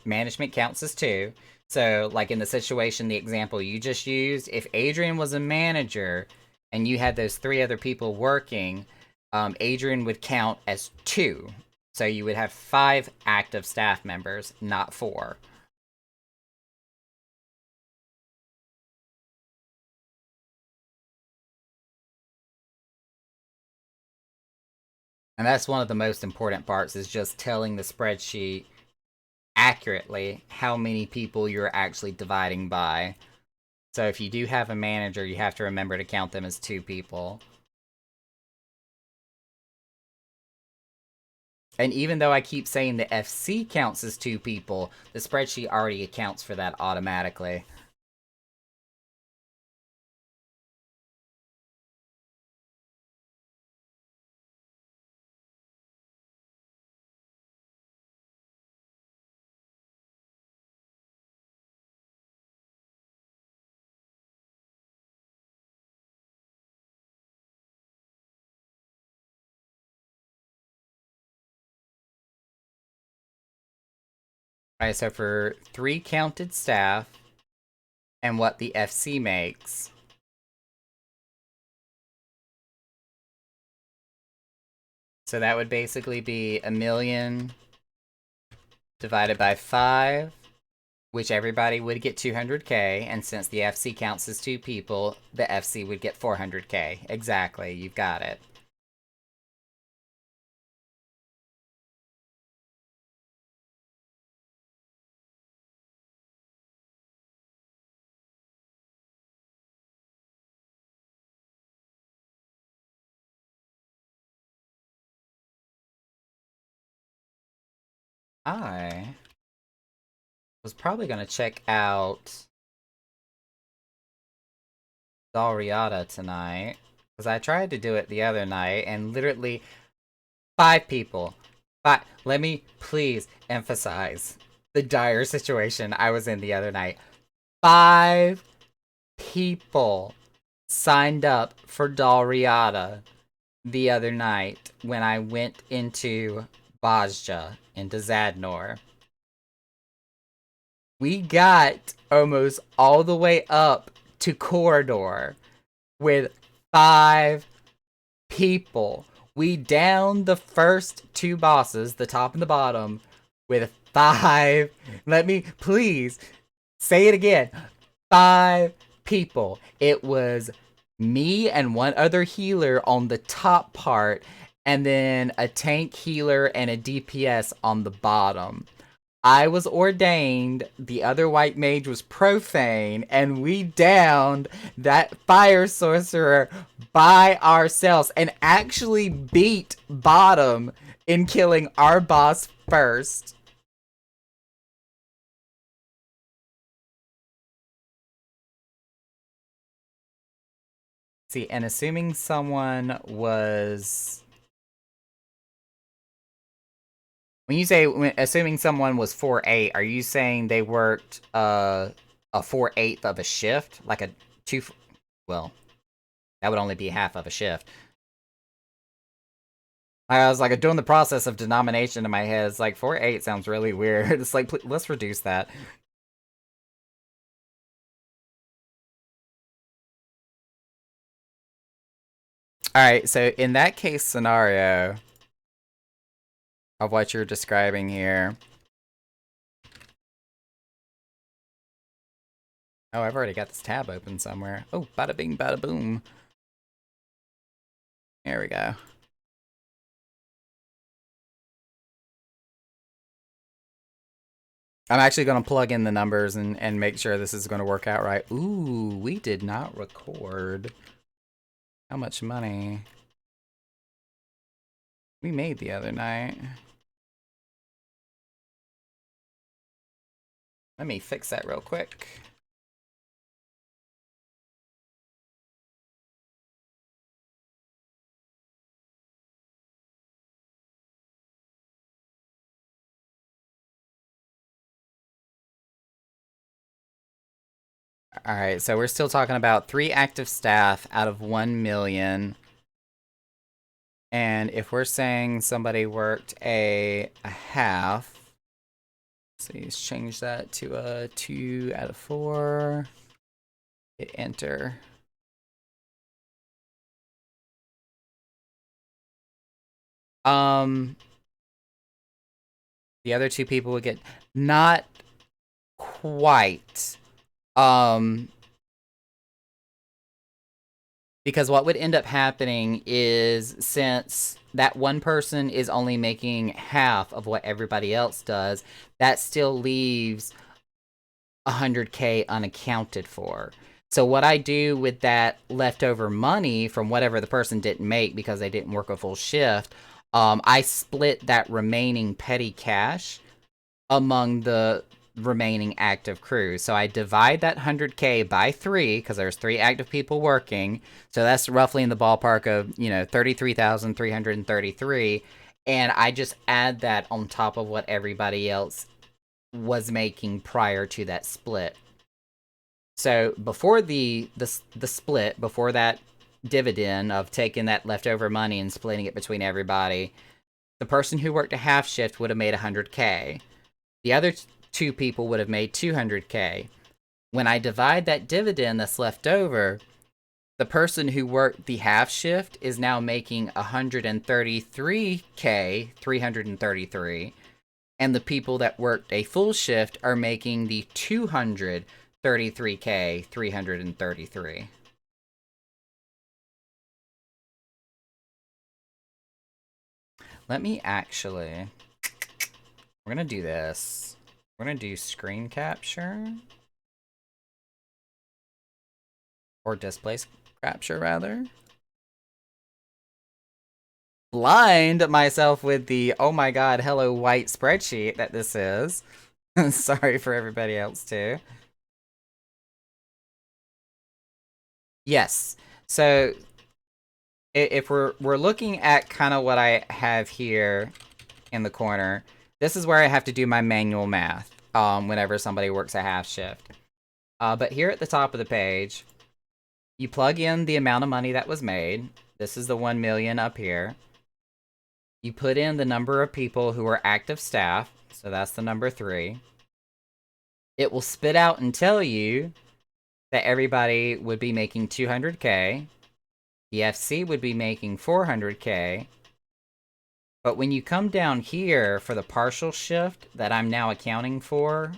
Speaker 2: management counts as 2. So, like in the situation, the example you just used, if Adrian was a manager and you had those 3 other people working, Adrian would count as 2. So you would have 5 active staff members, not 4. And that's one of the most important parts, is just telling the spreadsheet accurately how many people you're actually dividing by. So if you do have a manager, you have to remember to count them as 2 people. And even though I keep saying the FC counts as 2 people, the spreadsheet already accounts for that automatically. Alright, so for 3 counted staff, and what the FC makes, so that would basically be 1 million divided by 5, which everybody would get 200k, and since the FC counts as 2 people, the FC would get 400k. Exactly, you've got it. I was probably gonna check out Dalriada tonight. Because I tried to do it the other night, and literally 5 people. But let me please emphasize the dire situation I was in the other night. 5 people signed up for Dalriada the other night when I went into Bajja, into Zadnor. We got almost all the way up to Corridor with 5 people. We downed the first 2 bosses, the top and the bottom, with 5. Let me please say it again. 5 people. It was me and 1 other healer on the top part, and then a tank healer and a DPS on the bottom. I was ordained, the other white mage was profane, and we downed that fire sorcerer by ourselves and actually beat bottom in killing our boss first. See, and assuming someone was... When you say, assuming someone was 4/8, are you saying they worked a 4/8 of a shift? Like a 2... Well, that would only be half of a shift. I was like, doing the process of denomination in my head. It's like, 4/8 sounds really weird. It's like, let's reduce that. Alright, so in that case scenario of what you're describing here... Oh, I've already got this tab open somewhere. Oh, bada bing, bada boom. There we go. I'm actually going to plug in the numbers and make sure this is going to work out right. Ooh, we did not record. How much money we made the other night. Let me fix that real quick. Alright, so we're still talking about 3 active staff out of 1 million. And if we're saying somebody worked a half, so let's change that to a 2 out of 4. Hit enter. The other 2 people would get not quite. Because what would end up happening is, since that one person is only making half of what everybody else does, that still leaves 100k unaccounted for. So what I do with that leftover money from whatever the person didn't make because they didn't work a full shift, I split that remaining petty cash among the remaining active crews. So I divide that 100k by 3, because there's 3 active people working. So that's roughly in the ballpark of, 33,333. And I just add that on top of what everybody else was making prior to that split. So before the split, before that dividend of taking that leftover money and splitting it between everybody, the person who worked a half shift would have made 100k. The other 2 people would have made 200k. When I divide that dividend that's left over, the person who worked the half shift is now making 133k, 333, and the people that worked a full shift are making the 233k, 333. Let me actually... We're gonna do this. We're gonna do screen capture. Or display capture, rather. Blind myself with the, oh my god, hello white spreadsheet that this is. Sorry for everybody else too. Yes. So if we're looking at kind of what I have here in the corner, this is where I have to do my manual math whenever somebody works a half shift. But here at the top of the page, you plug in the amount of money that was made. This is the 1 million up here. You put in the number of people who are active staff, so that's the number 3. It will spit out and tell you that everybody would be making 200K. The FC would be making 400K. But when you come down here for the partial shift that I'm now accounting for,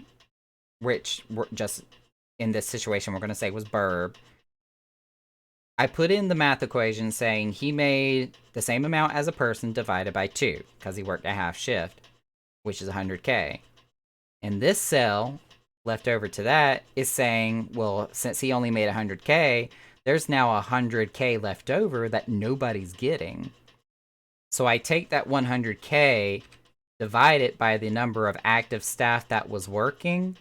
Speaker 2: which just in this situation we're going to say was Burb, I put in the math equation saying he made the same amount as a person divided by 2, because he worked a half shift, which is 100K. And this cell, left over to that, is saying, well, since he only made 100K, there's now 100K left over that nobody's getting. So I take that 100K, divide it by the number of active staff that was working,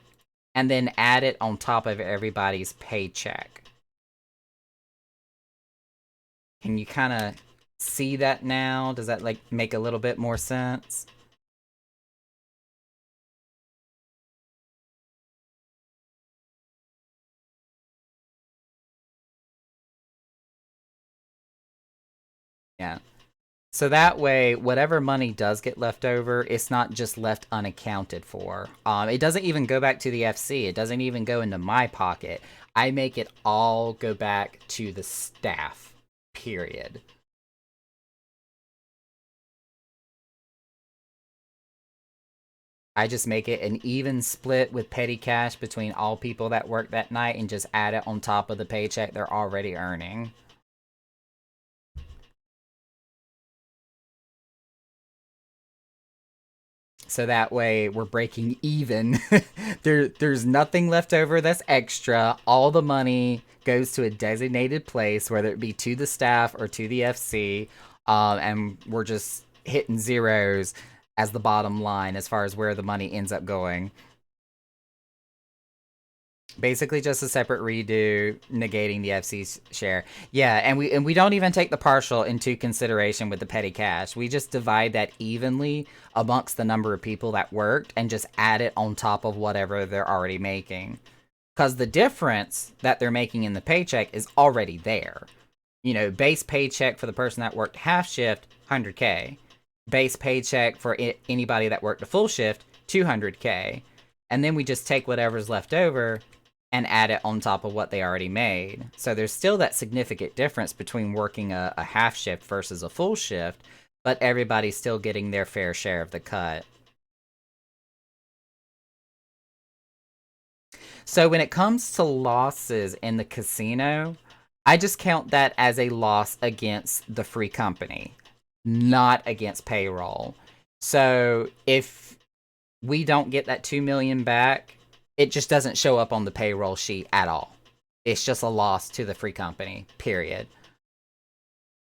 Speaker 2: and then add it on top of everybody's paycheck. Can you kind of see that now? Does that like make a little bit more sense? Yeah. So that way, whatever money does get left over, it's not just left unaccounted for. It doesn't even go back to the FC. It doesn't even go into my pocket. I make it all go back to the staff, period. I just make it an even split with petty cash between all people that work that night and just add it on top of the paycheck they're already earning. So that way we're breaking even. There's nothing left over that's extra. All the money goes to a designated place, whether it be to the staff or to the FC, and we're just hitting zeros as the bottom line as far as where the money ends up going. Basically just a separate redo, negating the FC's share. Yeah, and we don't even take the partial into consideration with the petty cash. We just divide that evenly amongst the number of people that worked and just add it on top of whatever they're already making. Because the difference that they're making in the paycheck is already there. You know, base paycheck for the person that worked half shift, 100K. Base paycheck for anybody that worked a full shift, 200K. And then we just take whatever's left over and add it on top of what they already made. So there's still that significant difference between working a half shift versus a full shift, but everybody's still getting their fair share of the cut. So when it comes to losses in the casino, I just count that as a loss against the free company, not against payroll. So if we don't get that 2 million back, it just doesn't show up on the payroll sheet at all. It's just a loss to the free company, period.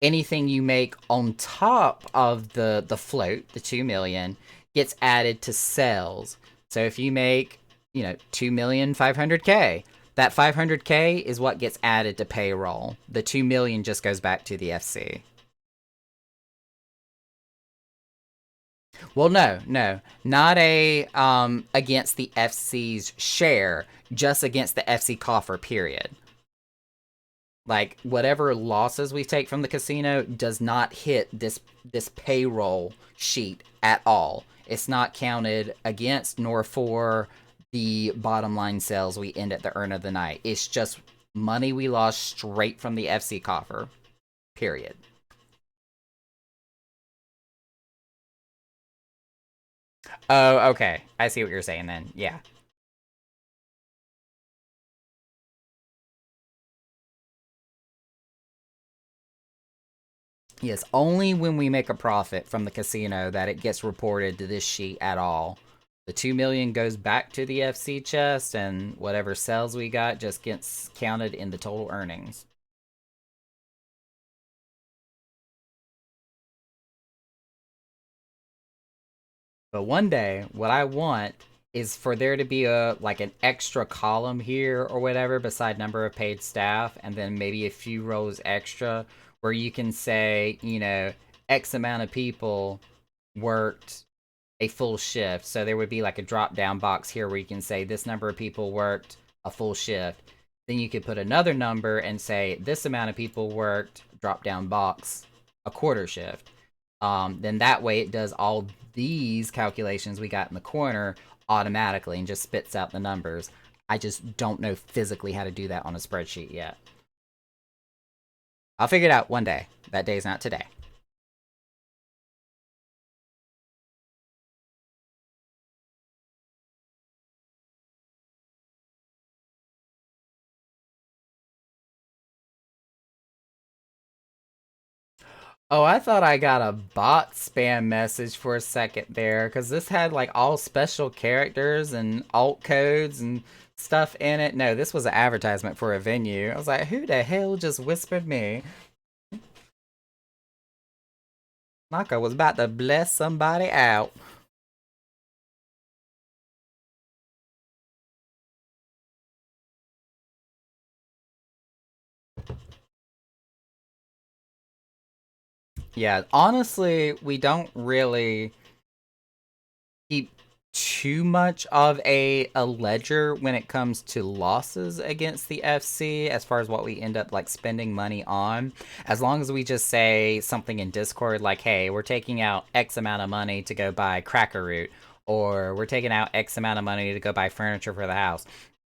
Speaker 2: Anything you make on top of the float, the 2 million, gets added to sales. So if you make, 2,500,000, that 500K is what gets added to payroll. The 2 million just goes back to the FC. Well, no, not against the FC's share, just against the FC coffer, period. Like, whatever losses we take from the casino does not hit this payroll sheet at all. It's not counted against nor for the bottom line sales we end at the earn of the night. It's just money we lost straight from the FC coffer, period. Oh, okay. I see what you're saying then. Yeah. Yes, only when we make a profit from the casino that it gets reported to this sheet at all. The 2 million goes back to the FC chest, and whatever sales we got just gets counted in the total earnings. But one day, what I want is for there to be a like an extra column here or whatever beside number of paid staff, and then maybe a few rows extra where you can say, you know, X amount of people worked a full shift. So there would be like a drop down box here where you can say this number of people worked a full shift. Then you could put another number and say this amount of people worked, drop down box, a quarter shift. Then that way it does all these calculations we got in the corner automatically and just spits out the numbers. I just don't know physically how to do that on a spreadsheet yet. I'll figure it out one day. That day's not today. Oh, I thought I got a bot spam message for a second there, because this had like all special characters and alt codes and stuff in it. No, this was an advertisement for a venue. I was like, who the hell just whispered me? Like I was about to bless somebody out. Yeah, honestly, we don't really keep too much of a ledger when it comes to losses against the FC as far as what we end up like spending money on. As long as we just say something in Discord like, hey, we're taking out X amount of money to go buy Cracker Root, or we're taking out X amount of money to go buy furniture for the house.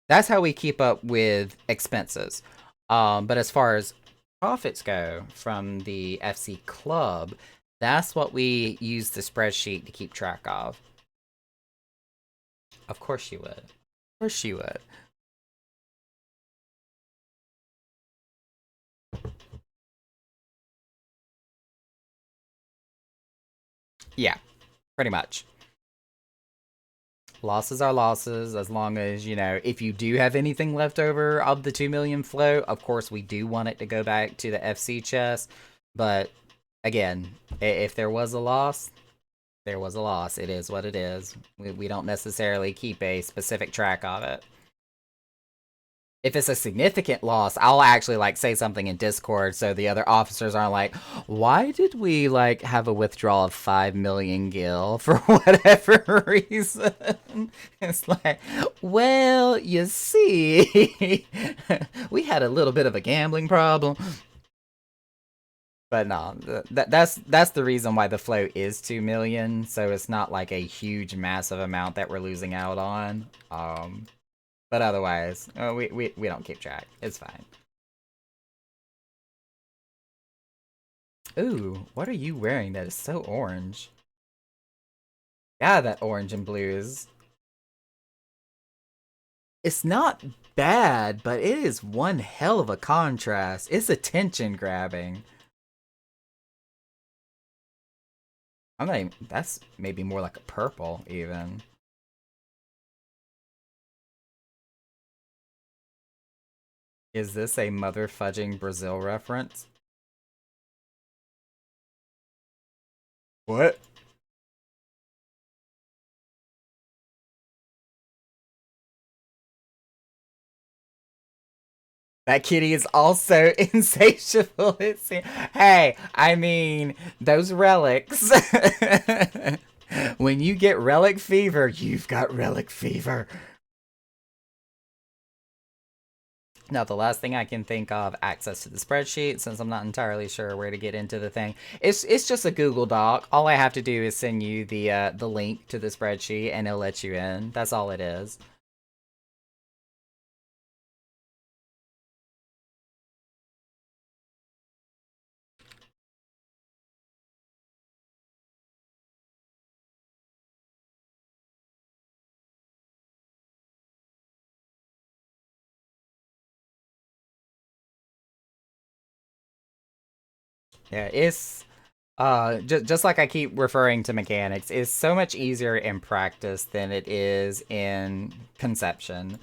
Speaker 2: That's how we keep up with expenses. But as far as profits go from the FC club, that's what we use the spreadsheet to keep track of. Of course you would. Of course you would. Yeah, pretty much. Losses are losses, as long as, you know, if you do have anything left over of the 2 million float, of course we do want it to go back to the FC chest. But again, if there was a loss, there was a loss. It is what it is. We don't necessarily keep a specific track of it. If it's a significant loss, I'll actually like say something in Discord so the other officers aren't like, why did we like have a withdrawal of 5 million gil for whatever reason? It's like, well, you see, we had a little bit of a gambling problem. But no, that's the reason why the float is 2 million, so it's not like a huge massive amount that we're losing out on. But otherwise, we don't keep track. It's fine. Ooh, what are you wearing that is so orange? Yeah, that orange and blue is... It's not bad, but it is one hell of a contrast. It's attention grabbing. I'm not even... That's maybe more like a purple, even. Is this a mother fudging Brazil reference? What? That kitty is also insatiable. Hey, I mean, those relics. When you get relic fever, you've got relic fever. Now, the last thing I can think of, access to the spreadsheet, since I'm not entirely sure where to get into the thing. It's just a Google Doc. All I have to do is send you the link to the spreadsheet, and it'll let you in. That's all it is. Yeah, it's just like I keep referring to mechanics, it's so much easier in practice than it is in conception.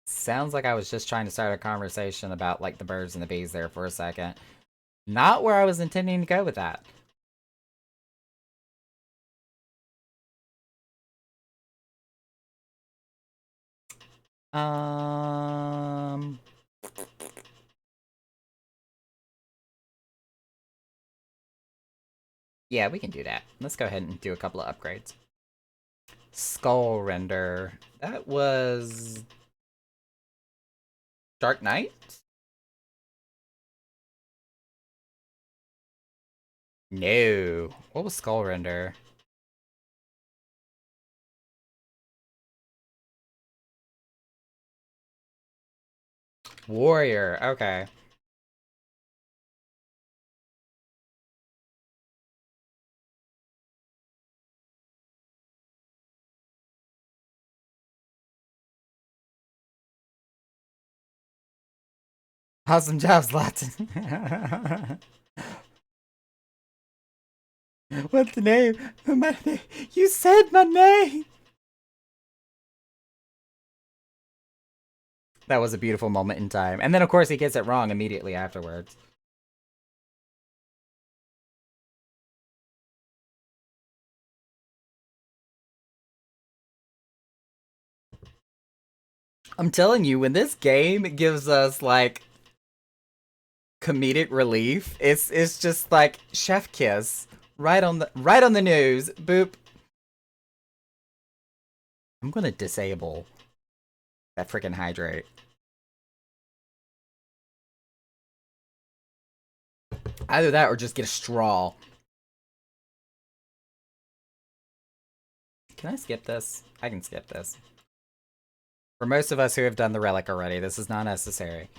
Speaker 2: Sounds like I was just trying to start a conversation about like the birds and the bees there for a second. Not where I was intending to go with that. Um. Yeah, we can do that. Let's go ahead and do a couple of upgrades. Skull render. That was Dark Knight? No. What was Skull render? Warrior. Okay. Awesome job, Zlatan. What's the name? My name? You said my name! That was a beautiful moment in time. And then, of course, he gets it wrong immediately afterwards. I'm telling you, when this game gives us, like, comedic relief, it's just like chef kiss. Right on the news. Boop. I'm gonna disable that freaking hydrate. Either that or just get a straw. Can I skip this? I can skip this. For most of us who have done the relic already, this is not necessary.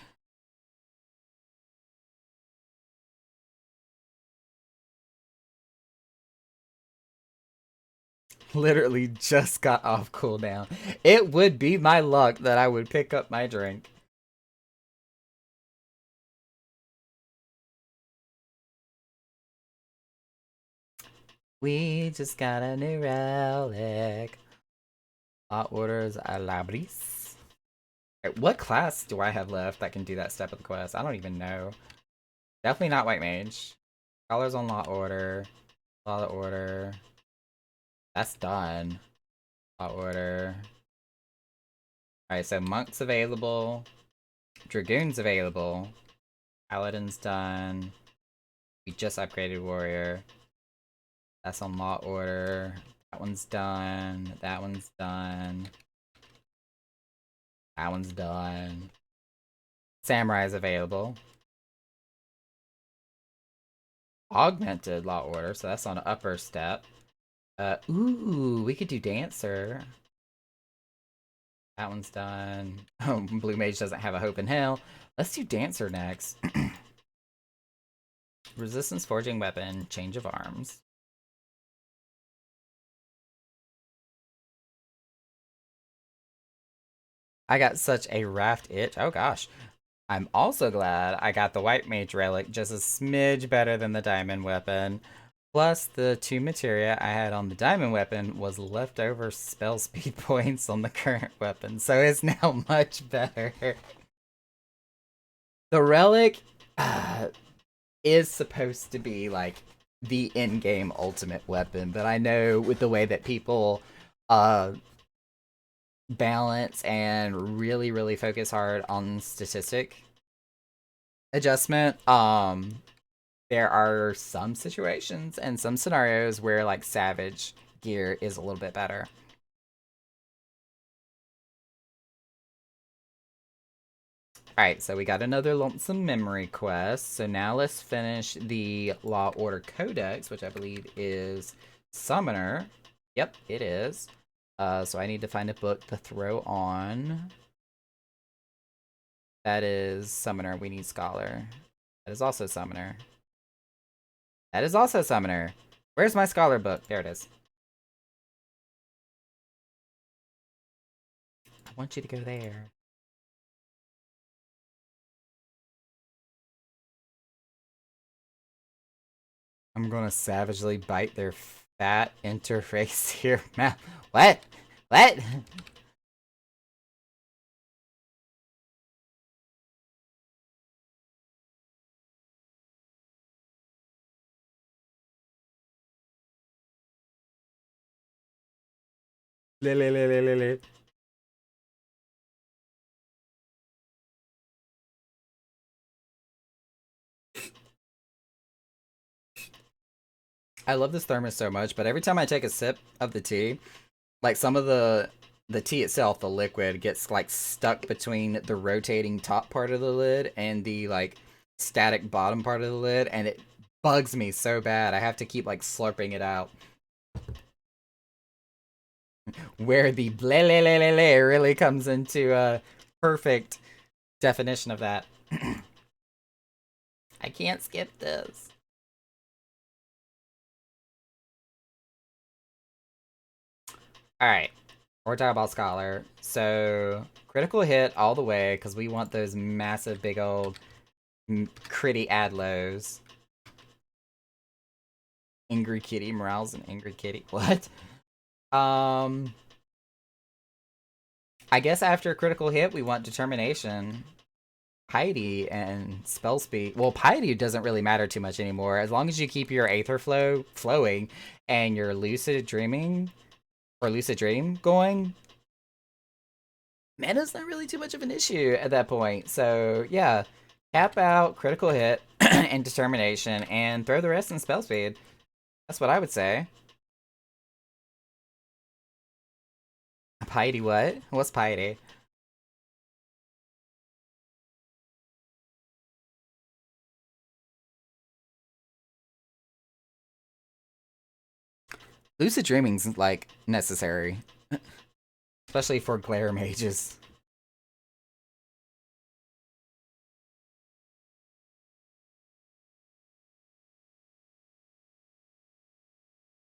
Speaker 2: Literally just got off cooldown. It would be my luck that I would pick up my drink. We just got a new relic. Hot orders a la brise. Right, what class do I have left that can do that step of the quest? I don't even know. Definitely not White Mage. Scholars on Law Order. Law Order. That's done. Law Order. Alright, so Monk's available. Dragoon's available. Paladin's done. We just upgraded Warrior. That's on Law Order. That one's done. That one's done. That one's done. Samurai is available. Augmented Law Order, so that's on an upper step. Ooh, we could do Dancer. That one's done. Oh, Blue Mage doesn't have a hope in hell. Let's do Dancer next. Resistance Forging Weapon, Change of Arms. I got such a raft itch. Oh gosh. I'm also glad I got the White Mage Relic just a smidge better than the Diamond Weapon. Plus, the 2 materia I had on the Diamond Weapon was leftover spell speed points on the current weapon, so it's now much better. The Relic is supposed to be, like, the in-game ultimate weapon, but I know with the way that people balance and really, really focus hard on statistic adjustment, there are some situations and some scenarios where, like, Savage gear is a little bit better. Alright, so we got another Lonesome Memory quest. So now let's finish the Law Order Codex, which I believe is Summoner. Yep, it is. So I need to find a book to throw on. That is Summoner. We need Scholar. That is also Summoner. That is also Summoner. Where's my Scholar book? There it is. I want you to go there. I'm gonna savagely bite their fat interface here. What? What? I love this thermos so much, but every time I take a sip of the tea, like some of the tea itself, the liquid, gets like stuck between the rotating top part of the lid and the like static bottom part of the lid, and it bugs me so bad. I have to keep like slurping it out. Where the bleh really comes into a perfect definition of that. I can't skip this. Alright, we're talking about Scholar. So, critical hit all the way, because we want those massive big old critty adlos. Angry Kitty, Morales and Angry Kitty. What? I guess after a critical hit, we want Determination. Piety and Spell Speed. Well, Piety doesn't really matter too much anymore. As long as you keep your Aether Flow flowing and your Lucid Dreaming or Lucid Dream going, mana's not really too much of an issue at that point. So, yeah. Cap out, critical hit, and Determination, and throw the rest in Spell Speed. That's what I would say. Piety what? What's Piety? Lucid Dreaming's, like, necessary. Especially for Glare Mages.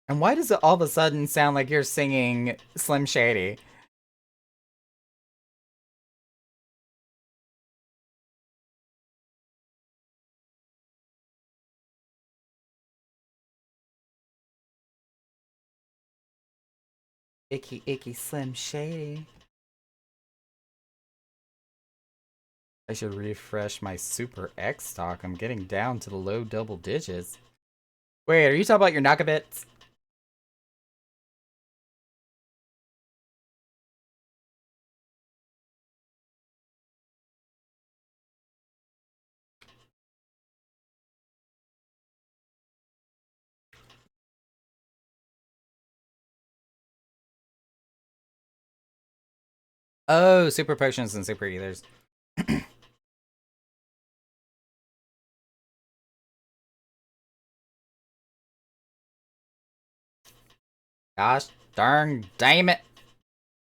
Speaker 2: And why does it all of a sudden sound like you're singing Slim Shady? Icky, icky, Slim Shady. I should refresh my Super X stock. I'm getting down to the low double digits. Wait, are you talking about your Nakabits? Oh, Super Potions and Super Ethers. Gosh darn damn it.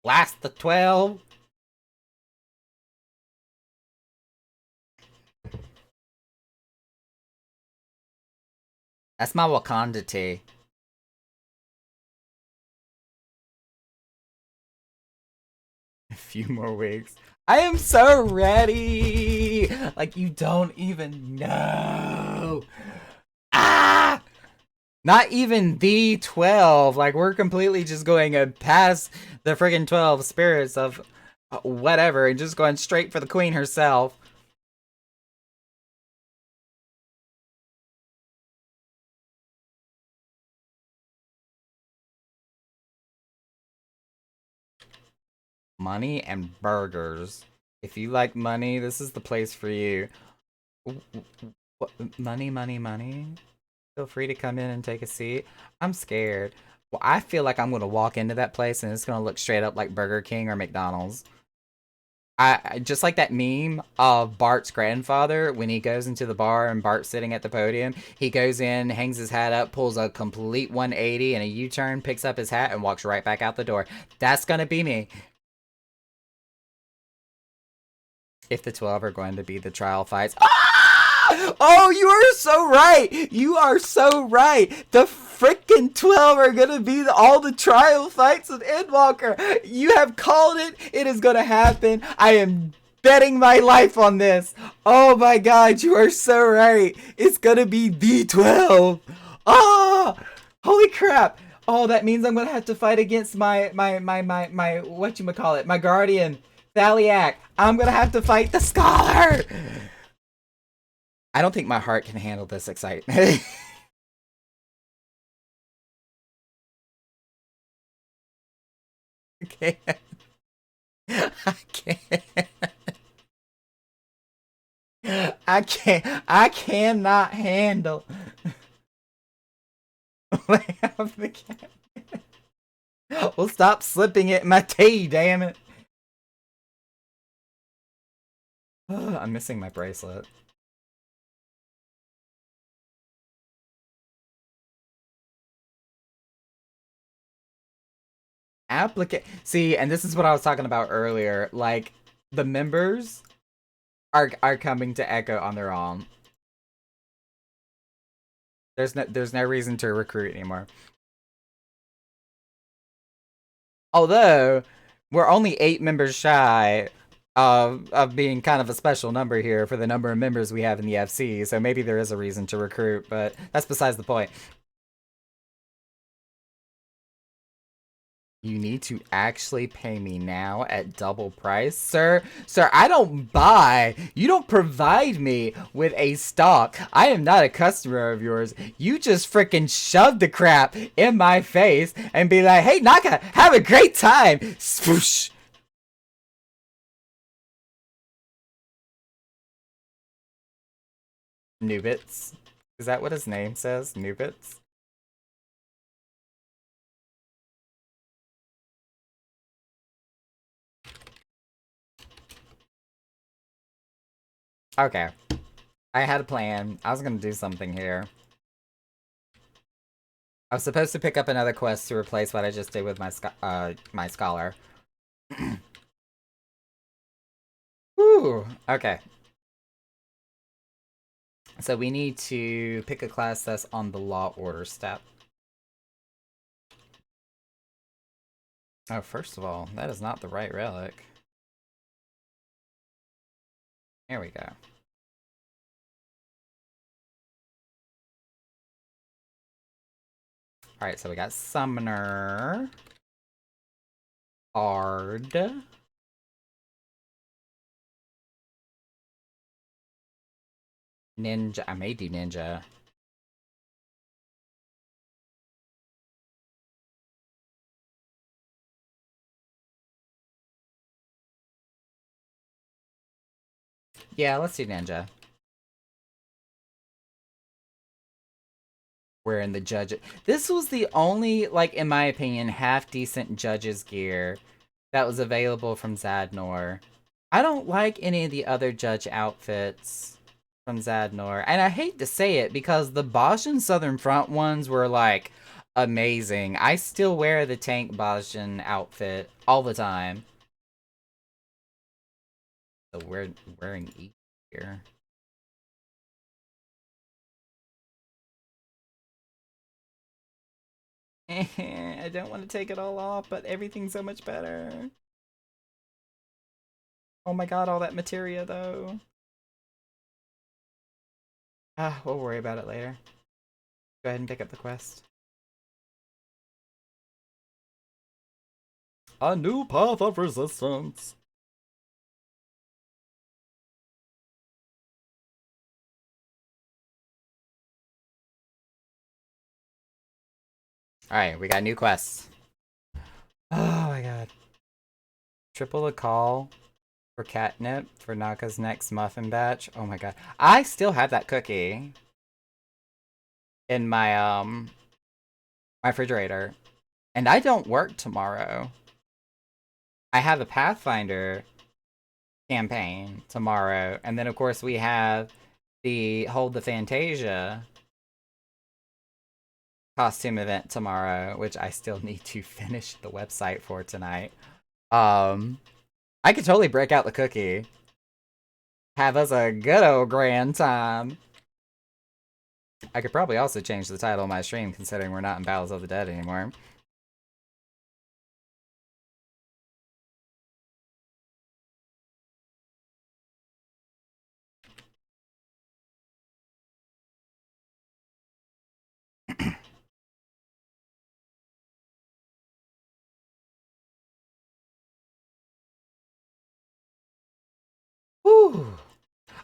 Speaker 2: Blast the 12. That's my Wakanda tea. A few more weeks. I am so ready! Like, you don't even know. Ah! Not even the 12. Like, we're completely just going past the friggin' 12 spirits of whatever and just going straight for the queen herself. Money and burgers. If you like money, this is the place for you. Money, money, money. Feel free to come in and take a seat. I'm scared. Well, I feel like I'm gonna walk into that place and it's gonna look straight up like Burger King or McDonald's. I just like that meme of Bart's grandfather when he goes into the bar and Bart's sitting at the podium. He goes in, hangs his hat up, pulls a complete 180 and a U-turn, picks up his hat, and walks right back out the door. That's gonna be me. If the 12 are going to be the trial fights. Oh, you are so right! You are so right! The freaking 12 are gonna be all the trial fights of Endwalker! You have called it! It is gonna happen! I am betting my life on this! Oh my god, you are so right! It's gonna be the 12! Ah! Holy crap! Oh, that means I'm gonna have to fight against my whatchamacallit, my guardian, Thaliak. I'm gonna have to fight the Scholar! I don't think my heart can handle this excitement. Okay. I can't. I cannot handle. lay off the cat. Well, stop slipping it in my tea, damn it. I'm missing my bracelet. Applicant. See, and this is what I was talking about earlier. Like, the members are coming to Echo on their own. There's no reason to recruit anymore. Although we're only 8 members shy of being kind of a special number here for the number of members we have in the FC, so maybe there is a reason to recruit, but that's besides the point. You need to actually pay me now at double price? Sir, I don't buy. You don't provide me with a stock. I am not a customer of yours. You just freaking shove the crap in my face and be like, hey, Naka, have a great time. Swoosh. Nubits. Is that what his name says? Nubits? Okay. I had a plan. I was gonna do something here. I was supposed to pick up another quest to replace what I just did with my scholar. Ooh, okay. So we need to pick a class that's on the law order step. Oh, first of all, that is not the right relic. Here we go. Alright, so we got Summoner. Bard. Ninja. I may do Ninja. Yeah, let's do Ninja. We're in the judge. This was the only, like, in my opinion, half-decent judge's gear that was available from Zadnor. I don't like any of the other judge outfits from Zadnor. And I hate to say it, because the Boshin Southern Front ones were, like, amazing. I still wear the tank Boshin outfit all the time. So we're wearing E here. I don't want to take it all off, but everything's so much better. Oh my god, all that materia, though. Ah, we'll worry about it later. Go ahead and pick up the quest. A new path of resistance. Alright, we got new quests. Oh my god. Triple the call for catnip for Naka's next muffin batch. Oh my god. I still have that cookie in my my refrigerator. And I don't work tomorrow. I have a Pathfinder campaign tomorrow. And then of course we have the Hold the Fantasia costume event tomorrow, which I still need to finish the website for tonight. I could totally break out the cookie. Have us a good old grand time. I could probably also change the title of my stream, considering we're not in Battles of the Dead anymore. Whew.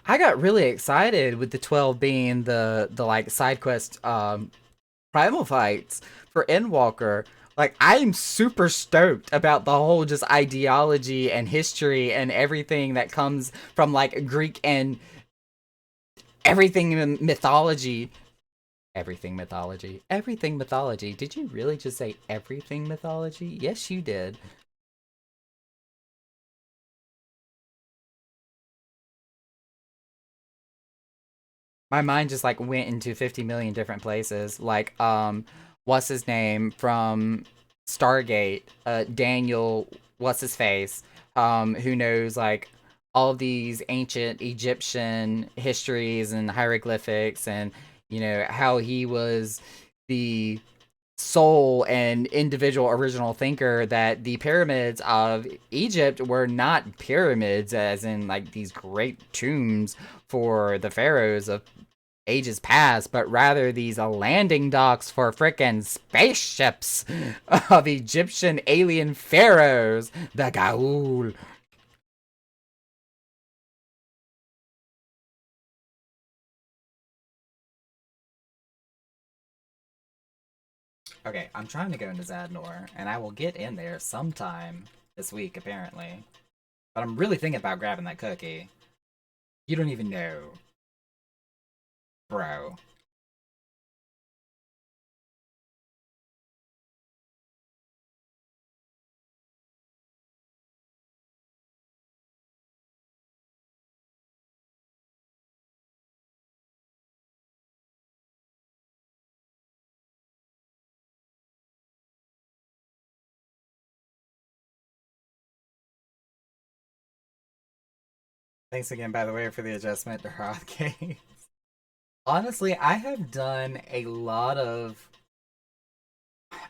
Speaker 2: I got really excited with the 12 being the like side quest primal fights for Endwalker. Like, I'm super stoked about the whole just ideology and history and everything that comes from like Greek and everything in mythology Everything mythology. Everything mythology. Did you really just say everything mythology? Yes, you did. My mind just like went into 50 million different places. Like, what's his name from Stargate? Daniel, what's his face? Who knows like all of these ancient Egyptian histories and hieroglyphics and how he was the sole and individual original thinker that the pyramids of Egypt were not pyramids as in like these great tombs for the pharaohs of ages past, but rather these landing docks for frickin' spaceships of Egyptian alien pharaohs, the Gaul. Okay, I'm trying to go into Zadnor, and I will get in there sometime this week, apparently. But I'm really thinking about grabbing that cookie. You don't even know, bro. Thanks again, by the way, for the adjustment to Hrothgate. Honestly, I have done a lot of.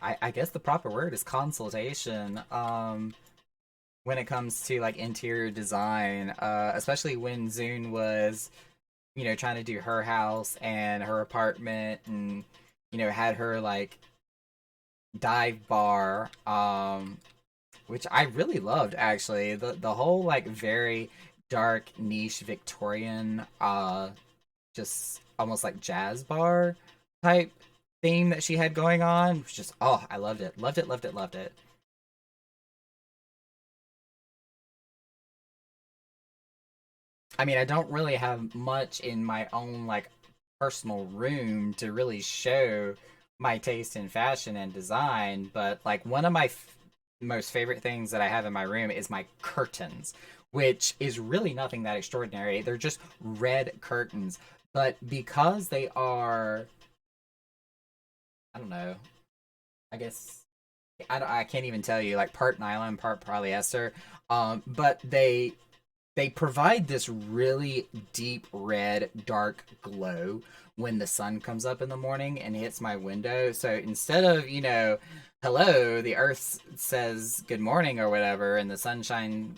Speaker 2: I guess the proper word is consultation. When it comes to like interior design, especially when Zune was, trying to do her house and her apartment, and had her like dive bar, which I really loved actually. The whole like very dark niche Victorian, just almost like jazz bar type theme that she had going on was just, oh, I loved it, loved it, loved it, loved it. I mean, I don't really have much in my own like personal room to really show my taste in fashion and design, but like one of my most favorite things that I have in my room is my curtains, which is really nothing that extraordinary. They're just red curtains, but because they are, I don't know, I guess I can't even tell you, like part nylon, part polyester. But they provide this really deep red, dark glow when the sun comes up in the morning and hits my window. So instead of, hello, the earth says good morning or whatever, and the sunshine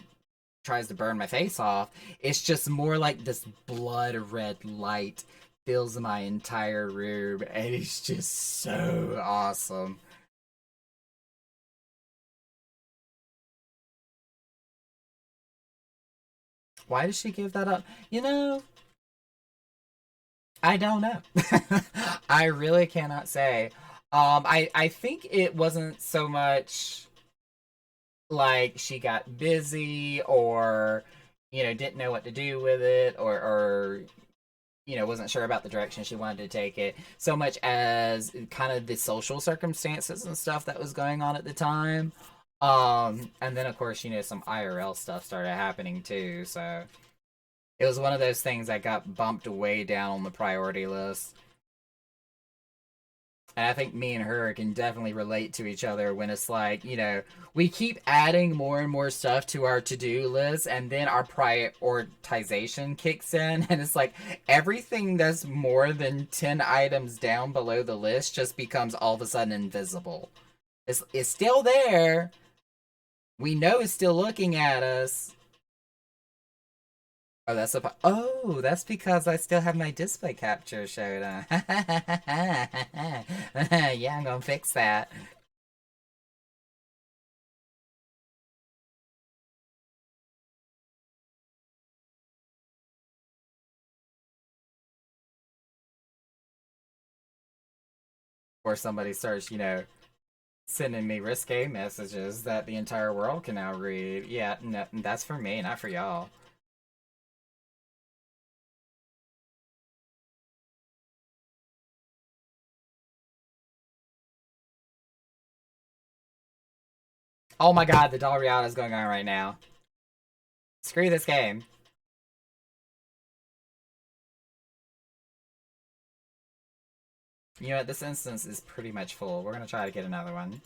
Speaker 2: tries to burn my face off, it's just more like this blood red light fills my entire room, and it's just so awesome. Why did she give that up? I don't know. I really cannot say. I think it wasn't so much like she got busy or didn't know what to do with it, or wasn't sure about the direction she wanted to take it, so much as kind of the social circumstances and stuff that was going on at the time. And then of course, some IRL stuff started happening too, so it was one of those things that got bumped way down on the priority list. And I think me and her can definitely relate to each other when it's like, we keep adding more and more stuff to our to do list, and then our prioritization kicks in, and it's like everything that's more than 10 items down below the list just becomes all of a sudden invisible. It's still there. We know it's still looking at us. Oh, that's because I still have my display capture showed on. Yeah, I'm gonna fix that. Or somebody starts, sending me risque messages that the entire world can now read. Yeah, no, that's for me, not for y'all. Oh my god, the Dalriada is going on right now. Screw this game. You know what? This instance is pretty much full. We're gonna try to get another one.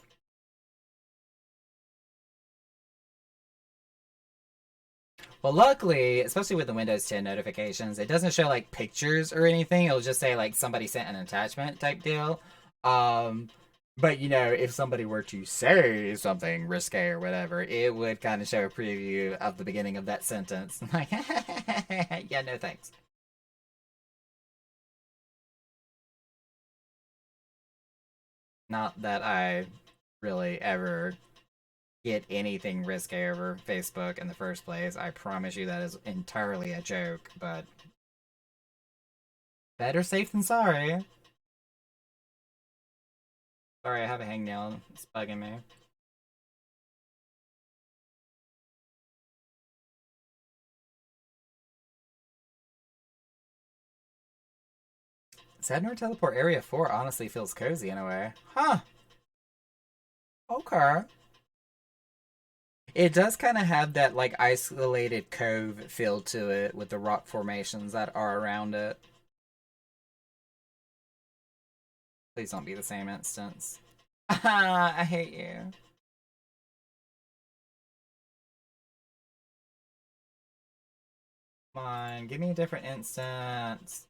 Speaker 2: Well, luckily, especially with the Windows 10 notifications, it doesn't show like pictures or anything. It'll just say like somebody sent an attachment type deal. Um, but you know, if somebody were to say something risque or whatever, it would kind of show a preview of the beginning of that sentence. Like, yeah, no thanks. Not that I really ever get anything risque over Facebook in the first place. I promise you that is entirely a joke, but better safe than sorry. Sorry, I have a hangnail. It's bugging me. Sadnor Teleport Area 4 honestly feels cozy in a way. Huh. Okay. It does kind of have that like isolated cove feel to it with the rock formations that are around it. Please don't be the same instance. I hate you. Come on, give me a different instance.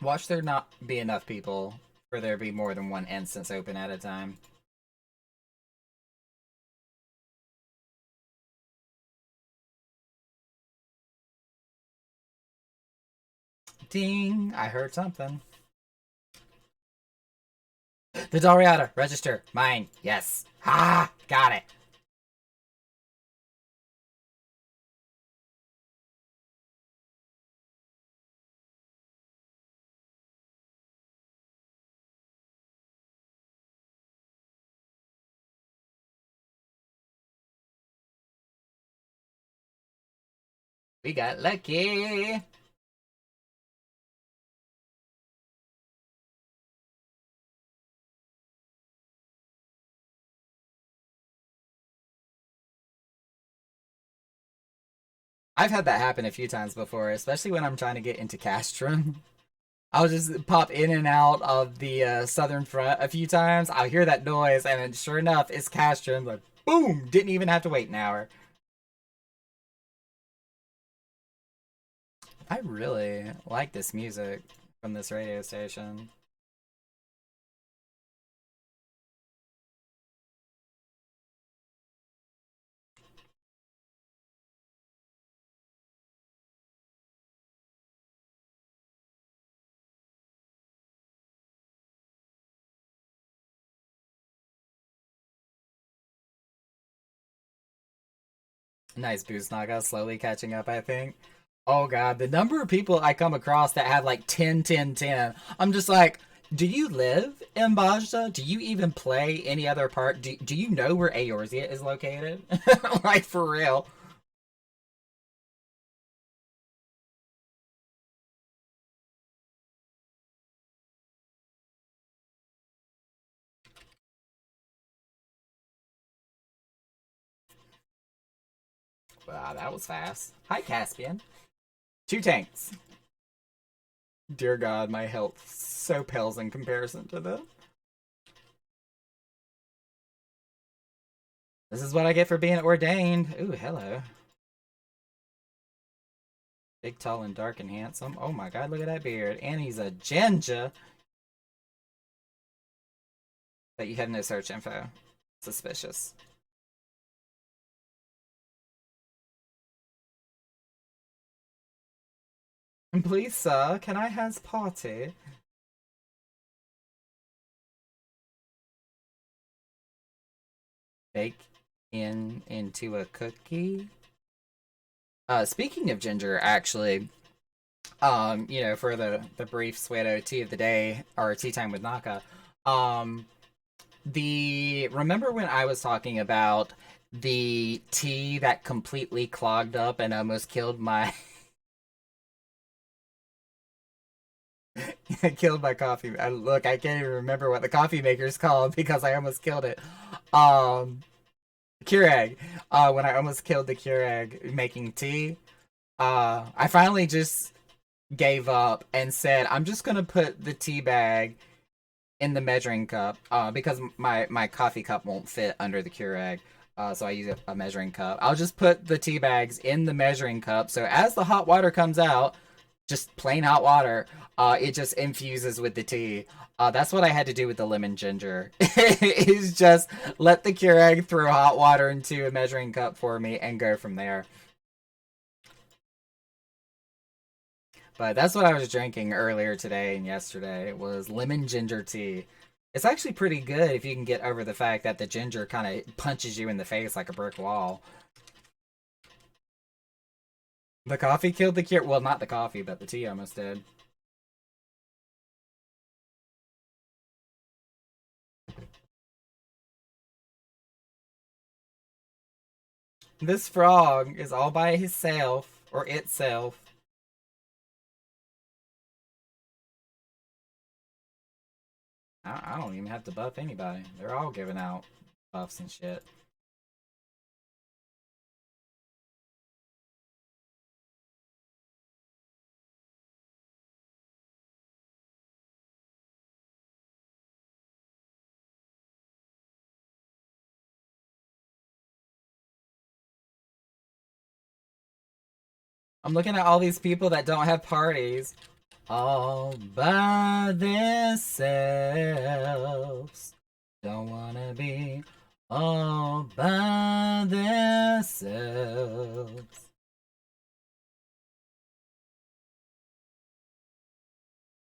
Speaker 2: Watch there not be enough people for there to be more than one instance open at a time. Ding! I heard something. The Dalriada, register. Mine. Yes. Ah, got it. We got lucky. I've had that happen a few times before, especially when I'm trying to get into Castrum. I'll just pop in and out of the southern front a few times. I'll hear that noise, and then sure enough, it's Castrum. Like, boom! Didn't even have to wait an hour. I really like this music from this radio station. Nice boost, Naga. Slowly catching up, I think. Oh god, the number of people I come across that have like 10, 10, 10. I'm just like, do you live in Bajda? Do you even play any other part? Do you know where Eorzea is located? Like, for real. Wow, that was fast. Hi, Caspian. 2 tanks. Dear God, my health so pales in comparison to them. This is what I get for being ordained. Ooh, hello. Big, tall, and dark and handsome. Oh my god, look at that beard. And he's a ginger. But you have no search info. Suspicious. Please, sir, can I has party? Bake into a cookie. Speaking of ginger, actually, you know, for the brief Sweato tea of the day or tea time with Naka, remember when I was talking about the tea that completely clogged up and almost killed my killed my coffee. Look, I can't even remember what the coffee maker's called because I almost killed it. Um, Keurig. When I almost killed the Keurig making tea, I finally just gave up and said, I'm just gonna put the tea bag in the measuring cup, because my coffee cup won't fit under the Keurig. So I use a measuring cup. I'll just put the tea bags in the measuring cup. So as the hot water comes out, just plain hot water, it just infuses with the tea. That's what I had to do with the lemon ginger. Is just let the Keurig throw hot water into a measuring cup for me and go from there. But that's what I was drinking earlier today and yesterday. It was lemon ginger tea. It's actually pretty good if you can get over the fact that the ginger kind of punches you in the face like a brick wall. The coffee killed the cure. Well, not the coffee, but the tea almost did. This frog is all by himself or itself. I don't even have to buff anybody. They're all giving out buffs and shit. I'm looking at all these people that don't have parties. All by themselves. Don't wanna be all by themselves.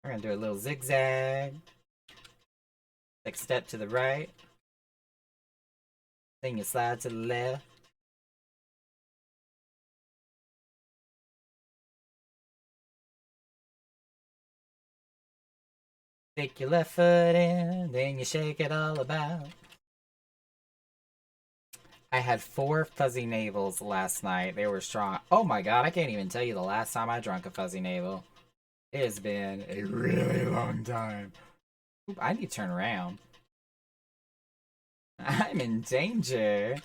Speaker 2: We're gonna do a little zigzag. Take a step to the right. Then you slide to the left. Stick your left foot in, then you shake it all about. I had 4 fuzzy navels last night. They were strong. Oh my god, I can't even tell you the last time I drank a fuzzy navel. It has been a really long time. Oop, I need to turn around. I'm in danger.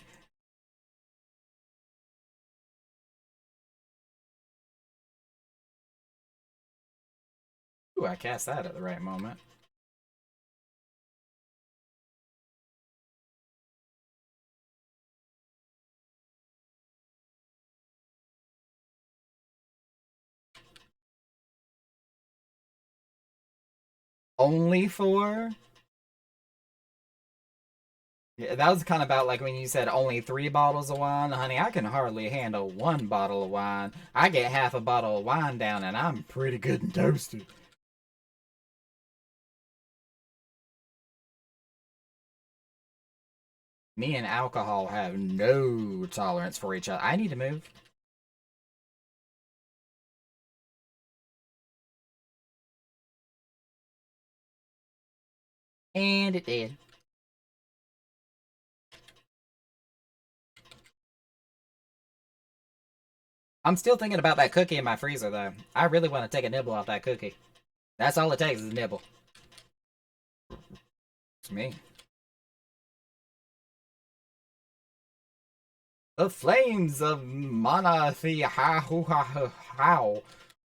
Speaker 2: Ooh, I cast that at the right moment. Only 4? Yeah, that was kind of about like when you said only 3 bottles of wine. Honey, I can hardly handle 1 bottle of wine. I get half a bottle of wine down and I'm pretty good and toasted. Me and alcohol have no tolerance for each other. I need to move. And it did. I'm still thinking about that cookie in my freezer, though. I really want to take a nibble off that cookie. That's all it takes is a nibble. It's me. The flames of Mana Thi Ha Hu Ha How.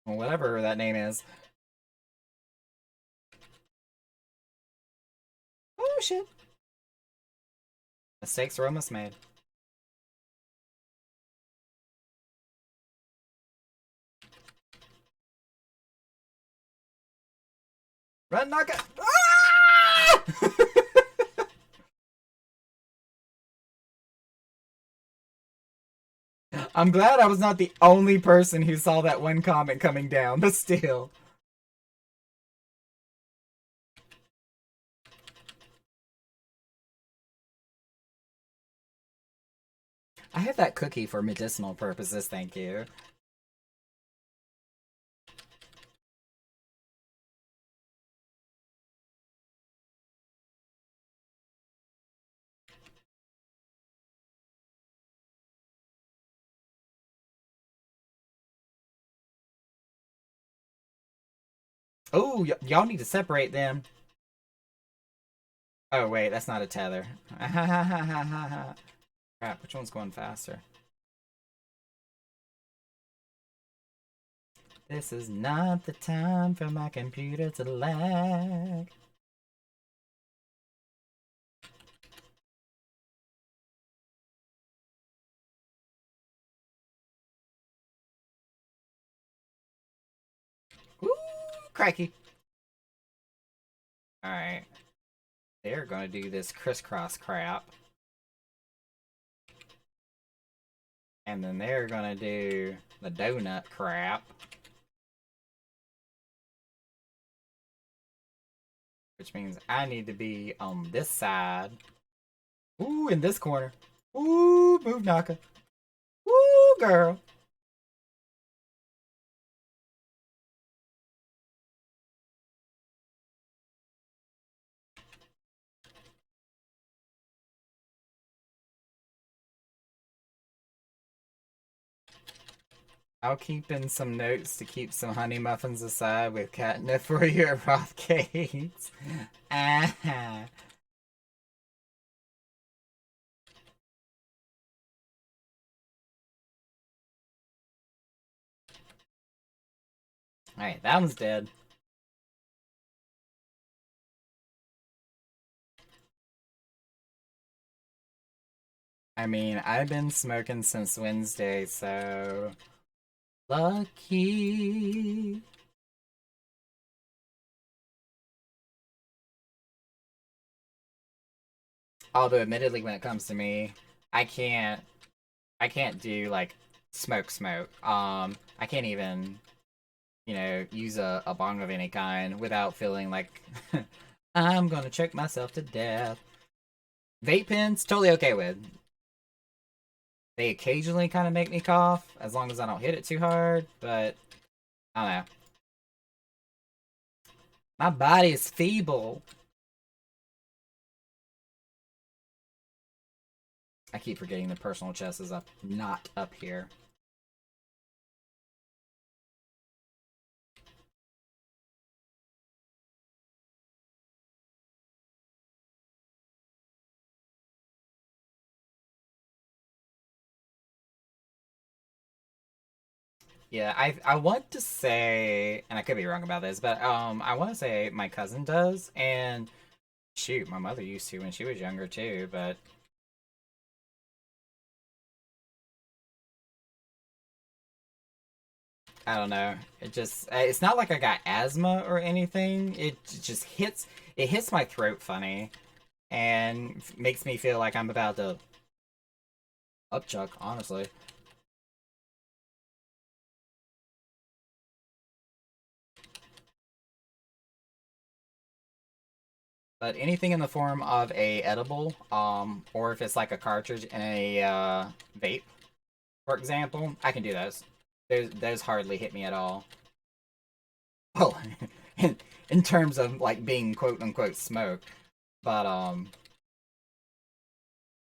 Speaker 2: Or whatever that name is. Oh shit. Mistakes are almost made. Run, Naka! Ah! I'm glad I was not the only person who saw that one comment coming down, but still. I have that cookie for medicinal purposes, thank you. Oh, y'all need to separate them. Oh, wait, that's not a tether. Crap, which one's going faster? This is not the time for my computer to lag. Ooh, cracky. Alright. They're gonna do this crisscross crap. And then they're gonna do the donut crap. Which means I need to be on this side. Ooh, in this corner. Ooh, move Naka. Ooh, girl. I'll keep in some notes to keep some honey muffins aside with catnip for your Roth cakes. Ah. Alright, that one's dead. I mean, I've been smoking since Wednesday, so... Lucky. Although, admittedly, when it comes to me, I can't do, like, smoke. I can't even, use a bong of any kind without feeling like I'm gonna choke myself to death. Vape pens, totally okay with. They occasionally kind of make me cough, as long as I don't hit it too hard, but I don't know. My body is feeble. I keep forgetting the personal chest is up, not up here. Yeah, I want to say, and I could be wrong about this, but I want to say my cousin does, and shoot, my mother used to when she was younger too, but I don't know. It's not like I got asthma or anything. It just hits my throat funny and makes me feel like I'm about to upchuck, honestly. But anything in the form of a edible, or if it's like a cartridge in a vape, for example, I can do those. Those hardly hit me at all. Well, in terms of like being quote unquote smoked, but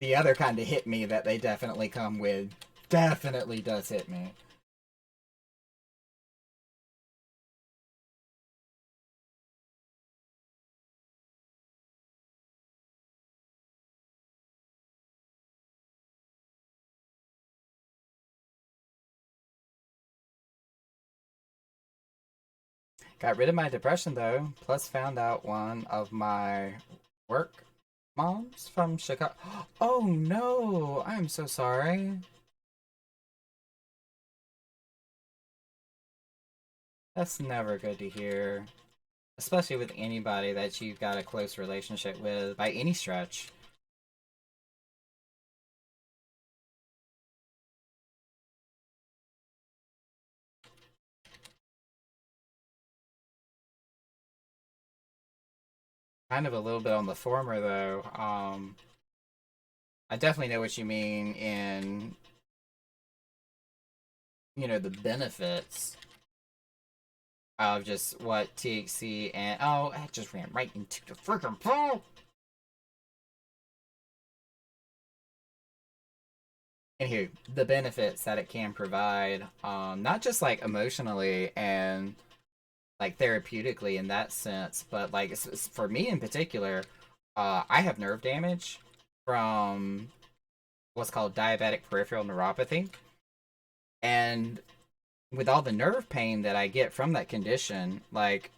Speaker 2: the other kind of hit me that they definitely come with definitely does hit me. Got rid of my depression though, plus found out one of my work moms from Chicago. Oh no, I am so sorry. That's never good to hear, especially with anybody that you've got a close relationship with by any stretch. Kind of a little bit on the former though. I definitely know what you mean in the benefits of just what THC and oh, I just ran right into the freaking pole. Anywho, the benefits that it can provide, not just like emotionally and like therapeutically in that sense. But like for me in particular, I have nerve damage from what's called diabetic peripheral neuropathy, and with all the nerve pain that I get from that condition, like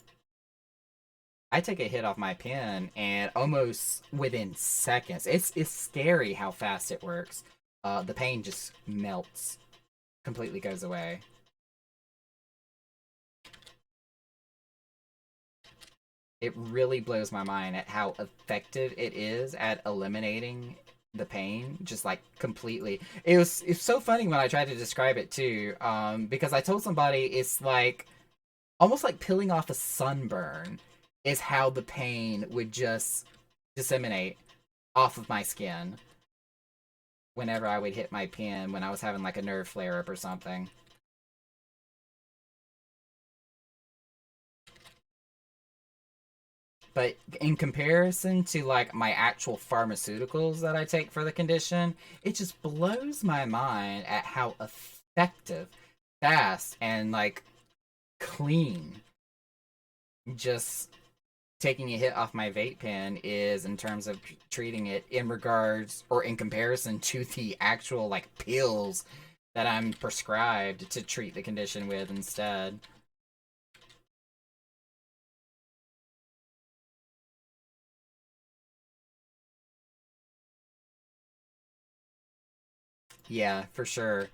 Speaker 2: I take a hit off my pen and almost within seconds, it's scary how fast it works. The pain just melts, completely goes away. It really blows my mind at how effective it is at eliminating the pain, just like completely. It's so funny when I tried to describe it too, because I told somebody it's like almost like peeling off a sunburn is how the pain would just disseminate off of my skin whenever I would hit my pen when I was having like a nerve flare up or something. But in comparison to like my actual pharmaceuticals that I take for the condition, it just blows my mind at how effective, fast, and like clean just taking a hit off my vape pen is in terms of treating it in regards or in comparison to the actual like pills that I'm prescribed to treat the condition with instead. Yeah, for sure.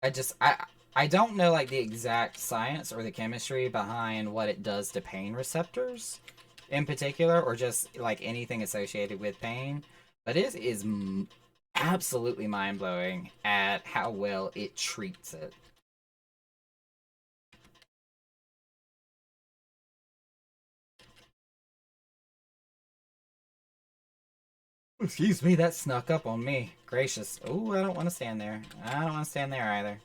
Speaker 2: I don't know like the exact science or the chemistry behind what it does to pain receptors in particular, or just like anything associated with pain, but it is absolutely mind blowing at how well it treats it. Excuse me, that snuck up on me. Gracious. Oh, I don't want to stand there. I don't want to stand there either.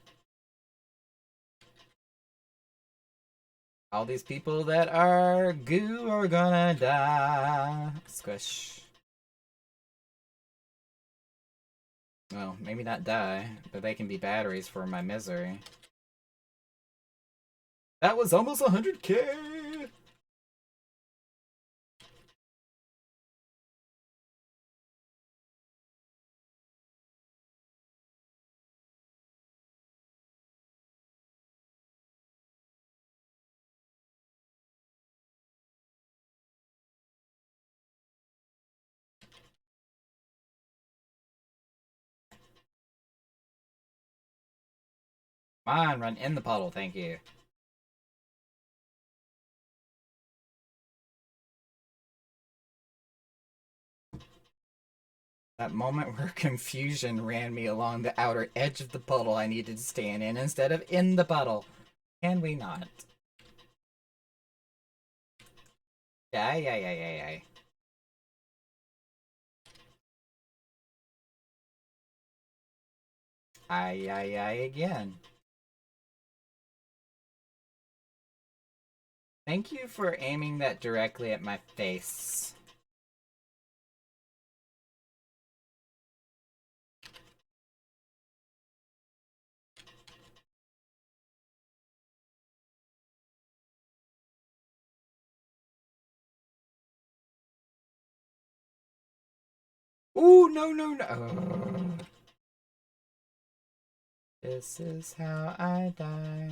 Speaker 2: All these people that are goo are gonna die. Squish. Well, maybe not die, but they can be batteries for my misery. That was almost 100K! Come on, run in the puddle, thank you. That moment where confusion ran me along the outer edge of the puddle I needed to stand in instead of in the puddle. Can we not? Ay, ay, ay, ay, ay. Ay, ay, ay, again. Thank you for aiming that directly at my face. Ooh, no, no, no. This is how I die.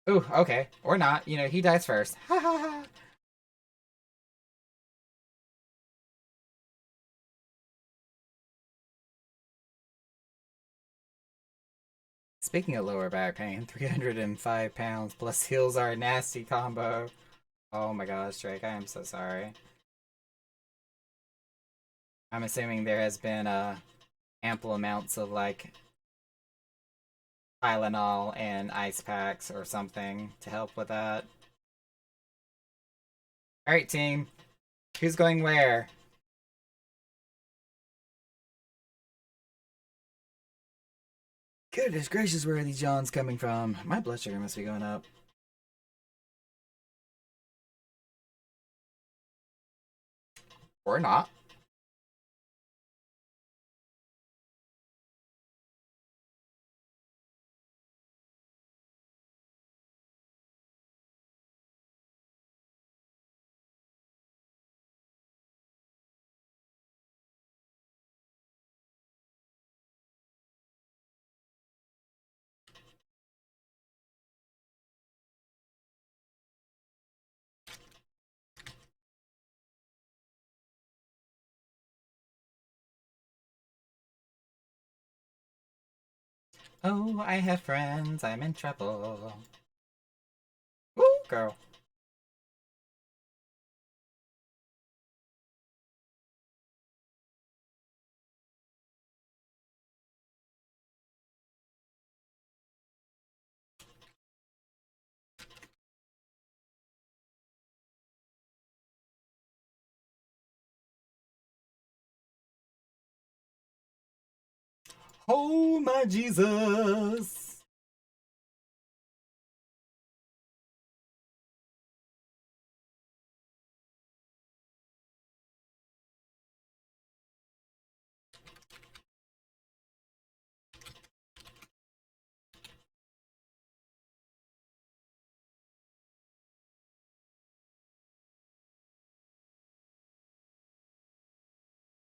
Speaker 2: Ooh, okay. Or not. You know, he dies first. Ha ha ha. Speaking of lower back pain, 305 pounds plus heels are a nasty combo. Oh my gosh, Drake, I am so sorry. I'm assuming there has been ample amounts of like Tylenol and ice packs or something to help with that. Alright, team. Who's going where? Goodness gracious, where are these Johns coming from? My blood sugar must be going up. Or not. Oh, I have friends, I'm in trouble. Ooh, girl. Oh, my Jesus.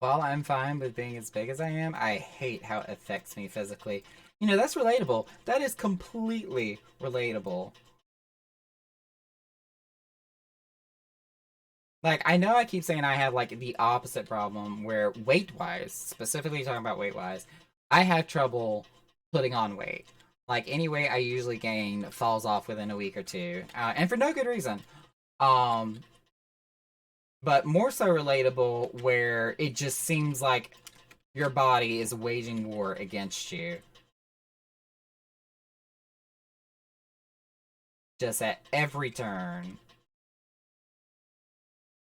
Speaker 2: While I'm fine with being as big as I am, I hate how it affects me physically. You know, that's relatable. That is completely relatable. Like, I know I keep saying I have, like, the opposite problem where weight wise, specifically talking about weight wise, I have trouble putting on weight. Like, any weight I usually gain falls off within a week or two, and for no good reason. Um, but more so relatable where it just seems like your body is waging war against you just at every turn.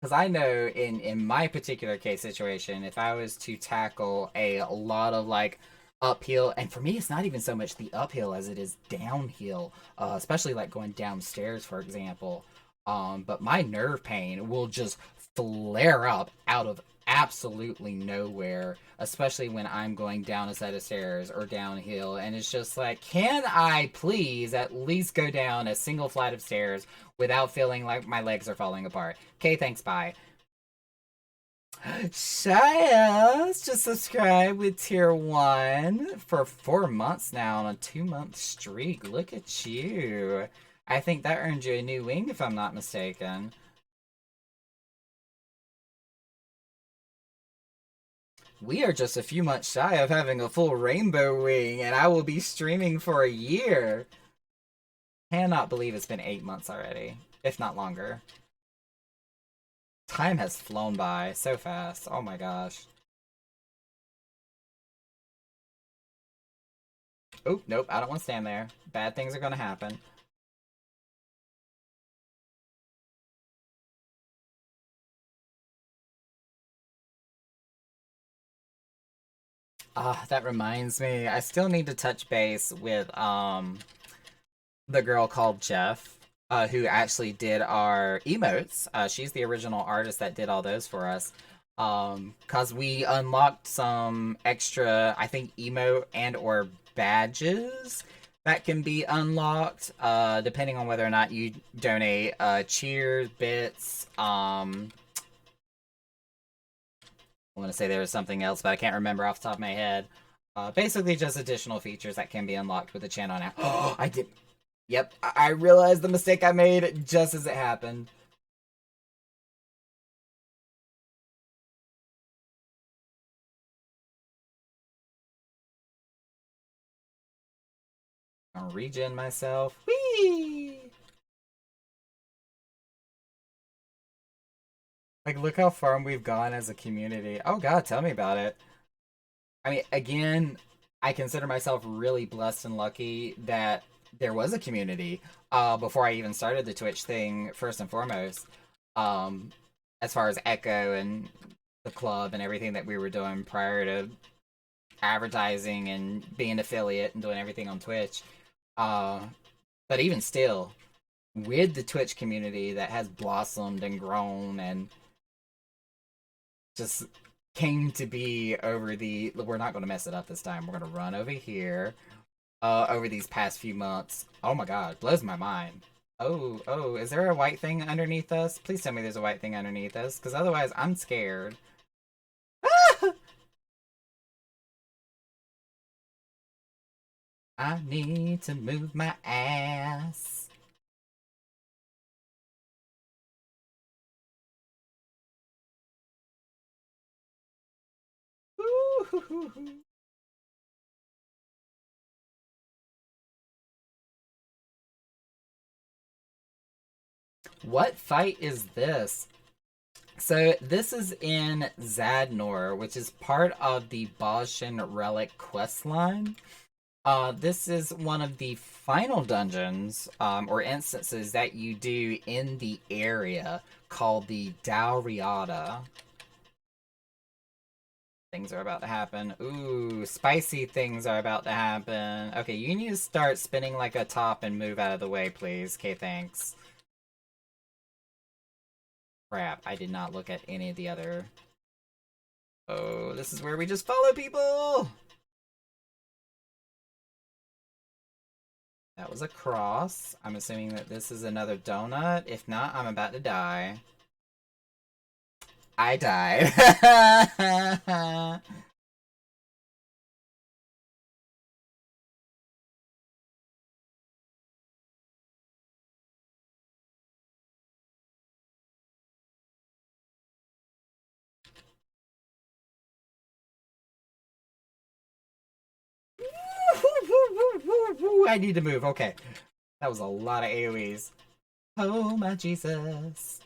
Speaker 2: Because I know in my particular case situation, if I was to tackle a lot of like uphill, and for me, it's not even so much the uphill as it is downhill, especially like going downstairs, for example. But my nerve pain will just flare up out of absolutely nowhere, especially when I'm going down a set of stairs or downhill. And it's just like, can I please at least go down a single flight of stairs without feeling like my legs are falling apart? Okay, thanks, bye. Shia just subscribed with tier 1 for 4 months now on a 2-month streak. Look at you. I think that earned you a new wing if I'm not mistaken. We are just a few months shy of having a full rainbow wing, and I will be streaming for a year. Cannot believe it's been 8 months already, if not longer. Time has flown by so fast. Oh my gosh. Oh, nope, I don't want to stand there. Bad things are going to happen. Ah, that reminds me. I still need to touch base with the girl called Jeff, who actually did our emotes. She's the original artist that did all those for us. Cause we unlocked some extra, I think, emote and or badges that can be unlocked, depending on whether or not you donate cheers, bits. I want to say there was something else, but I can't remember off the top of my head. Basically, just additional features that can be unlocked with the channel now. Oh, I did. Yep, I realized the mistake I made just as it happened. I'll regen myself. Whee! Like, look how far we've gone as a community. Oh god, tell me about it. I mean, again, I consider myself really blessed and lucky that there was a community before I even started the Twitch thing, first and foremost. Um, as far as Echo and the club and everything that we were doing prior to advertising and being an affiliate and doing everything on Twitch. Uh, but even still, with the Twitch community that has blossomed and grown and just came to be over the, we're not going to mess it up this time. We're going to run over here over these past few months. Oh my god, blows my mind. Oh, is there a white thing underneath us? Please tell me there's a white thing underneath us, because otherwise I'm scared. I need to move my ass. Ooh, What fight is this? So this is in Zadnor, which is part of the Boshin Relic questline. This is one of the final dungeons, or instances that you do in the area called the Dauriata. Things are about to happen. Ooh, spicy things are about to happen. Okay, you need to start spinning like a top and move out of the way, please. Okay, thanks. Crap, I did not look at any of the other... Oh, this is where we just follow people! That was a cross. I'm assuming that this is another donut. If not, I'm about to die. I died. I need to move. Okay. That was a lot of AoEs. Oh my Jesus.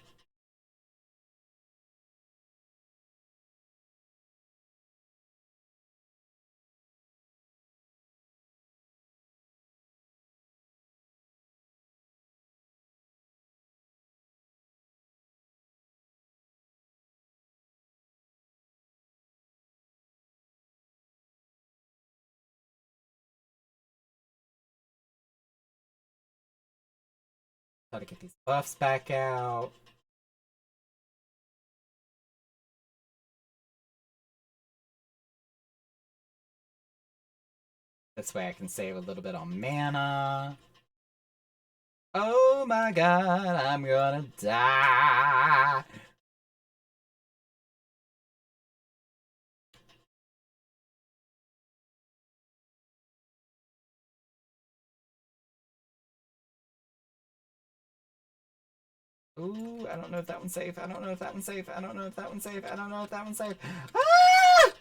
Speaker 2: Gotta get these buffs back out. This way I can save a little bit on mana. Oh my god, I'm gonna die. Ooh, I don't know if that one's safe. I don't know if that one's safe. I don't know if that one's safe. I don't know if that one's safe. Ah!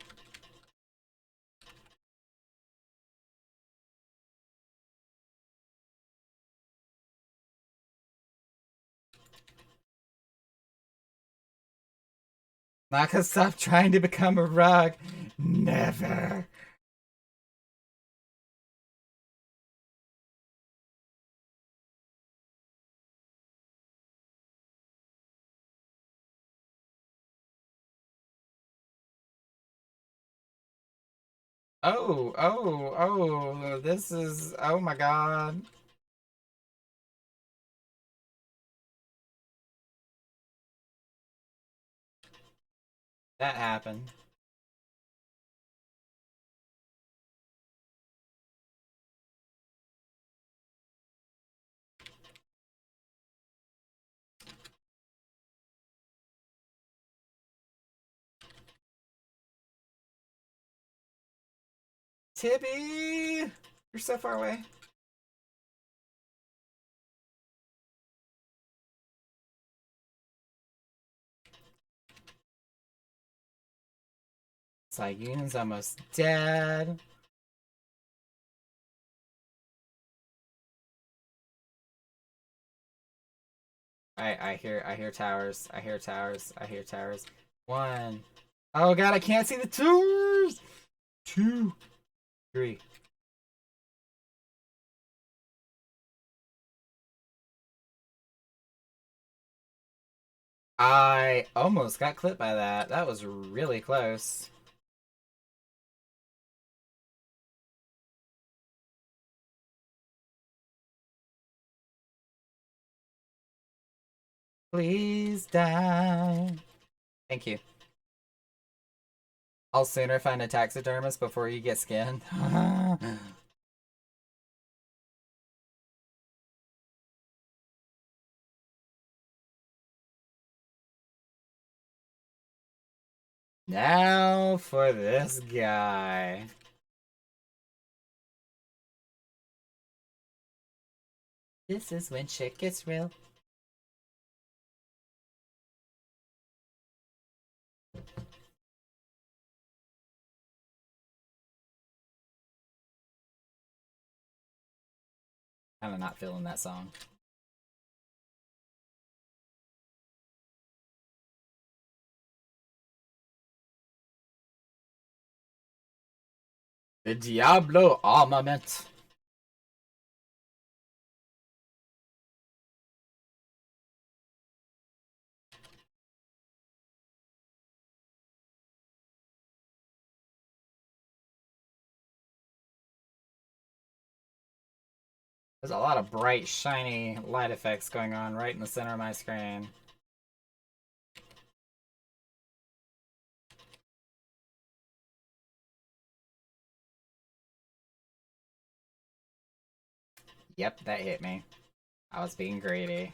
Speaker 2: Maka, stop trying to become a rug. Never. Oh, this is, oh my god. That happened. Tibby! You're so far away. Sayun's almost dead. I hear towers. I hear towers. I hear towers. One. Oh god, I can't see the towers! 2, 3. I almost got clipped by that. That was really close. Please die. Thank you. I'll sooner find a taxidermist before you get skinned. Now for this guy. This is when shit gets real. Kinda not feeling that song. The Diablo armament. There's a lot of bright, shiny light effects going on right in the center of my screen. Yep, that hit me. I was being greedy.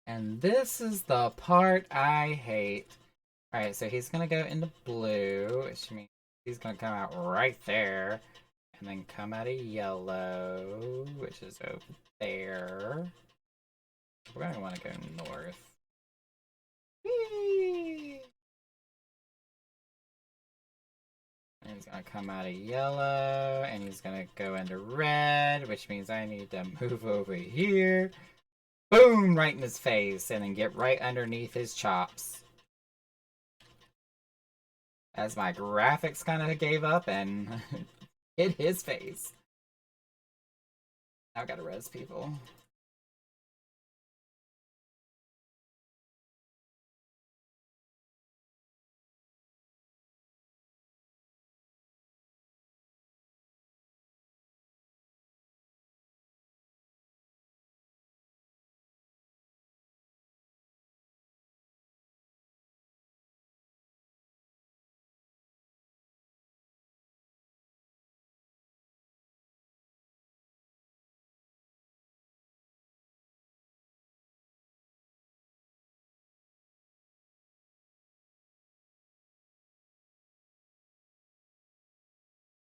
Speaker 2: And this is the part I hate. Alright, so he's gonna go into blue, which means he's gonna come out right there. And then come out of yellow, which is over there. We're gonna wanna go north. Whee! And he's gonna come out of yellow, and he's gonna go into red, which means I need to move over here. Boom! Right in his face, and then get right underneath his chops. As my graphics kind of gave up and hit his face. Now I gotta res people.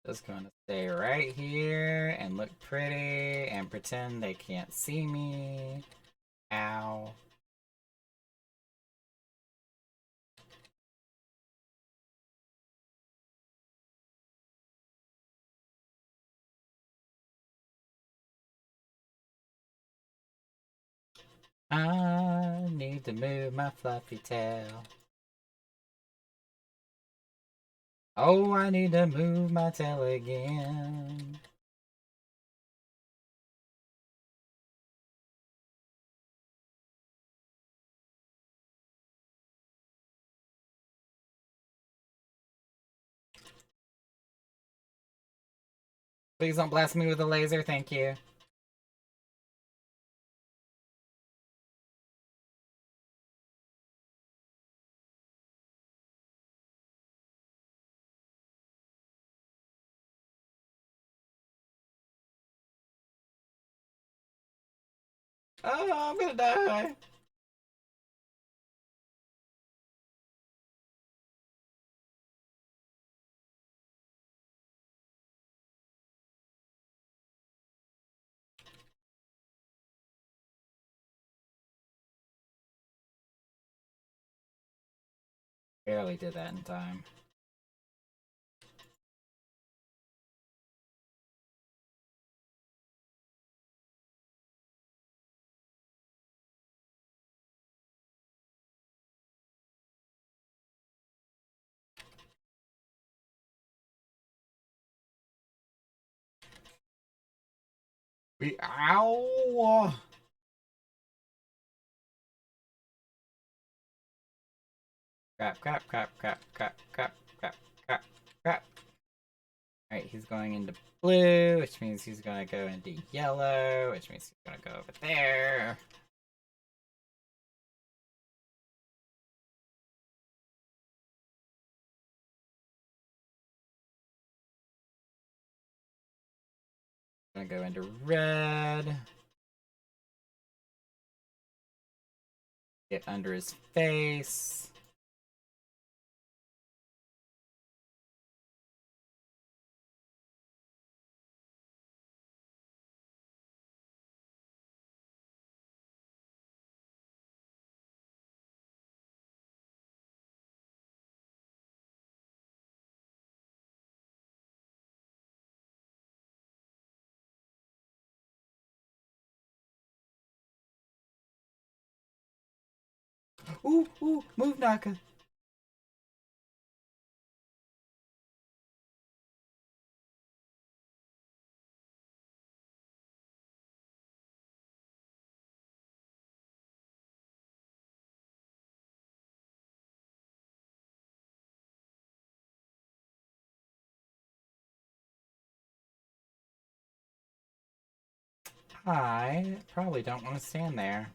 Speaker 2: Just gonna stay right here and look pretty and pretend they can't see me. Ow. I need to move my fluffy tail. Oh, I need to move my tail again. Please don't blast me with a laser, thank you. Oh, I'm gonna die. Barely did that in time. Ow! Crap, crap, crap, crap, crap, crap, crap, crap, crap. Alright, he's going into blue, which means he's gonna go into yellow, which means he's gonna go over there. Gonna go into red. Get under his face. Ooh, move, Naka. I probably don't want to stand there.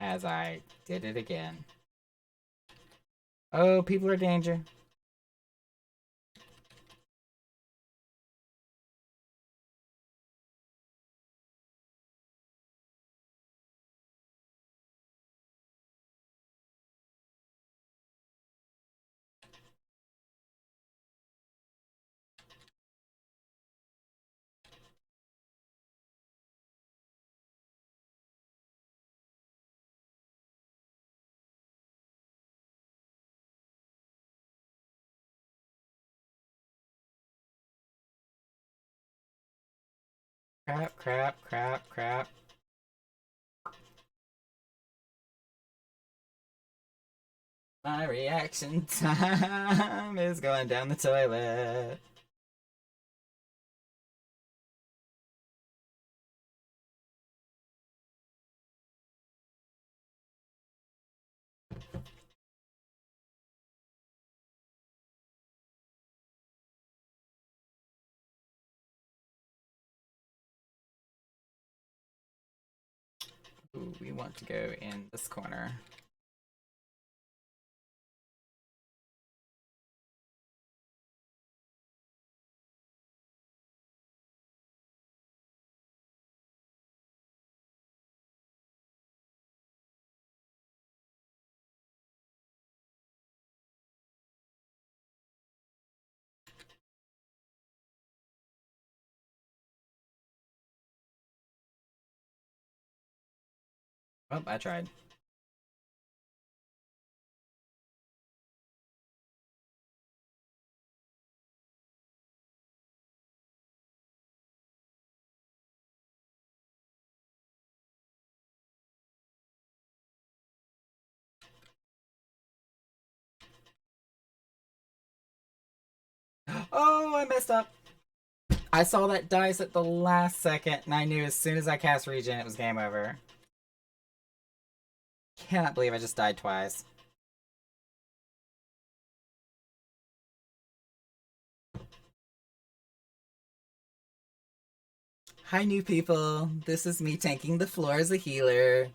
Speaker 2: As I did it again. Oh, people are danger. Crap. My reaction time is going down the toilet. Ooh, we want to go in this corner. Oh, I tried. Oh, I messed up. I saw that dice at the last second, and I knew as soon as I cast Regen, it was game over. Cannot believe I just died twice. Hi, new people. This is me tanking the floor as a healer.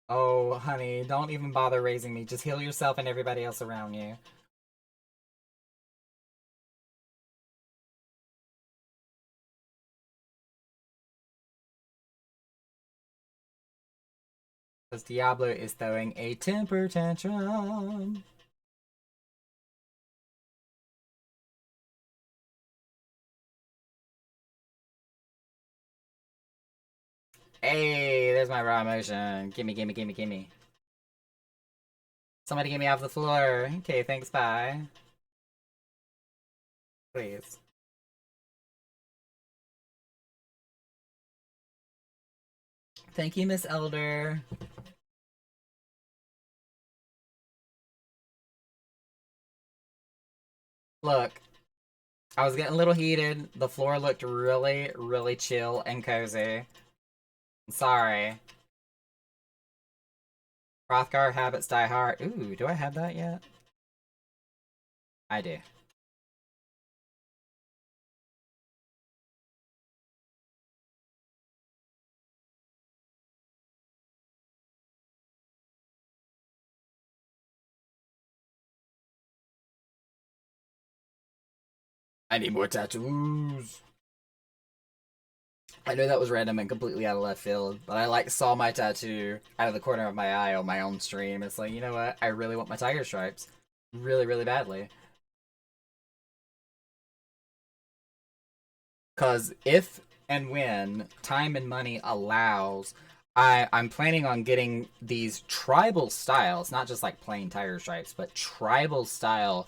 Speaker 2: Oh, honey, don't even bother raising me. Just heal yourself and everybody else around you. Because Diablo is throwing a temper tantrum. Hey, there's my raw emotion. Gimme. Somebody get me off the floor. Okay, thanks, bye. Please. Thank you, Miss Elder. Look, I was getting a little heated. The floor looked really, really chill and cozy. Sorry. Hrothgar habits die hard. Ooh, do I have that yet? I do. I need more tattoos. I know that was random and completely out of left field, but I saw my tattoo out of the corner of my eye on my own stream. It's like, you know what? I really want my tiger stripes. Really, really badly. Cause if and when time and money allows, I'm planning on getting these tribal styles, not just like plain tiger stripes, but tribal style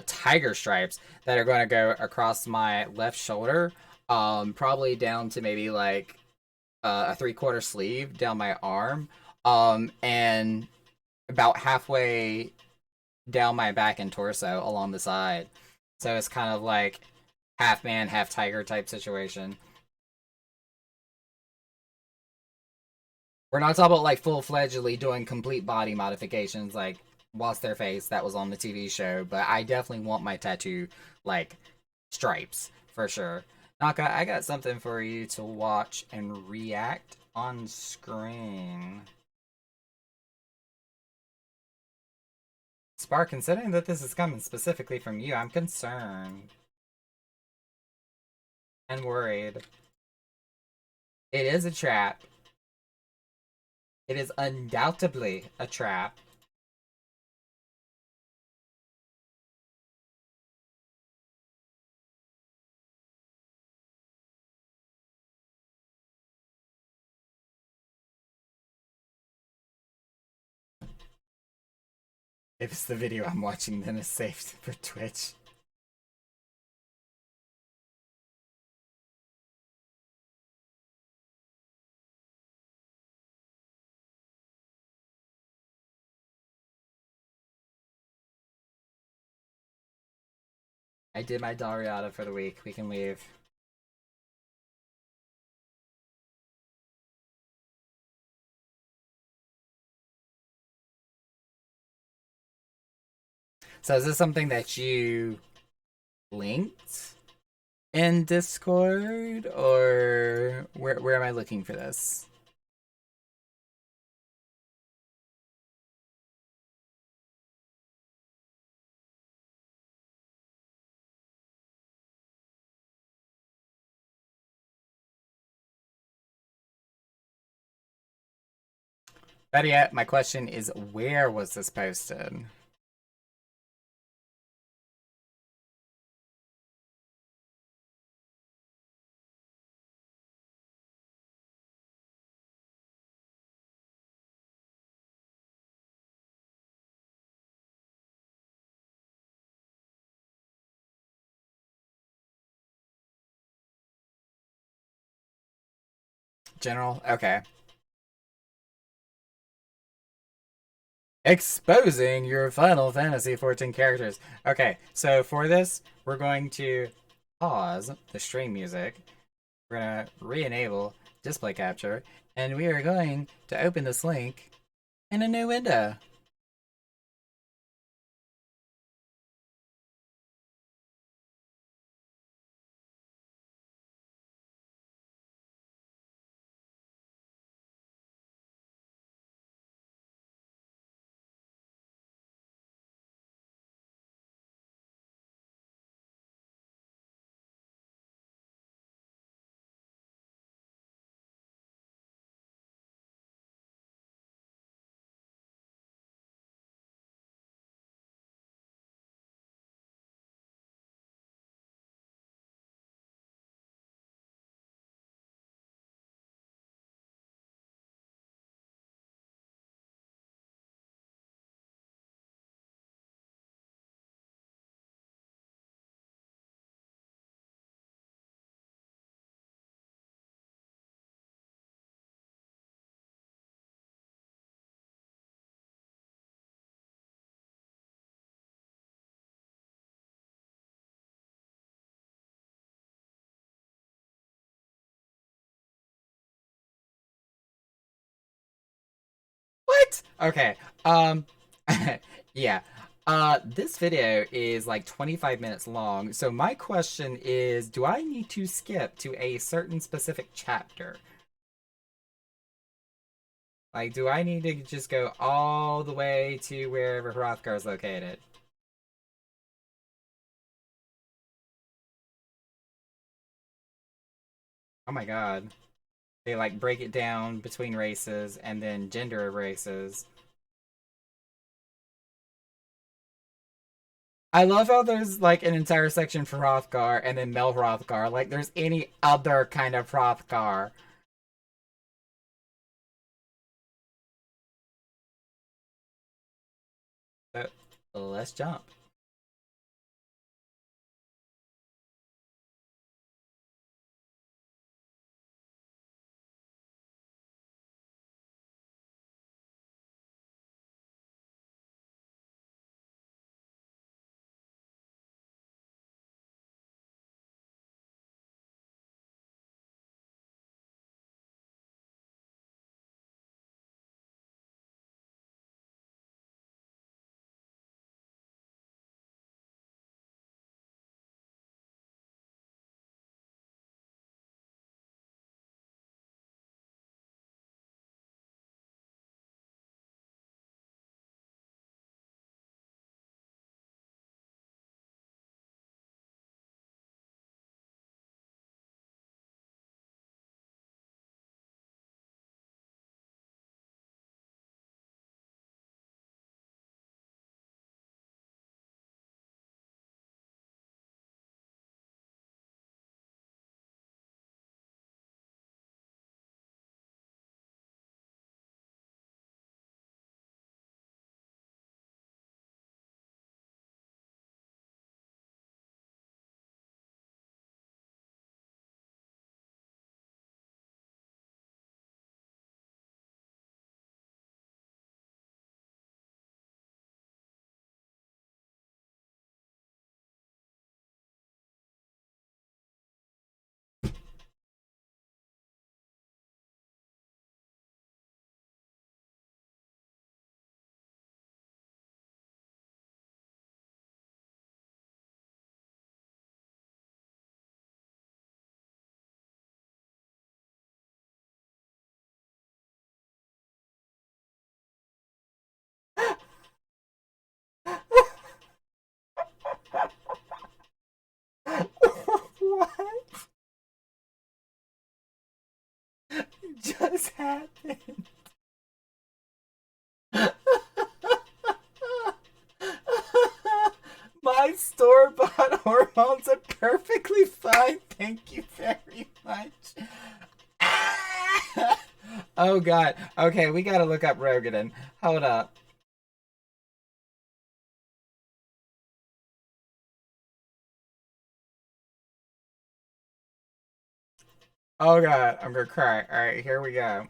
Speaker 2: tiger stripes that are going to go across my left shoulder, probably down to maybe like a 3/4 sleeve down my arm, and about halfway down my back and torso along the side. So it's kind of like half man, half tiger type situation. We're not talking about like full fledgedly doing complete body modifications like What's Their Face that was on the TV show, but I definitely want my tattoo like stripes for sure. Naka, I got something for you to watch and react on screen. Spark, considering that this is coming specifically from you, I'm concerned and worried. It is a trap. It is undoubtedly a trap. If it's the video I'm watching, then it's saved for Twitch. I did my Dariata for the week. We can leave. So is this something that you linked in Discord, or where am I looking for this? Better yet, my question is, where was this posted? General? Okay. Exposing your Final Fantasy 14 characters. Okay, so for this, we're going to pause the stream music. We're going to re-enable display capture, and we are going to open this link in a new window. What? Okay. Yeah. This video is like 25 minutes long. So my question is, do I need to skip to a certain specific chapter? Like, do I need to just go all the way to wherever Hrothgar is located? Oh my god. They like break it down between races and then gender of races. I love how there's like an entire section for Hrothgar and then Mel Hrothgar. Like there's any other kind of Hrothgar. So, let's jump. What just happened? My store-bought hormones are perfectly fine. Thank you very much. Oh god. Okay, we gotta look up Rogadin. Hold up. Oh god, I'm gonna cry. Alright, here we go.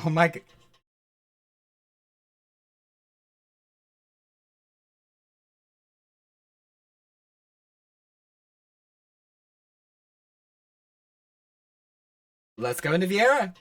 Speaker 2: Oh my god. Let's go into Viera.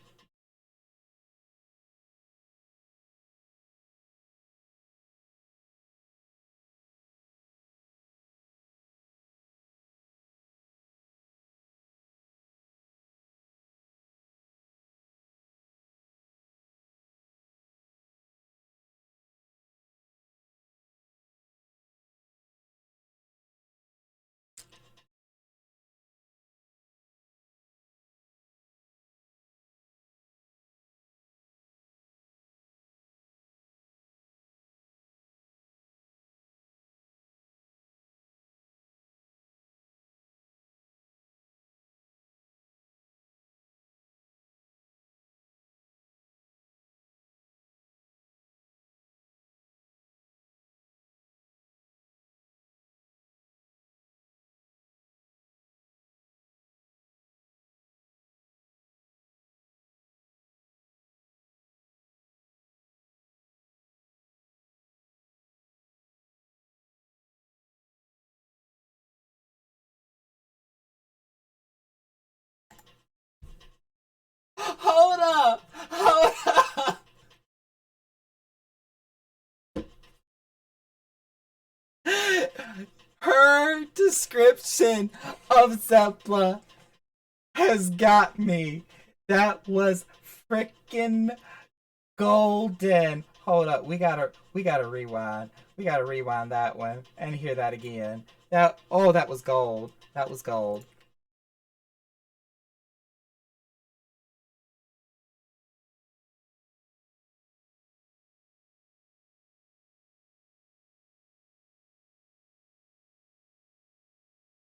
Speaker 2: Hold up! Hold up! Her description of Zepla has got me. That was freaking golden. Hold up, we gotta rewind. We gotta rewind that one and hear that again. That was gold. That was gold.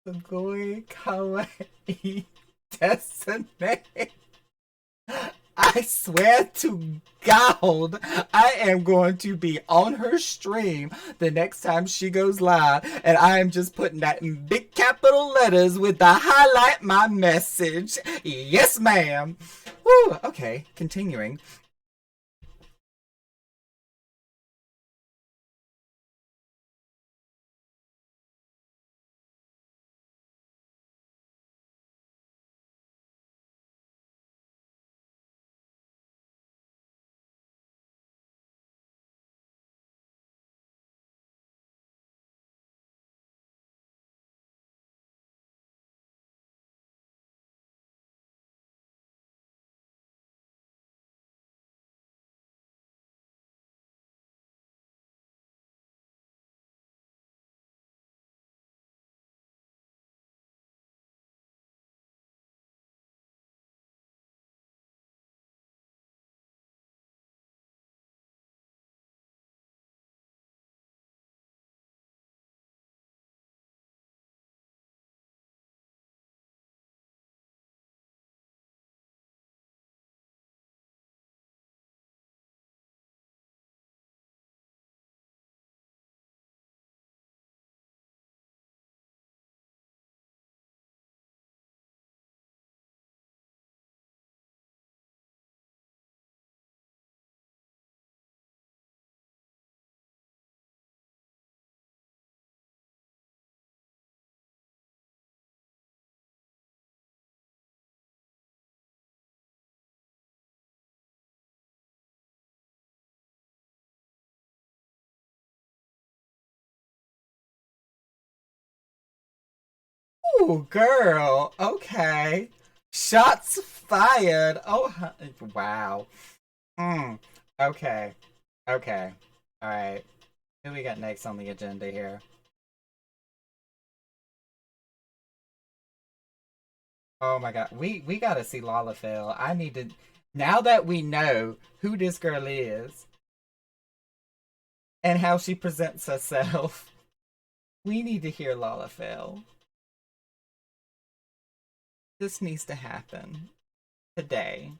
Speaker 2: Sugoi Kawaii Destiny. I swear to God, I am going to be on her stream the next time she goes live, and I am just putting that in big capital letters with the highlight my message. Yes, ma'am. Woo, okay, continuing. Ooh, girl. Okay. Shots fired. Oh, wow. Mm. Okay. Okay. All right. Who we got next on the agenda here? Oh my god, we gotta see Lalafell. I need to now that we know who this girl is and how she presents herself. We need to hear Lalafell. This needs to happen today.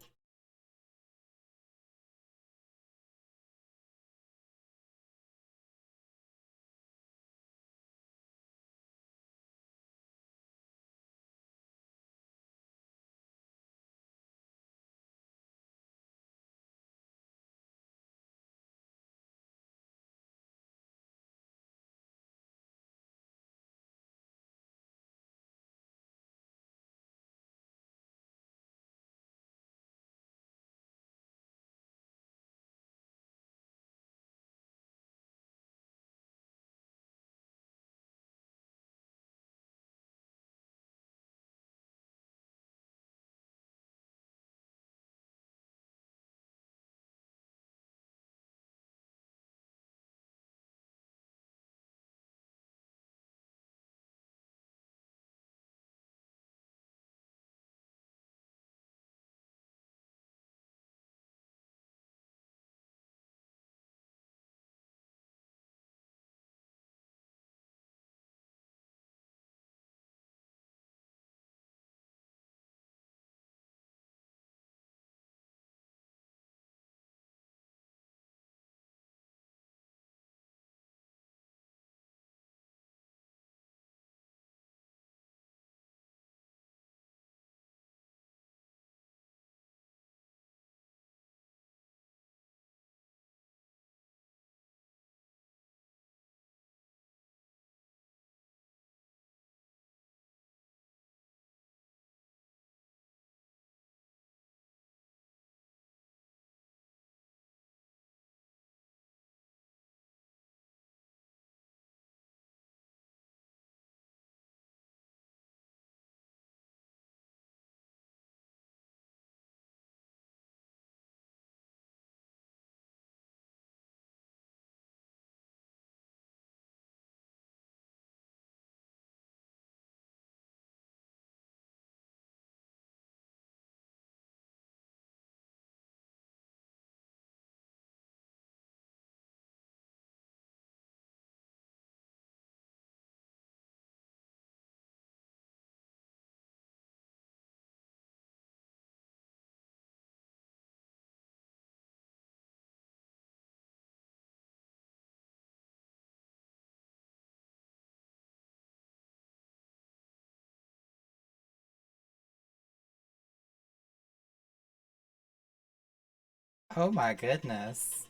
Speaker 2: Oh my goodness.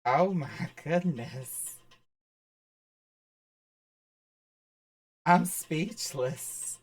Speaker 2: Oh my goodness. I'm speechless.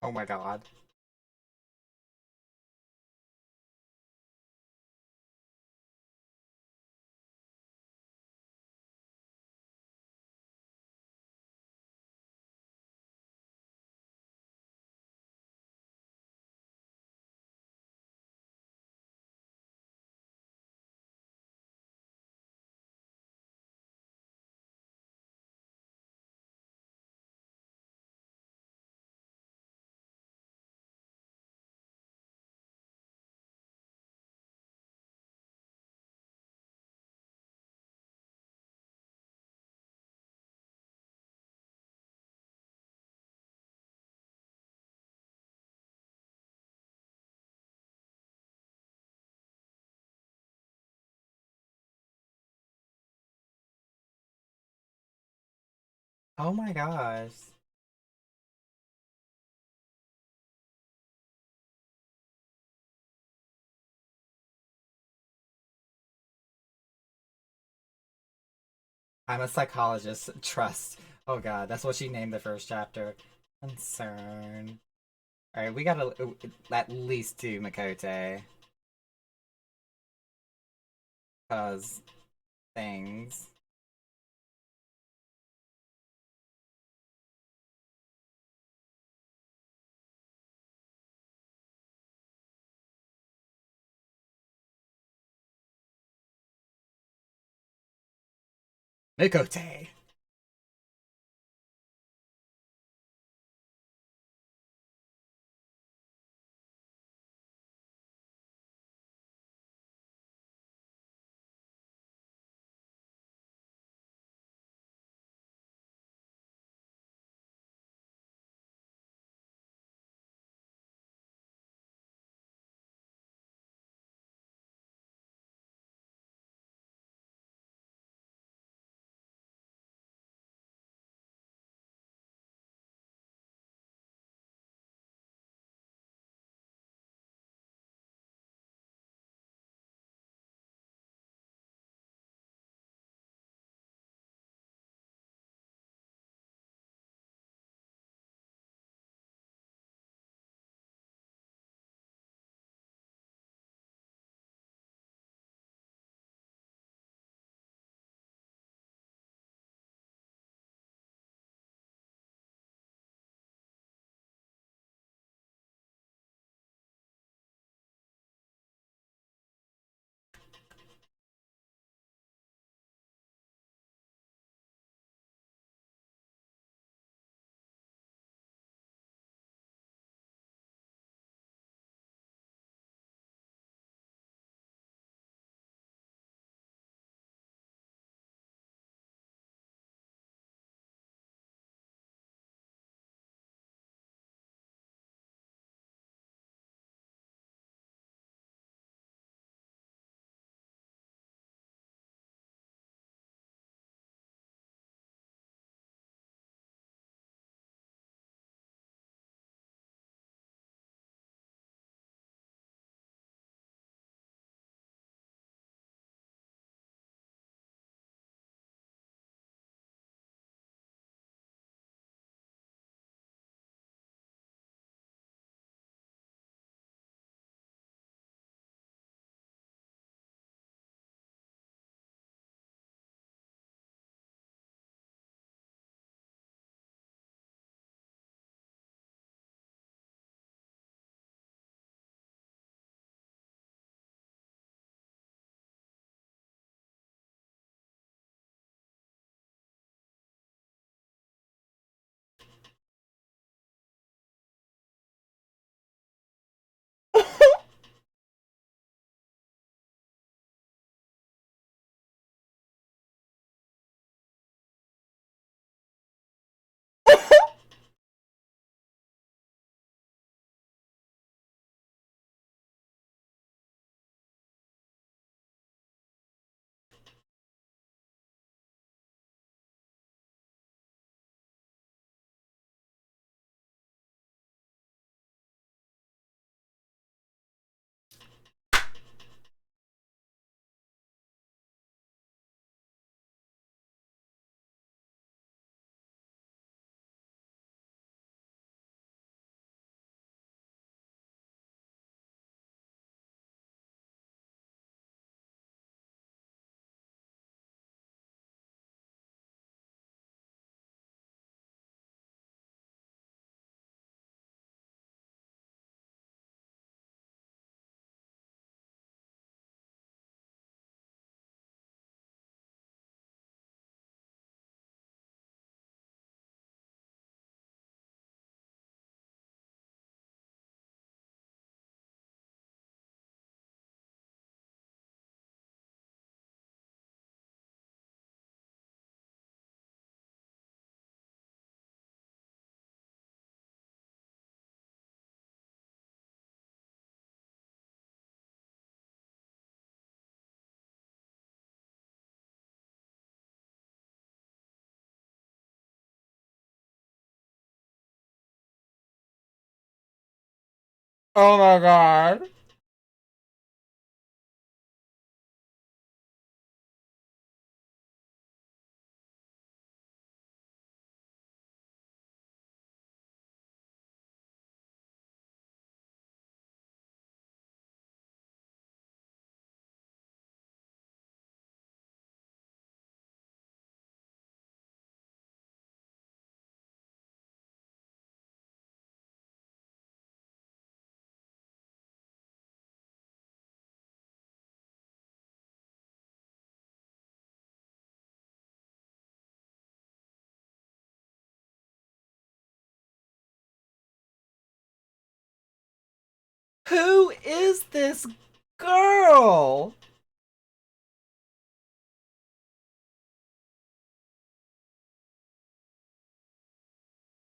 Speaker 2: Oh my god. Oh my gosh. I'm a psychologist. Trust. Oh god, that's what she named the first chapter. Concern. Alright, we gotta at least do Makote. Cause things. Makote! Oh my god. Who is this girl?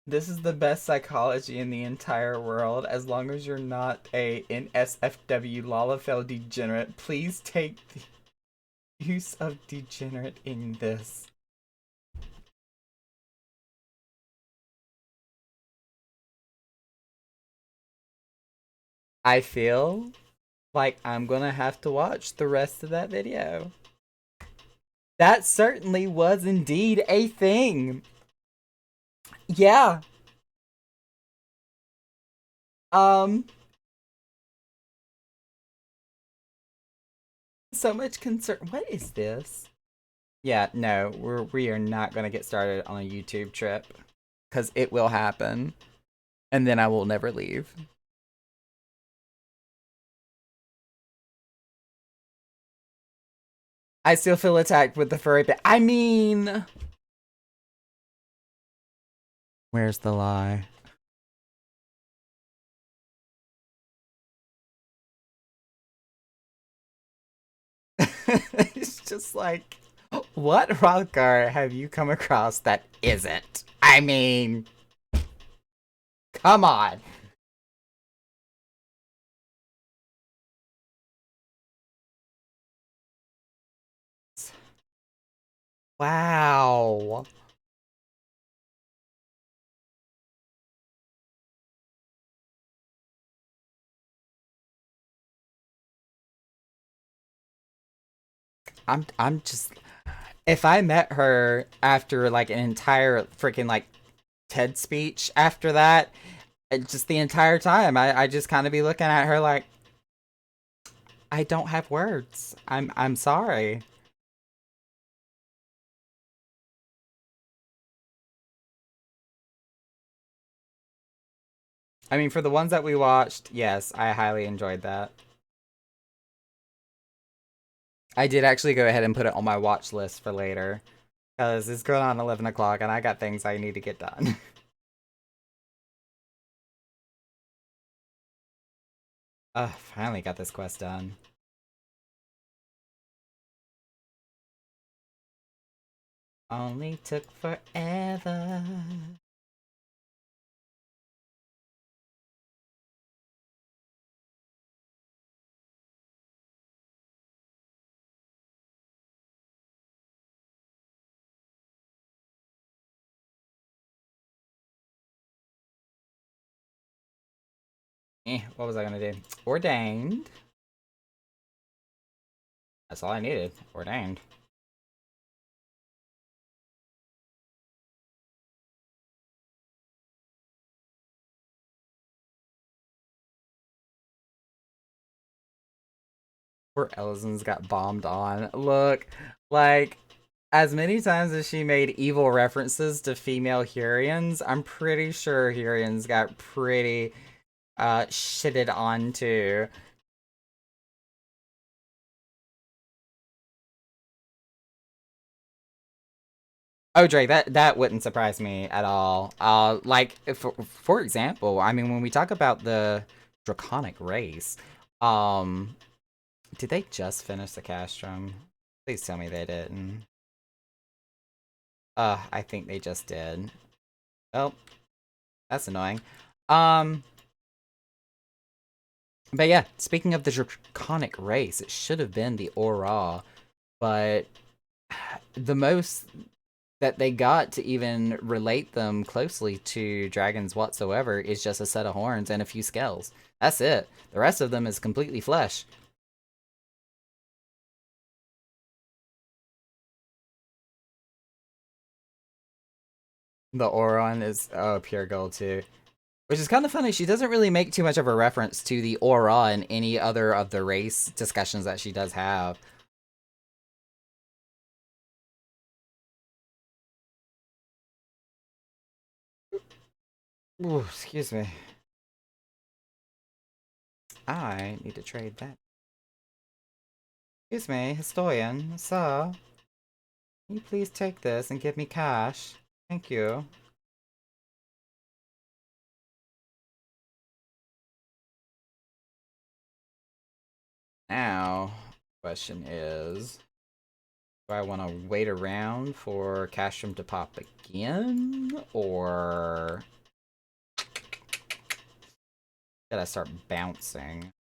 Speaker 2: This is the best psychology in the entire world. As long as you're not a NSFW Lalafell degenerate, please take the use of degenerate in this. I feel like I'm gonna have to watch the rest of that video. That certainly was indeed a thing. Yeah. So much concern. What is this? Yeah, no, we are not gonna get started on a YouTube trip. Because it will happen. And then I will never leave. I still feel attacked with the furry bit. I mean... Where's the lie? It's just like... What Hrothgar have you come across that isn't? I mean... Come on! Wow. I'm just... If I met her after like an entire freaking like TED speech after that, just the entire time, I just kind of be looking at her like, I don't have words. I'm sorry. I mean, for the ones that we watched, yes, I highly enjoyed that. I did actually go ahead and put it on my watch list for later. Because it's going on 11 o'clock and I got things I need to get done. Finally got this quest done. Only took forever. What was I gonna do? Ordained. That's all I needed. Ordained. Poor Elzen's got bombed on. Look, like, as many times as she made evil references to female Hurians, I'm pretty sure Hurians got pretty shitted on too. Oh, Drake, that wouldn't surprise me at all. Like for example, I mean, when we talk about the Draconic race, did they just finish the Castrum? Please tell me they didn't. I think they just did. Oh, that's annoying. But yeah, speaking of the Draconic race, it should have been the Aura, but the most that they got to even relate them closely to dragons whatsoever is just a set of horns and a few scales. That's it. The rest of them is completely flesh. The Auron is pure gold too. Which is kind of funny. She doesn't really make too much of a reference to the Aura in any other of the race discussions that she does have. Ooh, excuse me. I need to trade that. Excuse me, historian, sir. Can you please take this and give me cash? Thank you. Now, question is, do I want to wait around for Castrum to pop again, or should I start bouncing?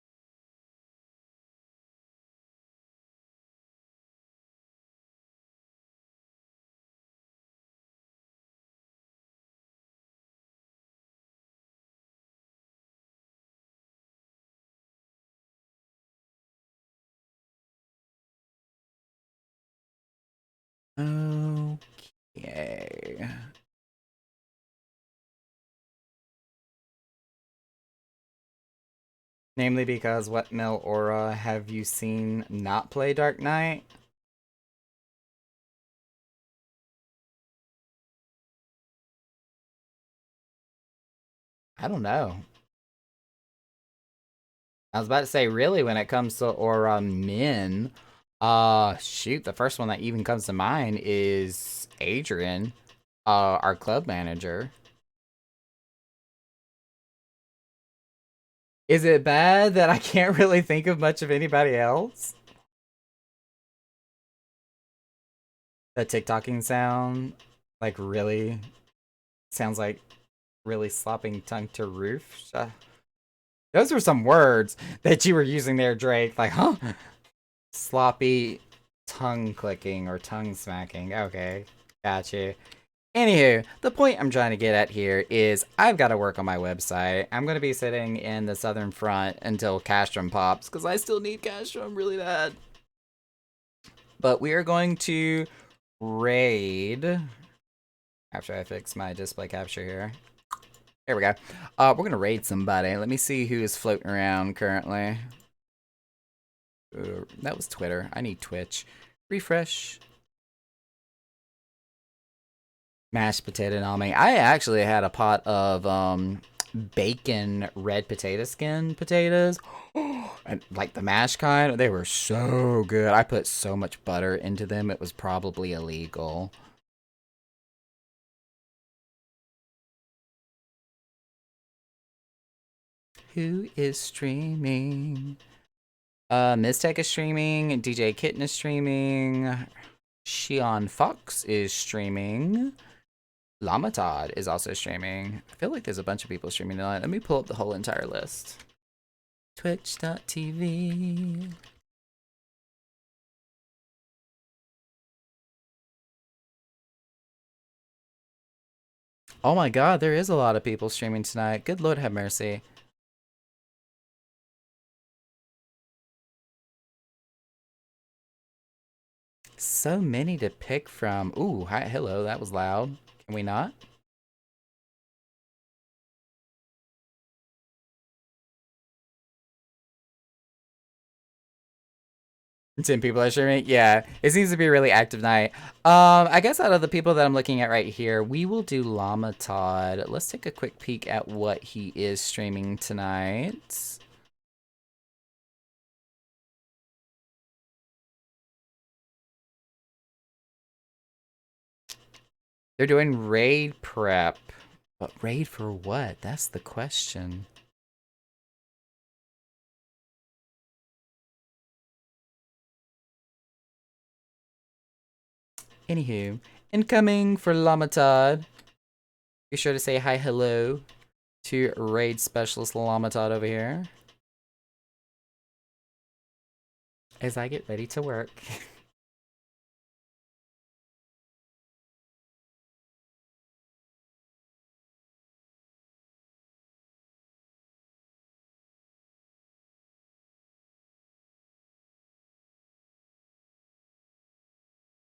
Speaker 2: Okay. Namely because what Mel Aura have you seen not play Dark Knight? I don't know. I was about to say, really, when it comes to Aura Min, shoot, the first one that even comes to mind is Adrian, our club manager. Is it bad that I can't really think of much of anybody else? The TikToking sound, like, really sounds like really slopping tongue to roof. Those were some words that you were using there, Drake. Like, huh? Sloppy tongue clicking or tongue smacking. Okay, gotcha. Anywho, the point I'm trying to get at here is I've got to work on my website. I'm going to be sitting in the southern front until Castrum pops, because I still need Castrum really bad. But we are going to raid, after I fix my display capture here. There we go. We're going to raid somebody. Let me see who is floating around currently. That was Twitter. I need Twitch. Refresh. Mashed potato nami. I actually had a pot of bacon red potato skin potatoes. And like the mashed kind, they were so good. I put so much butter into them, it was probably illegal. Who is streaming? Miztech is streaming, DJ Kitten is streaming, Shion Fox is streaming, Lamatod is also streaming. I feel like there's a bunch of people streaming tonight. Let me pull up the whole entire list. Twitch.tv. Oh my god, there is a lot of people streaming tonight. Good Lord have mercy. So many to pick from. Ooh, hi, hello, that was loud. Can we not? 10 people are streaming? Yeah, it seems to be a really active night. I guess out of the people that I'm looking at right here, we will do Llama Todd. Let's take a quick peek at what he is streaming tonight. They're doing raid prep. But raid for what? That's the question. Anywho, incoming for Lamatod. Be sure to say hi, hello to raid specialist Lamatod over here. As I get ready to work.